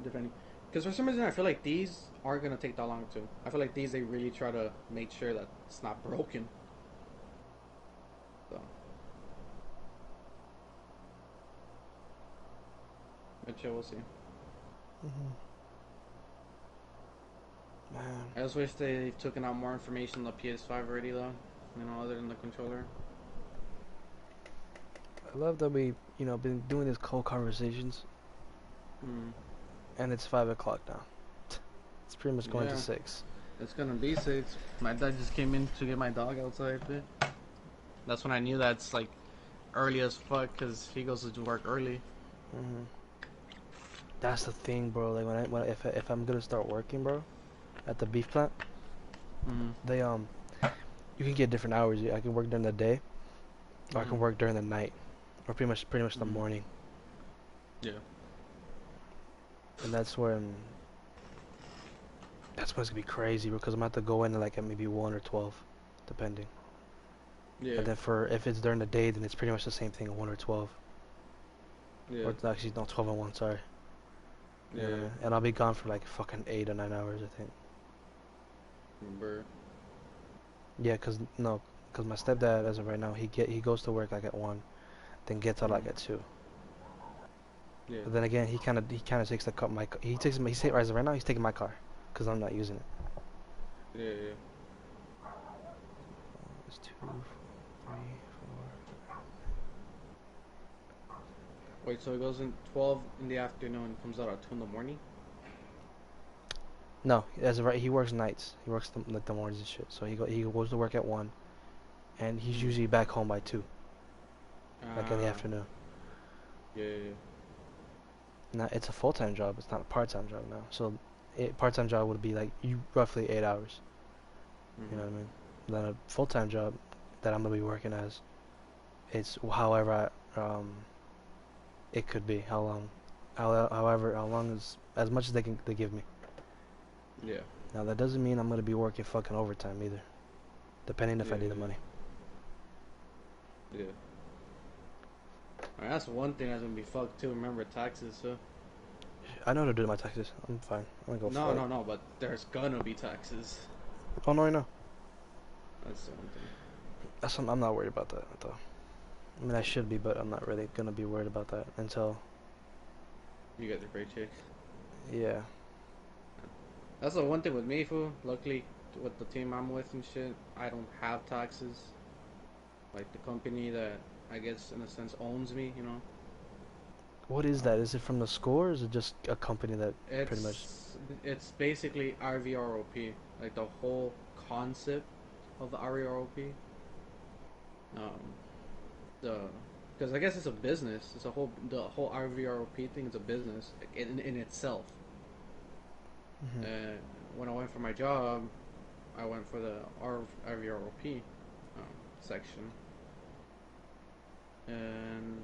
depending. Because for some reason I feel like these aren't gonna take that long too. I feel like these they really try to make sure that it's not broken. So, but yeah, we'll see. Hmm. Man, I just wish they taken out more information on the PS5 already though. You know, other than the controller. I love that we, been doing these cold conversations, Hmm. and it's 5 o'clock now. It's pretty much going to Yeah, 6. it's gonna be 6. My dad just came in to get my dog outside. But that's when I knew that's like early as fuck because he goes to work early. Hmm. That's the thing, bro. Like if I'm gonna start working, bro, at the beef plant, Mm-hmm. they you can get different hours. I can work during the day, or I Mm-hmm. can work during the night, or pretty much the Mm-hmm. morning. Yeah. And that's when it's gonna be crazy, bro. Because I'm gonna have to go in like at maybe 1 or 12, depending. Yeah. And then for if it's during the day, then it's pretty much the same thing, 1 or 12, Yeah. or it's actually no 12 and 1. Sorry. You know what I Yeah. mean? And I'll be gone for like fucking 8 or 9 hours, I think. Remember. Yeah, cause no, cause my stepdad as of right now, he goes to work like at 1, then gets out like Mm-hmm. at 2. Yeah. But then again, he kind of takes the car. He takes my. He say as of right now, he's taking my car, cause I'm not using it. Yeah. Yeah. It's 2, 4, 3, 4. Wait, so it goes in 12 in the afternoon and comes out at 2 in the morning? No, as of right, he works nights. He works like the mornings and shit. So he goes to work at 1, and he's Mm-hmm. usually back home by 2, like in the Ah. afternoon. Yeah. Yeah. Now it's a full-time job. It's not a part-time job now. So, part-time job would be like you roughly 8 hours. You Mm-hmm. know what I mean? Then a full-time job that I'm gonna be working as, it's however it could be how long, however how long as much as they give me. Yeah. Now that doesn't mean I'm gonna be working fucking overtime either, depending if Yeah. I need the Yeah. money. Yeah. Alright, that's one thing that's gonna be fucked too. Remember taxes, so. I know how to do my taxes. I'm fine. I'm gonna go No, for it. no, no, but there's gonna be taxes. Oh no, I know. That's the one thing. I'm not worried about that though. I mean, I should be, but I'm not really gonna be worried about that until, You get the paycheck. yeah. That's the one thing with me, fool. Luckily, with the team I'm with and shit, I don't have taxes. Like the company that I guess in a sense owns me, you know. What is Um, that? Is it from the score, or is it just a company that pretty much? it's basically RVROP, like the whole concept of the RVROP. Um, the because I guess it's a business. It's a whole the whole RVROP thing is a business in itself. Hmm. And when I went for my job, I went for the RVROP section, and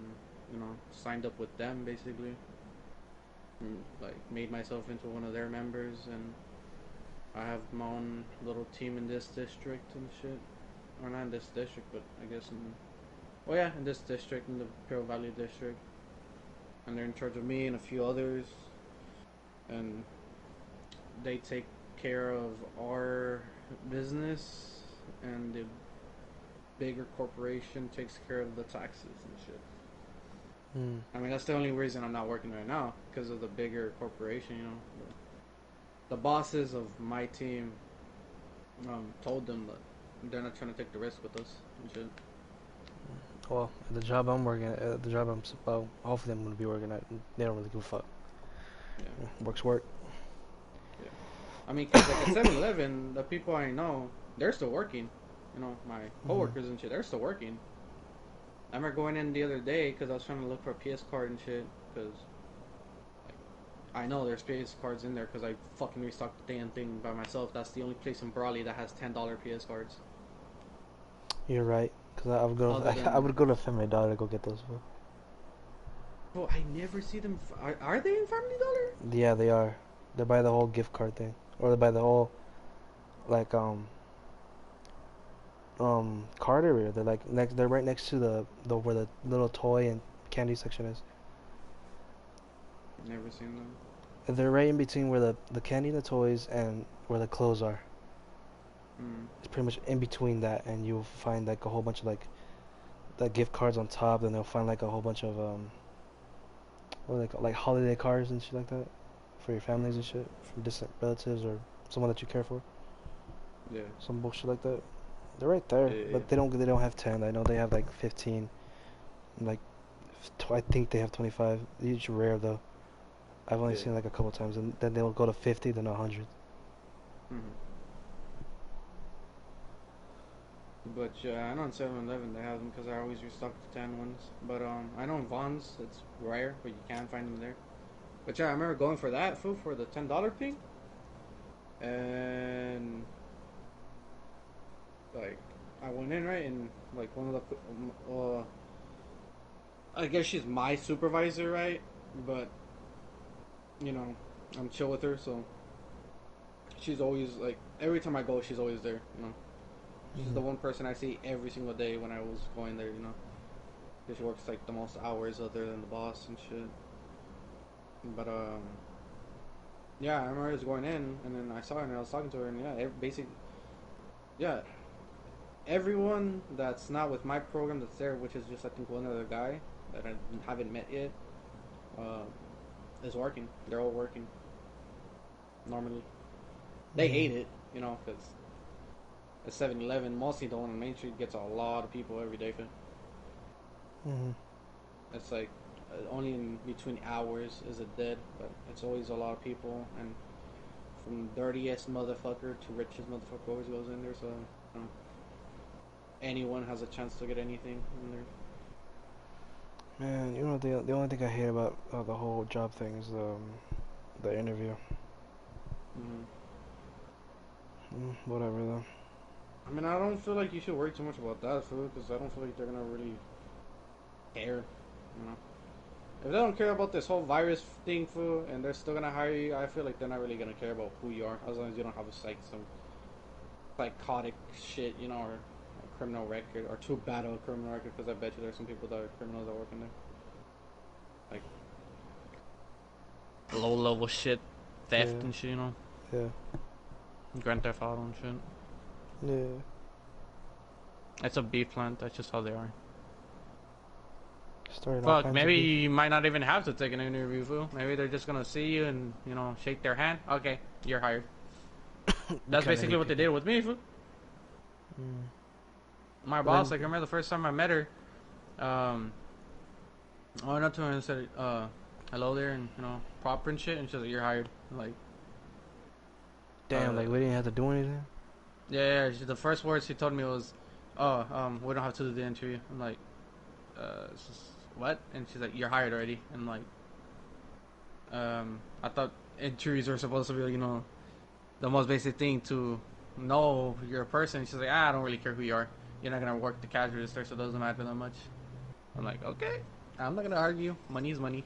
signed up with them basically. Like made myself into one of their members, and I have my own little team in this district and shit. Or not in this district, but I guess in Oh yeah, in this district, in the Imperial Valley district, and they're in charge of me and a few others, and they take care of our business, and the bigger corporation takes care of the taxes and shit. Mm. I mean, that's the only reason I'm not working right now, because of the bigger corporation, you know. The bosses of my team told them that they're not trying to take the risk with us and shit. Well, the job I'm working at, the job well, hopefully I'm gonna be working at, they don't really give a fuck. Yeah, Work's work. yeah. I mean, because like at 7-Eleven, the people I know, they're still working. You know, my Mhm. coworkers and shit, they're still working. I remember going in the other day because I was trying to look for a PS card and shit, because I know there's PS cards in there because I fucking restocked the damn thing by myself. That's the only place in Brawley that has $10 PS cards. You're right. Cause I would go, Other I than, would go to Family Dollar to go get those. Food. bro, I never see them. Are they in Family Dollar? Yeah, they are. They buy the whole gift card thing, or they buy the whole like card area. They're like next. They're right next to the where the little toy and candy section is. Never seen them. They're right in between where the candy and the toys and where the clothes are. Hmm. It's pretty much in between that, and you'll find like a whole bunch of like the gift cards on top. Then they'll find like a whole bunch of what are they called? Like holiday cards and shit like that for your families Hmm. and shit from distant relatives or someone that you care for. Yeah. Some bullshit like that. They're right there, Yeah. Yeah. but they don't have 10. I know they have like 15. Like I think they have 25. It's rare though. I've only Yeah. seen like a couple times, and then they'll go to 50, then 100. Hmm. But yeah, I know in 7-Eleven they have them because I always restock the 10 ones. But I know in Vons it's rare, but you can find them there. But yeah, I remember going for that food for the $10 thing, and like I went in right, and like one of I guess she's my supervisor, right? But you know, I'm chill with her, so she's always like every time I go, she's always there. You know, she's the Mhm. one person I see every single day when I was going there. You know, because she works like the most hours other than the boss and shit. But yeah, I remember I was going in, and then I saw her, and I was talking to her, and yeah, yeah, everyone that's not with my program that's there, which is just I think one other guy that I haven't met yet, uh, is working. They're all working normally. They hate Mhm. it, you know, because at 7-Eleven, mostly the one on Main Street gets a lot of people every day. Mhm. It's like only in between hours is it dead, but it's always a lot of people, and from dirtiest motherfucker to richest motherfucker always goes in there. So you know, anyone has a chance to get anything in there. Man, you know the only thing I hate about the whole job thing is the interview. Mm-hmm. Whatever though. I mean, I don't feel like you should worry too much about that, food, because I don't feel like they're gonna really care. You know, if they don't care about this whole virus thing, food, and they're still gonna hire you, I feel like they're not really gonna care about who you are, as long as you don't have some psychotic shit, you know, or a criminal record, or too bad of a criminal record. Because I bet you there's some people that are criminals that work in there, like low level shit, theft Yeah. and shit, you know, Yeah. Grand Theft Auto and shit. Yeah. It's a beef plant. That's just how they are. Starting all Fuck, kinds of maybe beef. you might not even have to take an interview, fool. Maybe they're just gonna see you and, you know, shake their hand. Okay, you're hired. I That's kind of basically hate what they people. did with me, fool. Mm. My But boss, then, like, I remember the first time I met her, um, I went up to her and said, hello there, and, you know, proper and shit, and she's like, you're hired. Like, damn, uh, like we didn't have to do anything. yeah, the first words she told me was, oh, we don't have to do the interview. I'm like, what? And she's like, you're hired already. And, like, I thought interviews were supposed to be, like, you know, the most basic thing to know you're a person. She's like, I don't really care who you are. You're not gonna work the cash register, so it doesn't matter that much. I'm like, okay, I'm not gonna argue. Money is money.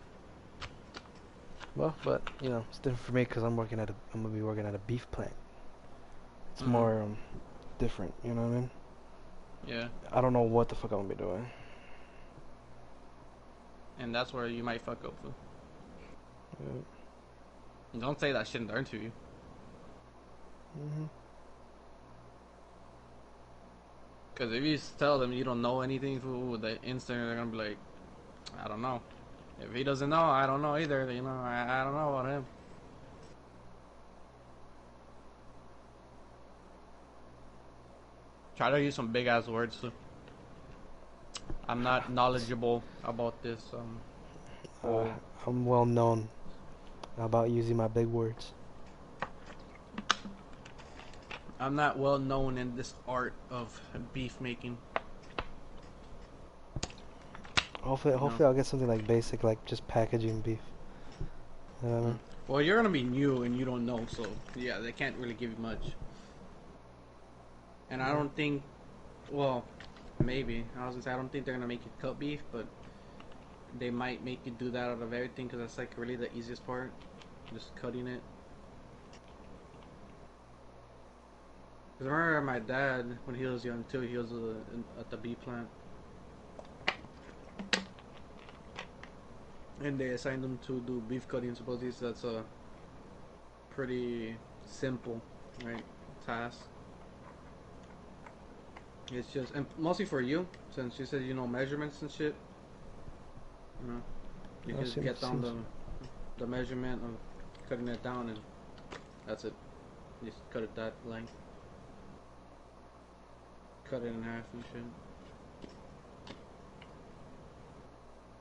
Well, but you know, it's different for me because I'm gonna be working at a beef plant. It's Mm-hmm. more different. You know what I mean? Yeah. I don't know what the fuck I'm gonna be doing. and that's where you might fuck up. Fool. Yeah. Don't say that shit in the interview. Mhm. Because if you tell them you don't know anything, fool, the instant they're gonna be like, I don't know. If he doesn't know, I don't know either. You know, I don't know about him. Try to use some big ass words. So I'm not knowledgeable about this. Uh, Whole. I'm well known about using my big words. I'm not well known in this art of beef making. Hopefully, You know. hopefully I'll get something like basic, like just packaging beef. You know what I mean? Well, you're gonna be new and you don't know, so yeah, they can't really give you much. And I don't think, well, maybe I was gonna say I don't think they're gonna make you cut beef, but they might make you do that out of everything because that's like really the easiest part, just cutting it. Because I remember my dad when he was young too, he was at the beef plant, and they assigned him to do beef cutting. Supposedly that's a pretty simple, right, task. It's just, and mostly for you, since you said you know measurements and shit. You know, you can just get down the measurement of cutting it down, and that's it. You just cut it that length, cut it in half and shit.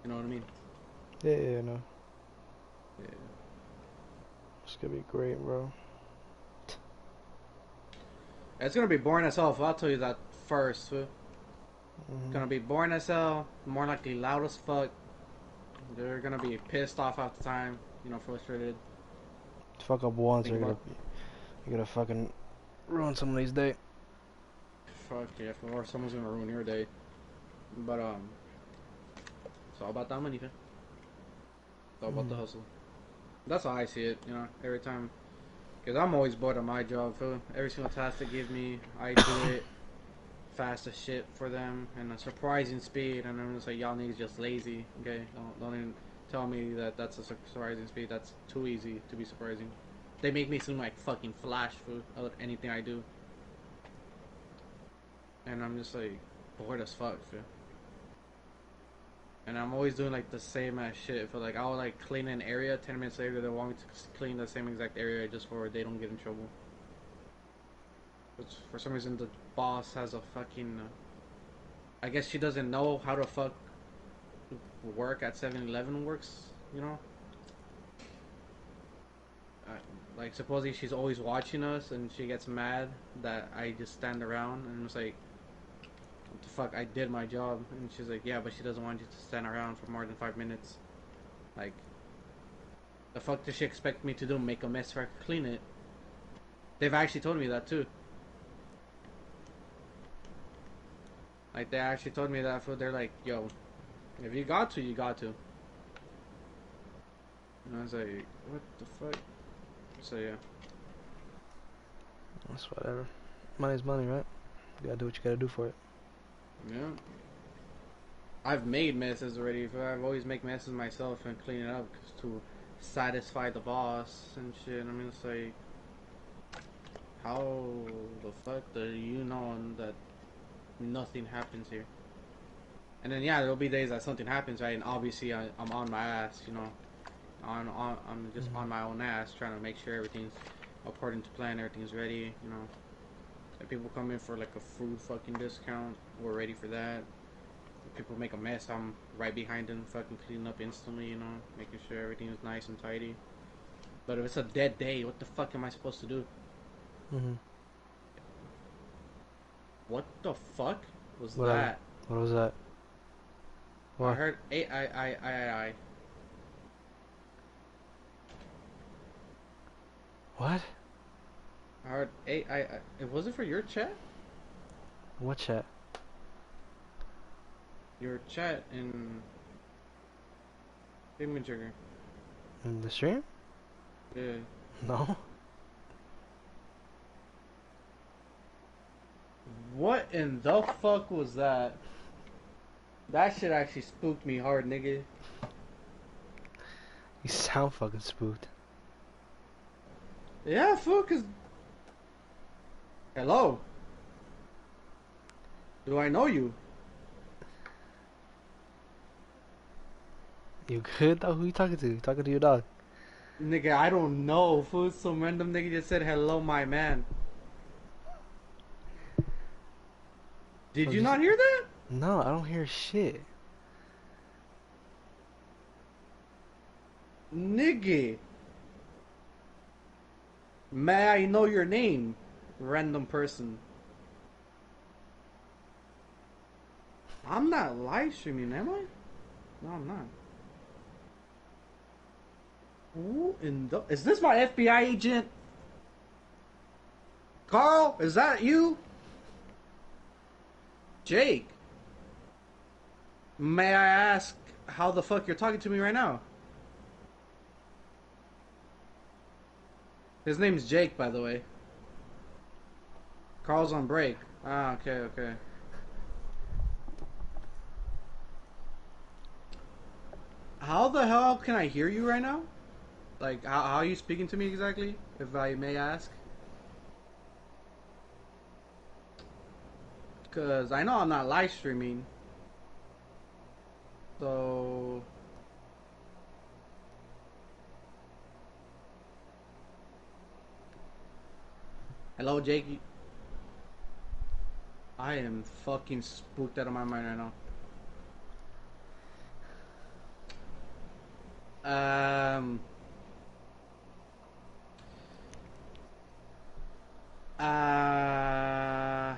You know what I mean? Yeah, no. Yeah. It's gonna be great, bro. It's gonna be boring as hell. I'll tell you that first. Fool. It's gonna be boring as hell. More likely loud as fuck. They're gonna be pissed off half the time. You know, frustrated. Fuck up once, Think about you're gonna fucking ruin somebody's day. fuck yeah, or someone's gonna ruin your day. But it's all about that money, man. It's all about the hustle. That's how I see it. You know, every time. Because I'm always bored of my job. So every single task they give me, I do it fast as shit for them and a surprising speed. And I'm just like, y'all niggas just lazy. Okay, don't even tell me that that's a surprising speed. That's too easy to be surprising. They make me seem like fucking Flash food out of anything I do. And I'm just like bored as fuck, fool. And I'm always doing like the same ass shit. For like I'll like clean an area, 10 minutes later they want me to clean the same exact area just for they don't get in trouble. But for some reason the boss has a fucking I guess she doesn't know how to fuck work at 7-Eleven works, you know? Like supposedly she's always watching us and she gets mad that I just stand around and it's like what the fuck, I did my job. And she's like, yeah, but she doesn't want you to stand around for more than 5 minutes. Like, the fuck does she expect me to do? Make a mess so I can clean it? They've actually told me that too. Like, they actually told me that. They're like, yo, if you got to, you got to. And I was like, what the fuck? So yeah. That's whatever. Money's money, right? You gotta do what you gotta do for it. Yeah. I've made messes already. I've always make messes myself and clean it up to satisfy the boss and shit. I mean, it's like, how the fuck do you know that nothing happens here? And then yeah, there'll be days that something happens, right? And obviously I'm on my ass, you know, I'm just on my own ass trying to make sure everything's according to plan, everything's ready, you know. If people come in for like a food fucking discount, we're ready for that. If people make a mess, I'm right behind them, fucking cleaning up instantly, you know, making sure everything is nice and tidy. But if it's a dead day, what the fuck am I supposed to do? What the fuck was Whatever. that? What was that? I What? heard I. What? I heard I. It wasn't for your chat. What chat? Your chat in Demon Trigger. In the stream? Yeah. No. What in the fuck was that? That shit actually spooked me hard, nigga. You sound fucking spooked. Yeah, fool, cause... Hello? Do I know you? You good though? Who you talking to? You talking to your dog? Nigga, I don't know, fool. Some random nigga just said, hello, my man. Did Bro, you just not hear that? no. I don't hear shit. Nigga. May I know your name? Random person. I'm not live streaming, am I? No, I'm not. Who in the... Is this my FBI agent? Carl, is that you? Jake. May I ask how the fuck you're talking to me right now? His name's Jake, by the way. Carl's on break. Ah, okay, okay. How the hell can I hear you right now? Like, how are you speaking to me exactly, if I may ask? Because I know I'm not live streaming. So... Hello, Jake. I am fucking spooked out of my mind right now. Um... Uh...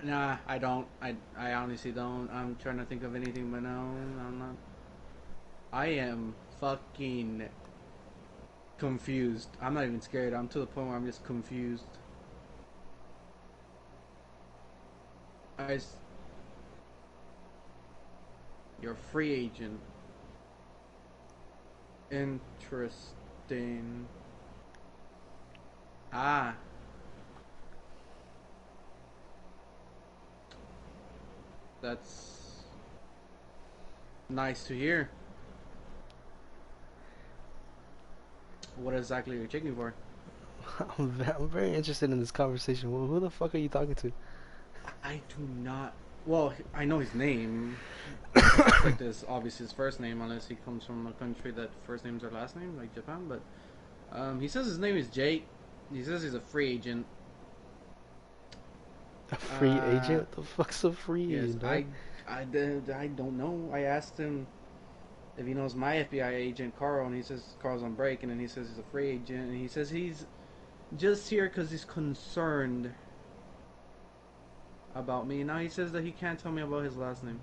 Nah, I don't. I honestly don't. I'm trying to think of anything, but no, I'm not. I am fucking confused. I'm not even scared. I'm to the point where I'm just confused. Guys, you're a free agent. Interesting. Ah, that's nice to hear. What exactly are you checking for? I'm very interested in this conversation. Who the fuck are you talking to? I do not. Well, I know his name. I suspect it's obviously his first name, unless he comes from a country that first names are last name, like Japan. But he says his name is Jake. He says he's a free agent. A free Uh, agent? What the fuck's a free yes, agent, dog? I don't know. I asked him if he knows my FBI agent Carl, and he says Carl's on break, and then he says he's a free agent, and he says he's just here because he's concerned about me. Now he says that he can't tell me about his last name.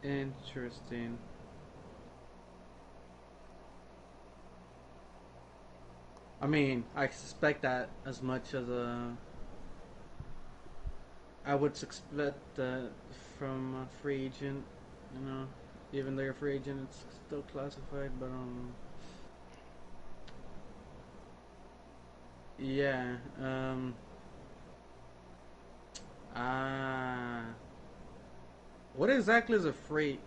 Interesting. I mean, I expect that as much as I would expect that from a free agent. You know, even though you're a free agent, it's still classified. But yeah. Ah, what exactly is a free?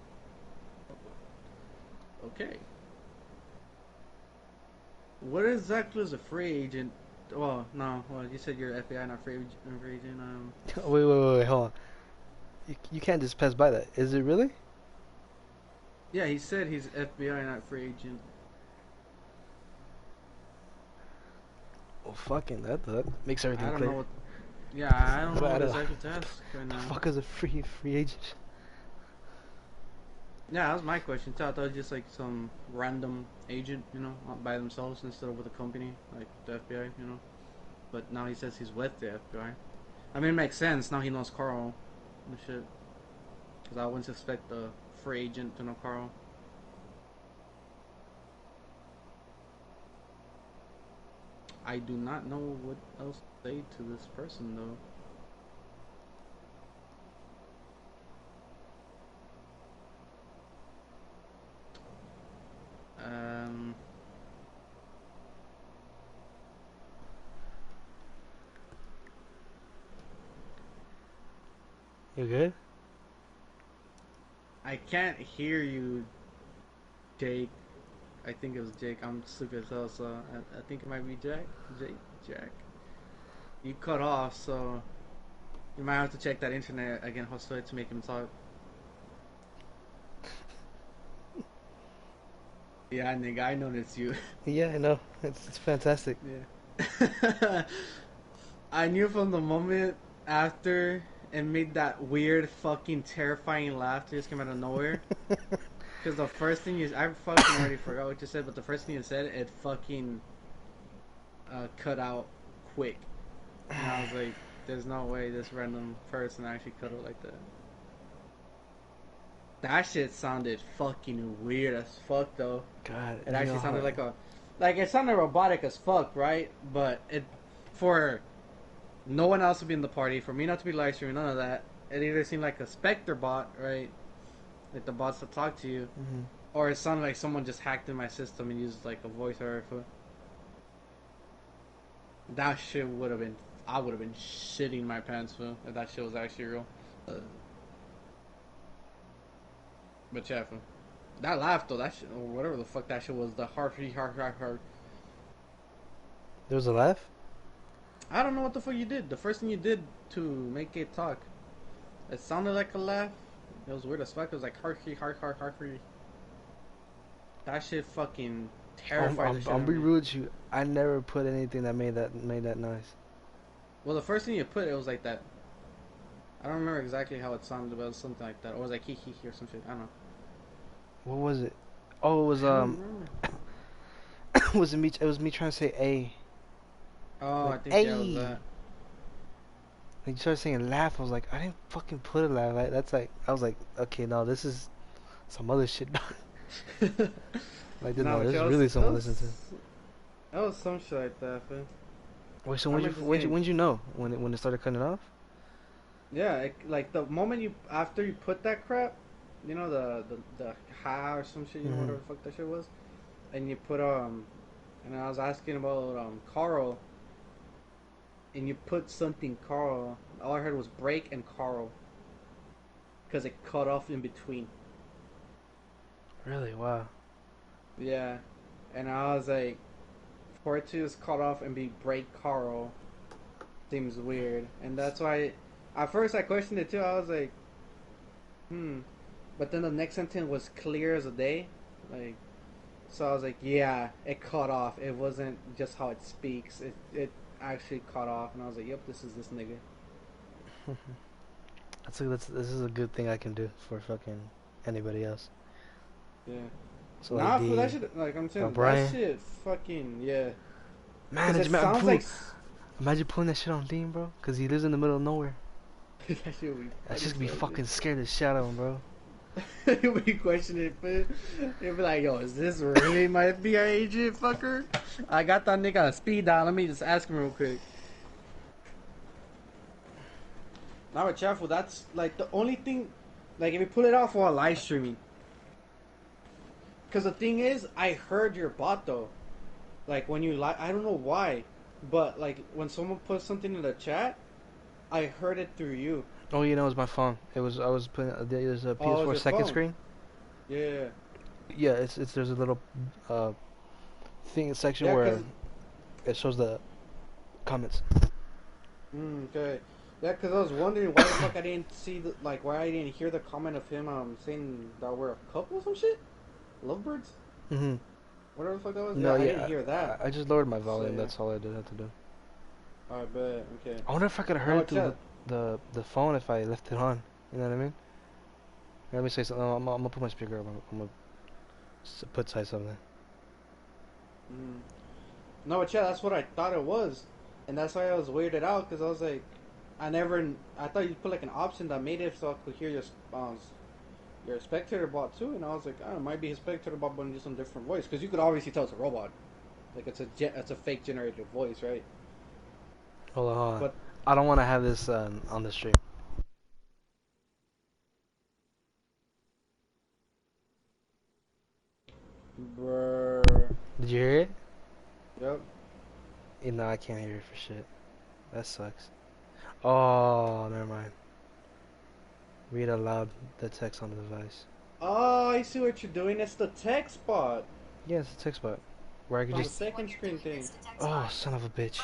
Okay. What exactly is a free agent? Well, no. Well, you said you're FBI, not free agent. Wait, hold on. You can't just pass by that. Is it really? Yeah, he said he's FBI, not free agent. Well, fucking that makes I everything don't know clear. what. Yeah, I don't know But I what don't. exactly to ask right The now. fuck is a free agent? Yeah, that was my question too. I thought it was just like some random agent, you know, by themselves instead of with a company like the FBI, you know. But now he says he's with the FBI. I mean, it makes sense. Now he knows Carl and shit. Because I wouldn't expect the free agent to know Carl. I do not know what else to say to this person though. Um, You good? I can't hear you, Jake. I think it was Jake. I'm sleepy as hell, so I think it might be Jack. Jack. You cut off, so you might have to check that internet again, hopefully, to make him talk. Yeah, nigga, I noticed you. Yeah, I know. It's fantastic. Yeah. I knew from the moment after and made that weird, fucking, terrifying laugh that just came out of nowhere. Because the first thing I fucking already forgot what you said, but the first thing you said, it fucking cut out quick. And I was like, there's no way this random person actually cut out like that. That shit sounded fucking weird as fuck, though. God, It you know actually how. sounded like it sounded robotic as fuck, right? But for no one else to be in the party, for me not to be live streaming, none of that. It either seemed like a Spectre bot, right? Like the bots that talk to you, Mhm. or it sounded like someone just hacked in my system and used like a voice over. That shit would have been, I would have been shitting my pants, fool, if that shit was actually real. But yeah, fool. That laugh though, that shit, or whatever the fuck that shit was, the heart. There was a laugh. I don't know what the fuck you did. The first thing you did to make it talk, it sounded like a laugh. It was weird as fuck. It was like heart. That shit fucking terrified the shit out I'm of be me. rude with you. I never put anything that made that noise. Well, the first thing you put, it was like that. I don't remember exactly how it sounded, but it was something like that. Or it was like hee or some shit. I don't know. What was it? Oh, it was I don't remember. was it me? It was me trying to say a Oh, like I think yeah, it was a. that. Like you started saying laugh. I was like, I didn't fucking put a laugh. That's like I was like, okay, no, this is some other shit. Like, No, no, but this yeah, is really someone listening to. it was some shit like that, man. Wait, so I remember just getting, when you know when it started cutting off? yeah, like the moment you after you put that crap, you know the ha or some shit, you know Hmm. whatever the fuck that shit was, and you put and I was asking about Carl, and you put something Carl. All I heard was break and Carl, because it cut off in between. Really? Wow. Yeah, and I was like, for it to just cut off and be break Carl seems weird, and that's why at first I questioned it too. I was like, hmm, but then the next sentence was clear as a day, like. So I was like, yeah, it cut off. It wasn't just how it speaks. It actually cut off, and I was like, yep, this is this nigga. This is a good thing I can do for fucking anybody else. Yeah. So like Nah, for that D, shit, like I'm saying, that Brian, shit, fucking yeah. man, Cause did it you imagine, sounds like imagine pulling that shit on Dean, bro? Cause he lives in the middle of nowhere. that shit would be That's funny just gonna be as fucking scared the shit out of him, bro. fuck. You'll be questioning it, you'll be like, yo, is this really my FBI agent, fucker? I got that nigga on speed dial. Let me just ask him real quick. Now, with careful. That's like the only thing. Like, if you pull it off while live streaming. Because the thing is, I heard your bot though. Like when you I don't know why, but like when someone puts something in the chat, I heard it through you. Oh, you know, it was my phone. I was putting there's a Oh, it was PS4 your second phone. screen. Yeah, Yeah, it's there's a little uh thing section yeah, cause where it shows the comments. okay, yeah, cause I was wondering why the fuck I didn't see why I didn't hear the comment of him saying that we're a couple or some shit, lovebirds, Mhm. whatever the fuck that was. No, Yeah, I didn't yeah, hear that. I just lowered my So volume. yeah, That's all I did have to do. I bet. Okay. I wonder if I could have heard No, it through chat. the phone if I left it on. You know what I mean? Let me say something. I'm gonna put my speaker up. I'm gonna say something. No, but yeah, that's what I thought it was, and that's why I was weirded out because I was like, I thought you put like an option that made it so I could hear your spectator bot too, and I was like, oh, it might be his spectator bot, but in just some different voice because you could obviously tell it's a robot, like it's a fake generated voice, right? Hold on, hold on. But I don't want to have this on the stream. brr, Did you hear it? yep. No, I can't hear it for shit. That sucks. Oh, never mind. Read aloud the text on the device. Oh, I see what you're doing. It's the text bot Yeah, it's a text bot. Where I can from the just. second screen thing. Oh, son of a bitch.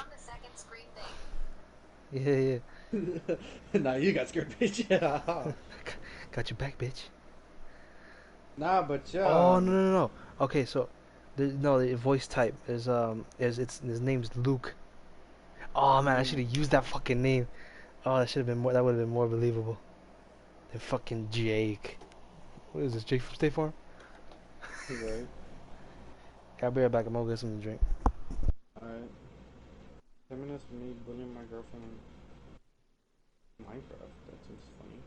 Yeah, Nah, you got scared, bitch. Yeah. got your back, bitch. Nah, but yeah. Oh, no, no, no. Okay, so. No, the voice type is his name's Luke. Oh man, I should have used that fucking name. Oh, that should have been more. That would have been more believable than fucking Jake. What is this, Jake from State Farm? Right. I'll be right back. I'm gonna get something to drink. Alright. 10 minutes of me bullying my girlfriend in Minecraft. That seems funny.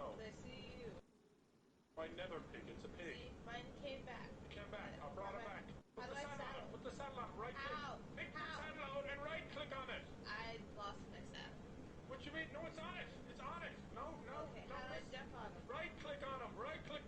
No. They see you. My nether pig, it's a pig. See, mine came back. It came back. I brought it back. How do I saddle? Put the saddle on. Right How? click. Pick the How? saddle out and right click on it. I lost my saddle. What you mean? No, it's on it. It's on it. No, no. Okay, No, how do I jump on him? right click on him. Right click.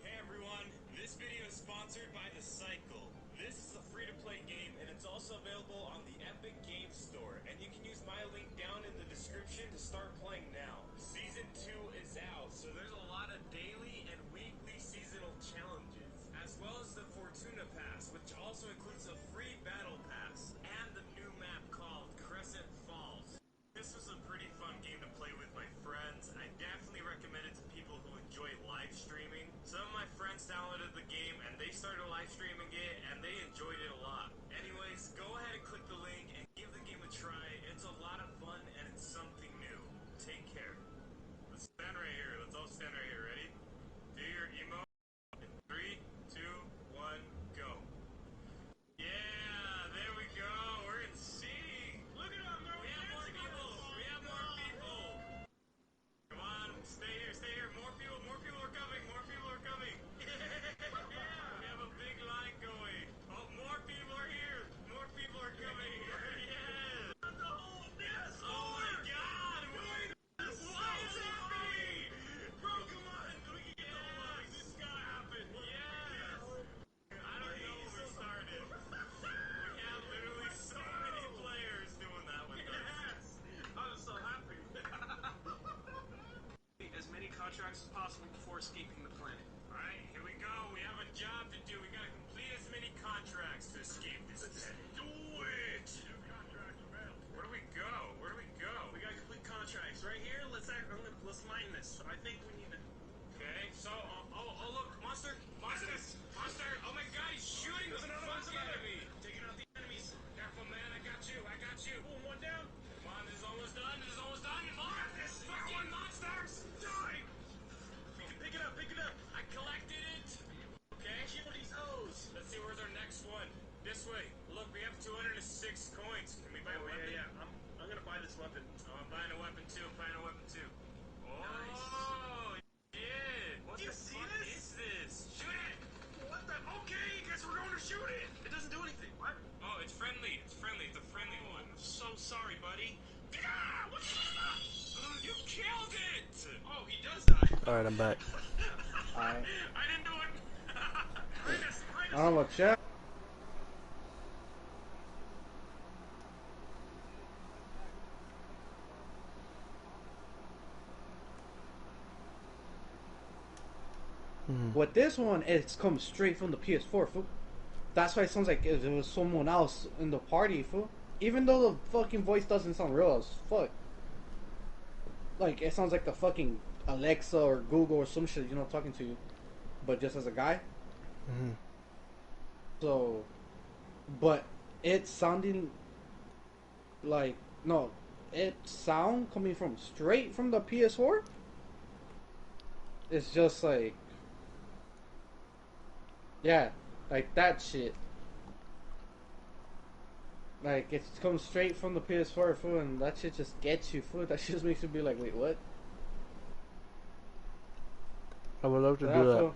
Hey everyone, this video is sponsored by The Cycle. This is a free-to-play game and it's also available on the Epic Games Store. And you can use my link down in the description to start playing now. Season 2 is out, so there's a lot of daily and weekly seasonal challenges, as well as the Fortuna Pass, which also includes a free battle pass, and the new map called Crescent Falls. This was a pretty fun game to play with my friends. I definitely recommend it to people who enjoy live streaming. Some of my friends downloaded the game and they started live streaming it and they enjoyed it a lot. Anyways, go ahead and click the link and give the game a try. It's a lot of fun and it's something new. Take care. Let's stand right here. Let's all stand right here. Ready? Do your emo. In 3, 2, 1, go. Yeah, there we go. We're in sync. Look at them. We have more people. We have more people. Come on, stay here. More people are coming. More people are coming. Yeah, we have a big line going. Oh, more people are here. More people are coming. Yes. Yes. Oh my God. What is happening? Bro, come on. We can get the whole line. This gotta happen. Yes. I don't know when we started. We have literally so many players doing that with us. Yes. I'm so happy. As many contracts as possible before escaping the planet. Alright, here we go. We have a job to do. We gotta complete as many contracts to escape this planet. Do it! Where do we go? Where do we go? We gotta complete contracts right here. Let's mine this. I think we need to. Okay, so, oh, look, monster! Oh my God, he's shooting the fuck out of me! Taking out the enemies. Careful, man, I got you. Boom, one down. Come on, this is almost done. More! This Fucking monsters! Die! Pick it up. I collected it! Okay, Kill these hoes. let's see where's our next one. This way. Look, we have 206 coins. Can we buy a weapon? Yeah. I'm gonna buy this weapon. Oh, I'm buying a weapon too. Oh, Nice. you did. What Do you the see fuck this? is this? Shoot it! What the? Okay, guess we're going to shoot it. It doesn't do anything. What? Oh, it's friendly. It's a friendly one. I'm so sorry, buddy. What the You killed it! Oh, he does die. Alright, I'm back. I didn't do it. Minus. I don't know about chat. With this one, it's come straight from the PS4, fool. That's why it sounds like if it was someone else in the party, fool. Even though the fucking voice doesn't sound real as fuck. Like, it sounds like the fucking Alexa or Google or some shit, you know, talking to you. But just as a guy. Mm-hmm. So, but it's sounding like, no, it sound coming from straight from the PS4. It's just like, yeah, like that shit. Like, it's come straight from the PS4, fool, and that shit just gets you, fool. That shit just makes you be like, wait, what? I would love to Yeah, do that. fool.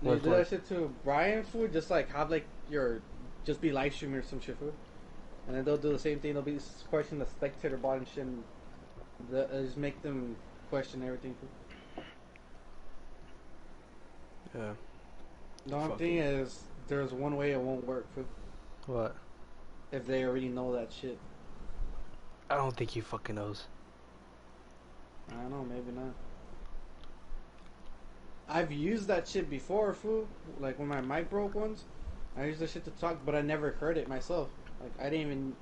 You What's do that like- shit to Brian, fool, just like have like your, just be live streaming or some shit, fool. And then they'll do the same thing, they'll be questioning the spectator bot and shit, and just make them question everything, fool. Yeah. The only Fuck thing it. is, there's one way it won't work, fool. What? If they already know that shit. I don't think he fucking knows. I don't know, maybe not. I've used that shit before, fool. Like when my mic broke once, I used that shit to talk, but I never heard it myself. Like I didn't even,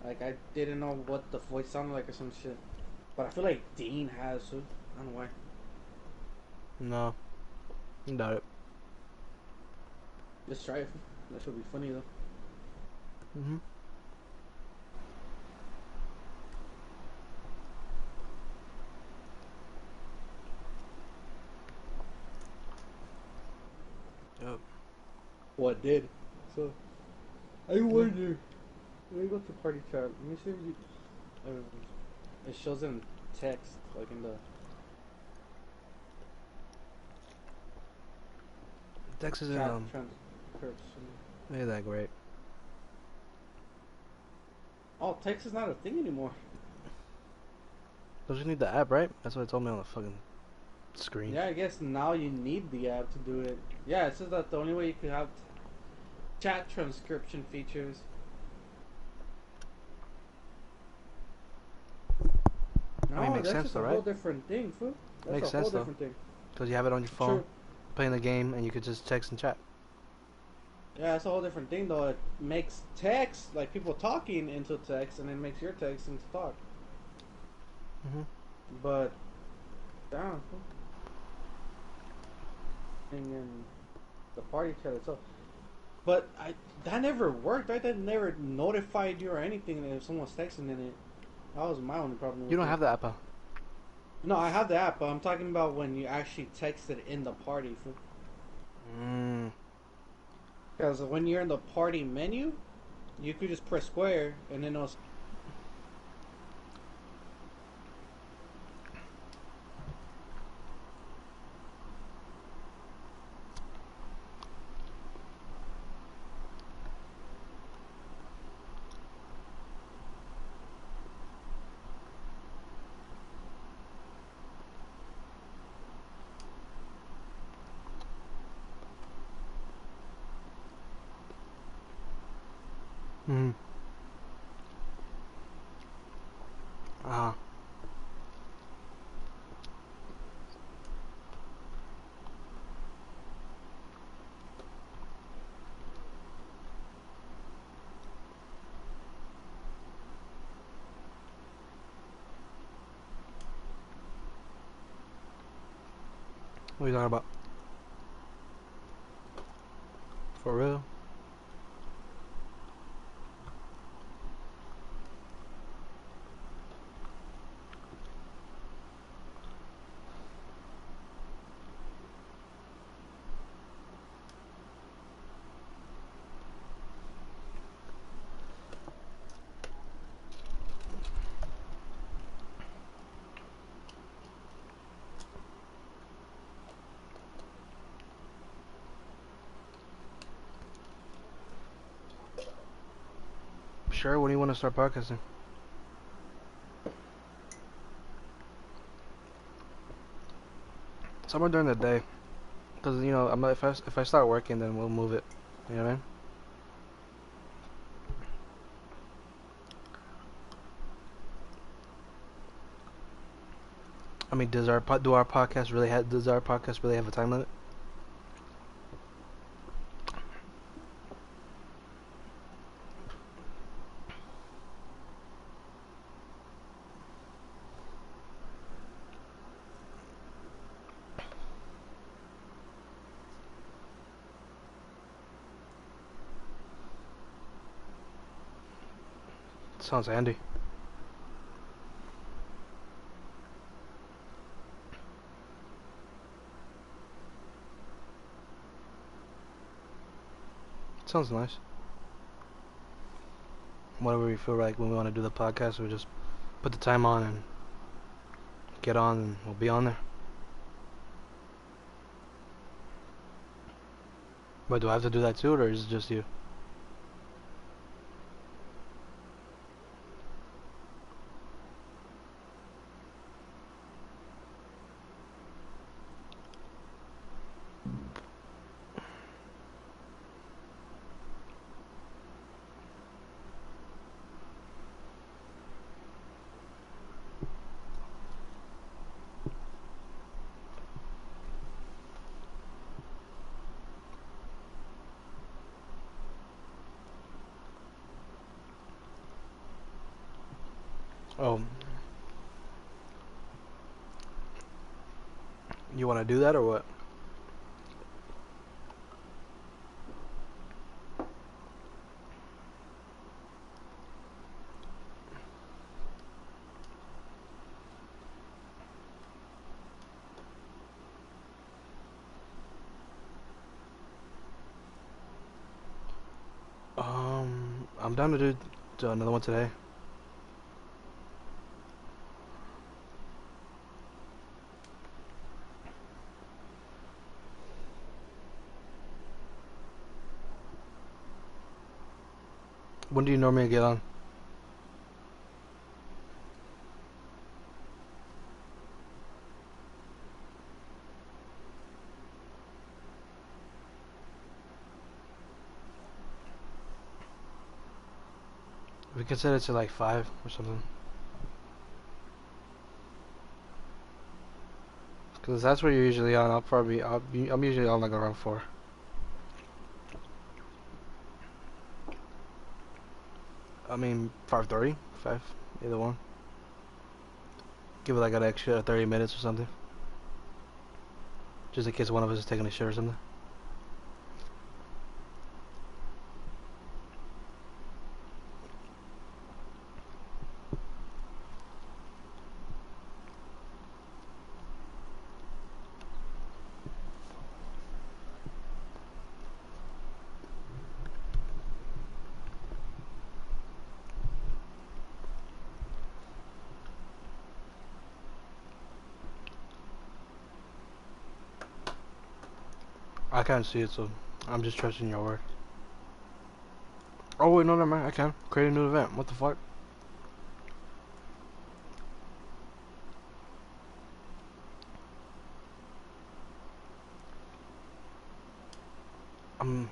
like I didn't know what the voice sounded like or some shit. But I feel like Dean has, fool. I don't know why. No. Doubt it. Just try it, fool. That should be funny though. Mm-hmm. Yep. What did? So, I wonder. Let me go to party chat. Let me see if you, it shows in text, like in the. Text isn't chat transcription. ain't that great. Oh, text is not a thing anymore. Don't you need the app, right? That's what it told me on the fucking screen. Yeah, I guess now you need the app to do it. Yeah, it says that the only way you could have chat transcription features. I mean, No, makes that's sense just though, a right? whole different thing, fool. That's Makes a whole sense though, different thing. because you have it on your phone, True. playing the game, and you could just text and chat. Yeah, it's a whole different thing though. It makes text, like people talking, into text, and then makes your text into talk. Mhm. But, damn, fool. And then the party chat itself. But that never worked, right? That never notified you or anything if someone's texting in it. That was my only problem with You don't it. have the app, huh? No, I have the app, but I'm talking about when you actually texted in the party. Mm. Because when you're in the party menu, you could just press square and then it'll. Mhm. Uh-huh. What are you talking about? For real? Sure. When do you want to start podcasting? Somewhere during the day, because you know, if I start working, then we'll move it. You know what I mean? I mean, does our podcast really have a time limit? Sounds handy. Sounds nice. Whatever we feel like when we want to do the podcast, we just put the time on and get on, and we'll be on there. But do I have to do that too, or is it just you? Oh, you want to do that or what? I'm down to do another one today. When do you normally get on? We could set it to like 5 or something. Cause that's where you're usually on. I'm usually on like around 4. I mean 5:30, 5, either one. Give it like an extra 30 minutes or something. Just in case one of us is taking a shit or something. I can't see it, so I'm just trusting your word. Oh wait, no, never mind. I can create a new event. What the fuck? Um,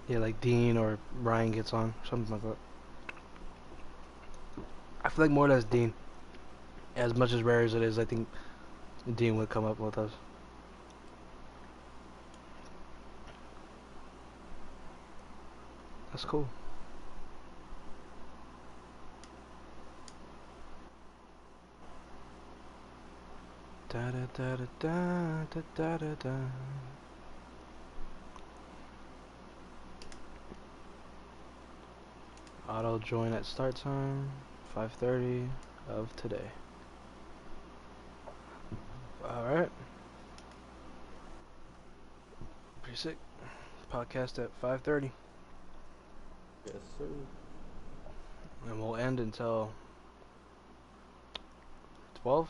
yeah, like Dean or Ryan gets on, something like that. I feel like more or less Dean. As much as rare as it is, I think Dean would come up with us. That's cool. Da da da da da da da da da. Auto join at start time, 5:30 of today. All right. Pretty sick. Podcast at 5:30, Yes, sir. and we'll end until 12.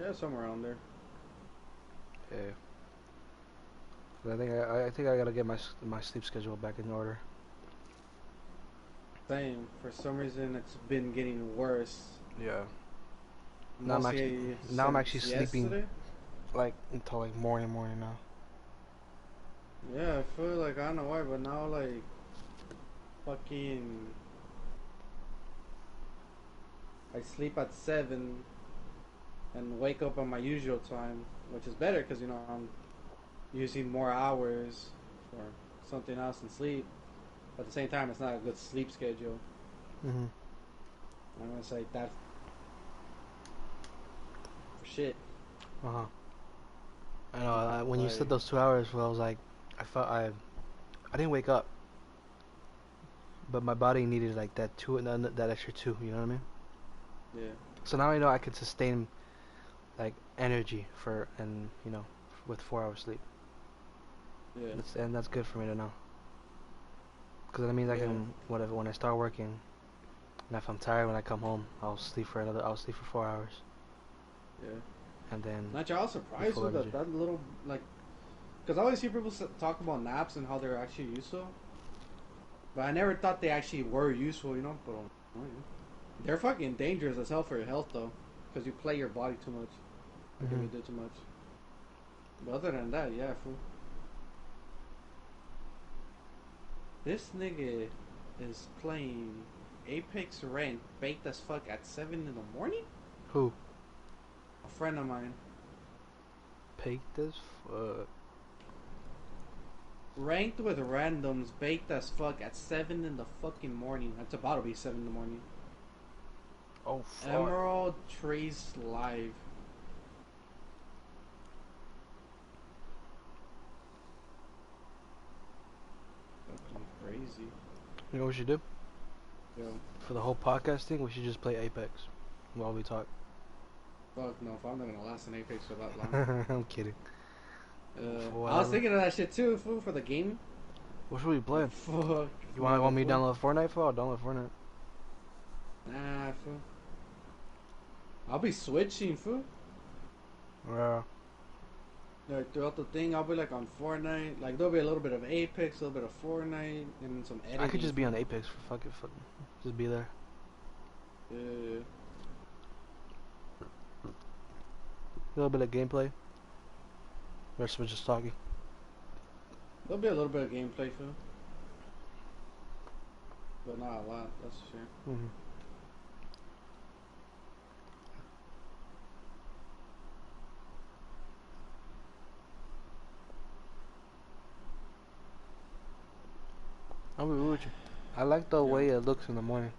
Yeah, somewhere around there. Yeah. 'Cause I think I gotta get my sleep schedule back in order. Same. For some reason, it's been getting worse. Yeah. Now Mostly I'm actually since sleeping yesterday. like until like morning now. Yeah, I feel like I don't know why, but now like fucking I sleep at 7 and wake up on my usual time, which is better because I'm using more hours for something else than sleep. But at the same time, it's not a good sleep schedule. Mhm. I'm gonna say that for shit. Uh huh. I know. When you said Like, those 2 hours, well, I was like, I didn't wake up, but my body needed like that two and then that extra 2. You know what I mean? yeah, So now I know I could sustain like energy with 4 hours sleep. yeah, That's good for me to know. Because that means I yeah, can whatever when I start working, and if I'm tired when I come home, I'll sleep for 4 hours, yeah. and then Not y'all be surprised full with energy. that little like, because I always hear people talk about naps and how they're actually useful, but I never thought they actually were useful. But they're fucking dangerous as hell for your health though, because you play your body too much. Like if Mhm. you do too much. But other than that, yeah, fool. This nigga is playing Apex Ranked baked as fuck at 7 in the morning? Who? A friend of mine. Baked as fuck. Ranked with randoms baked as fuck at 7 in the fucking morning. It's about to be 7 in the morning. Oh fuck. Emerald Trace Live. Fucking crazy. You know what we should do? Yo. For the whole podcast thing, we should just play Apex while we talk. Fuck no, if I'm not gonna last in Apex for that long. I'm kidding. For I was whatever. thinking of that shit too, fool, for the game. What should we play? Fuck. You No, want me to fool. download Fortnite for? I'll download Fortnite. Nah, fool. I'll be switching, fool. Yeah. Like throughout the thing, I'll be like on Fortnite. Like there'll be a little bit of Apex, a little bit of Fortnite, and some editing. I could just be on Apex for fucking just be there. Yeah. A little bit of gameplay. The rest of it just talking. There'll be a little bit of gameplay, Phil. But not a lot, that's for sure. Mm-hmm. I'll be real with you. I like the way it looks in the morning.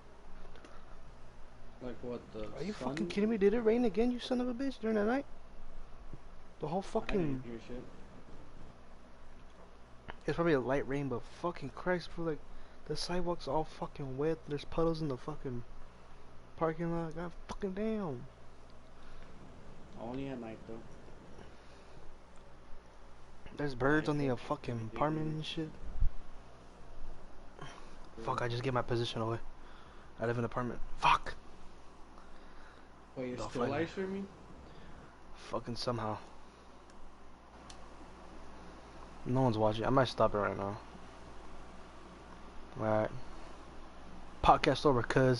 Like what, the Are you sun? fucking kidding me? Did it rain again, you son of a bitch, during the night? The whole I fucking... didn't hear shit. It's probably a light rain, but fucking Christ, bro, like, the sidewalk's all fucking wet. There's puddles in the fucking parking lot. God fucking damn. Only at night though. There's birds on the Night, fucking apartment and shit. Fuck, I just gave my position away. I live in an apartment. Fuck. Wait, you're They'll still find me. live streaming? Fucking somehow. No one's watching. I might stop it right now. Alright. Podcast over, cuz.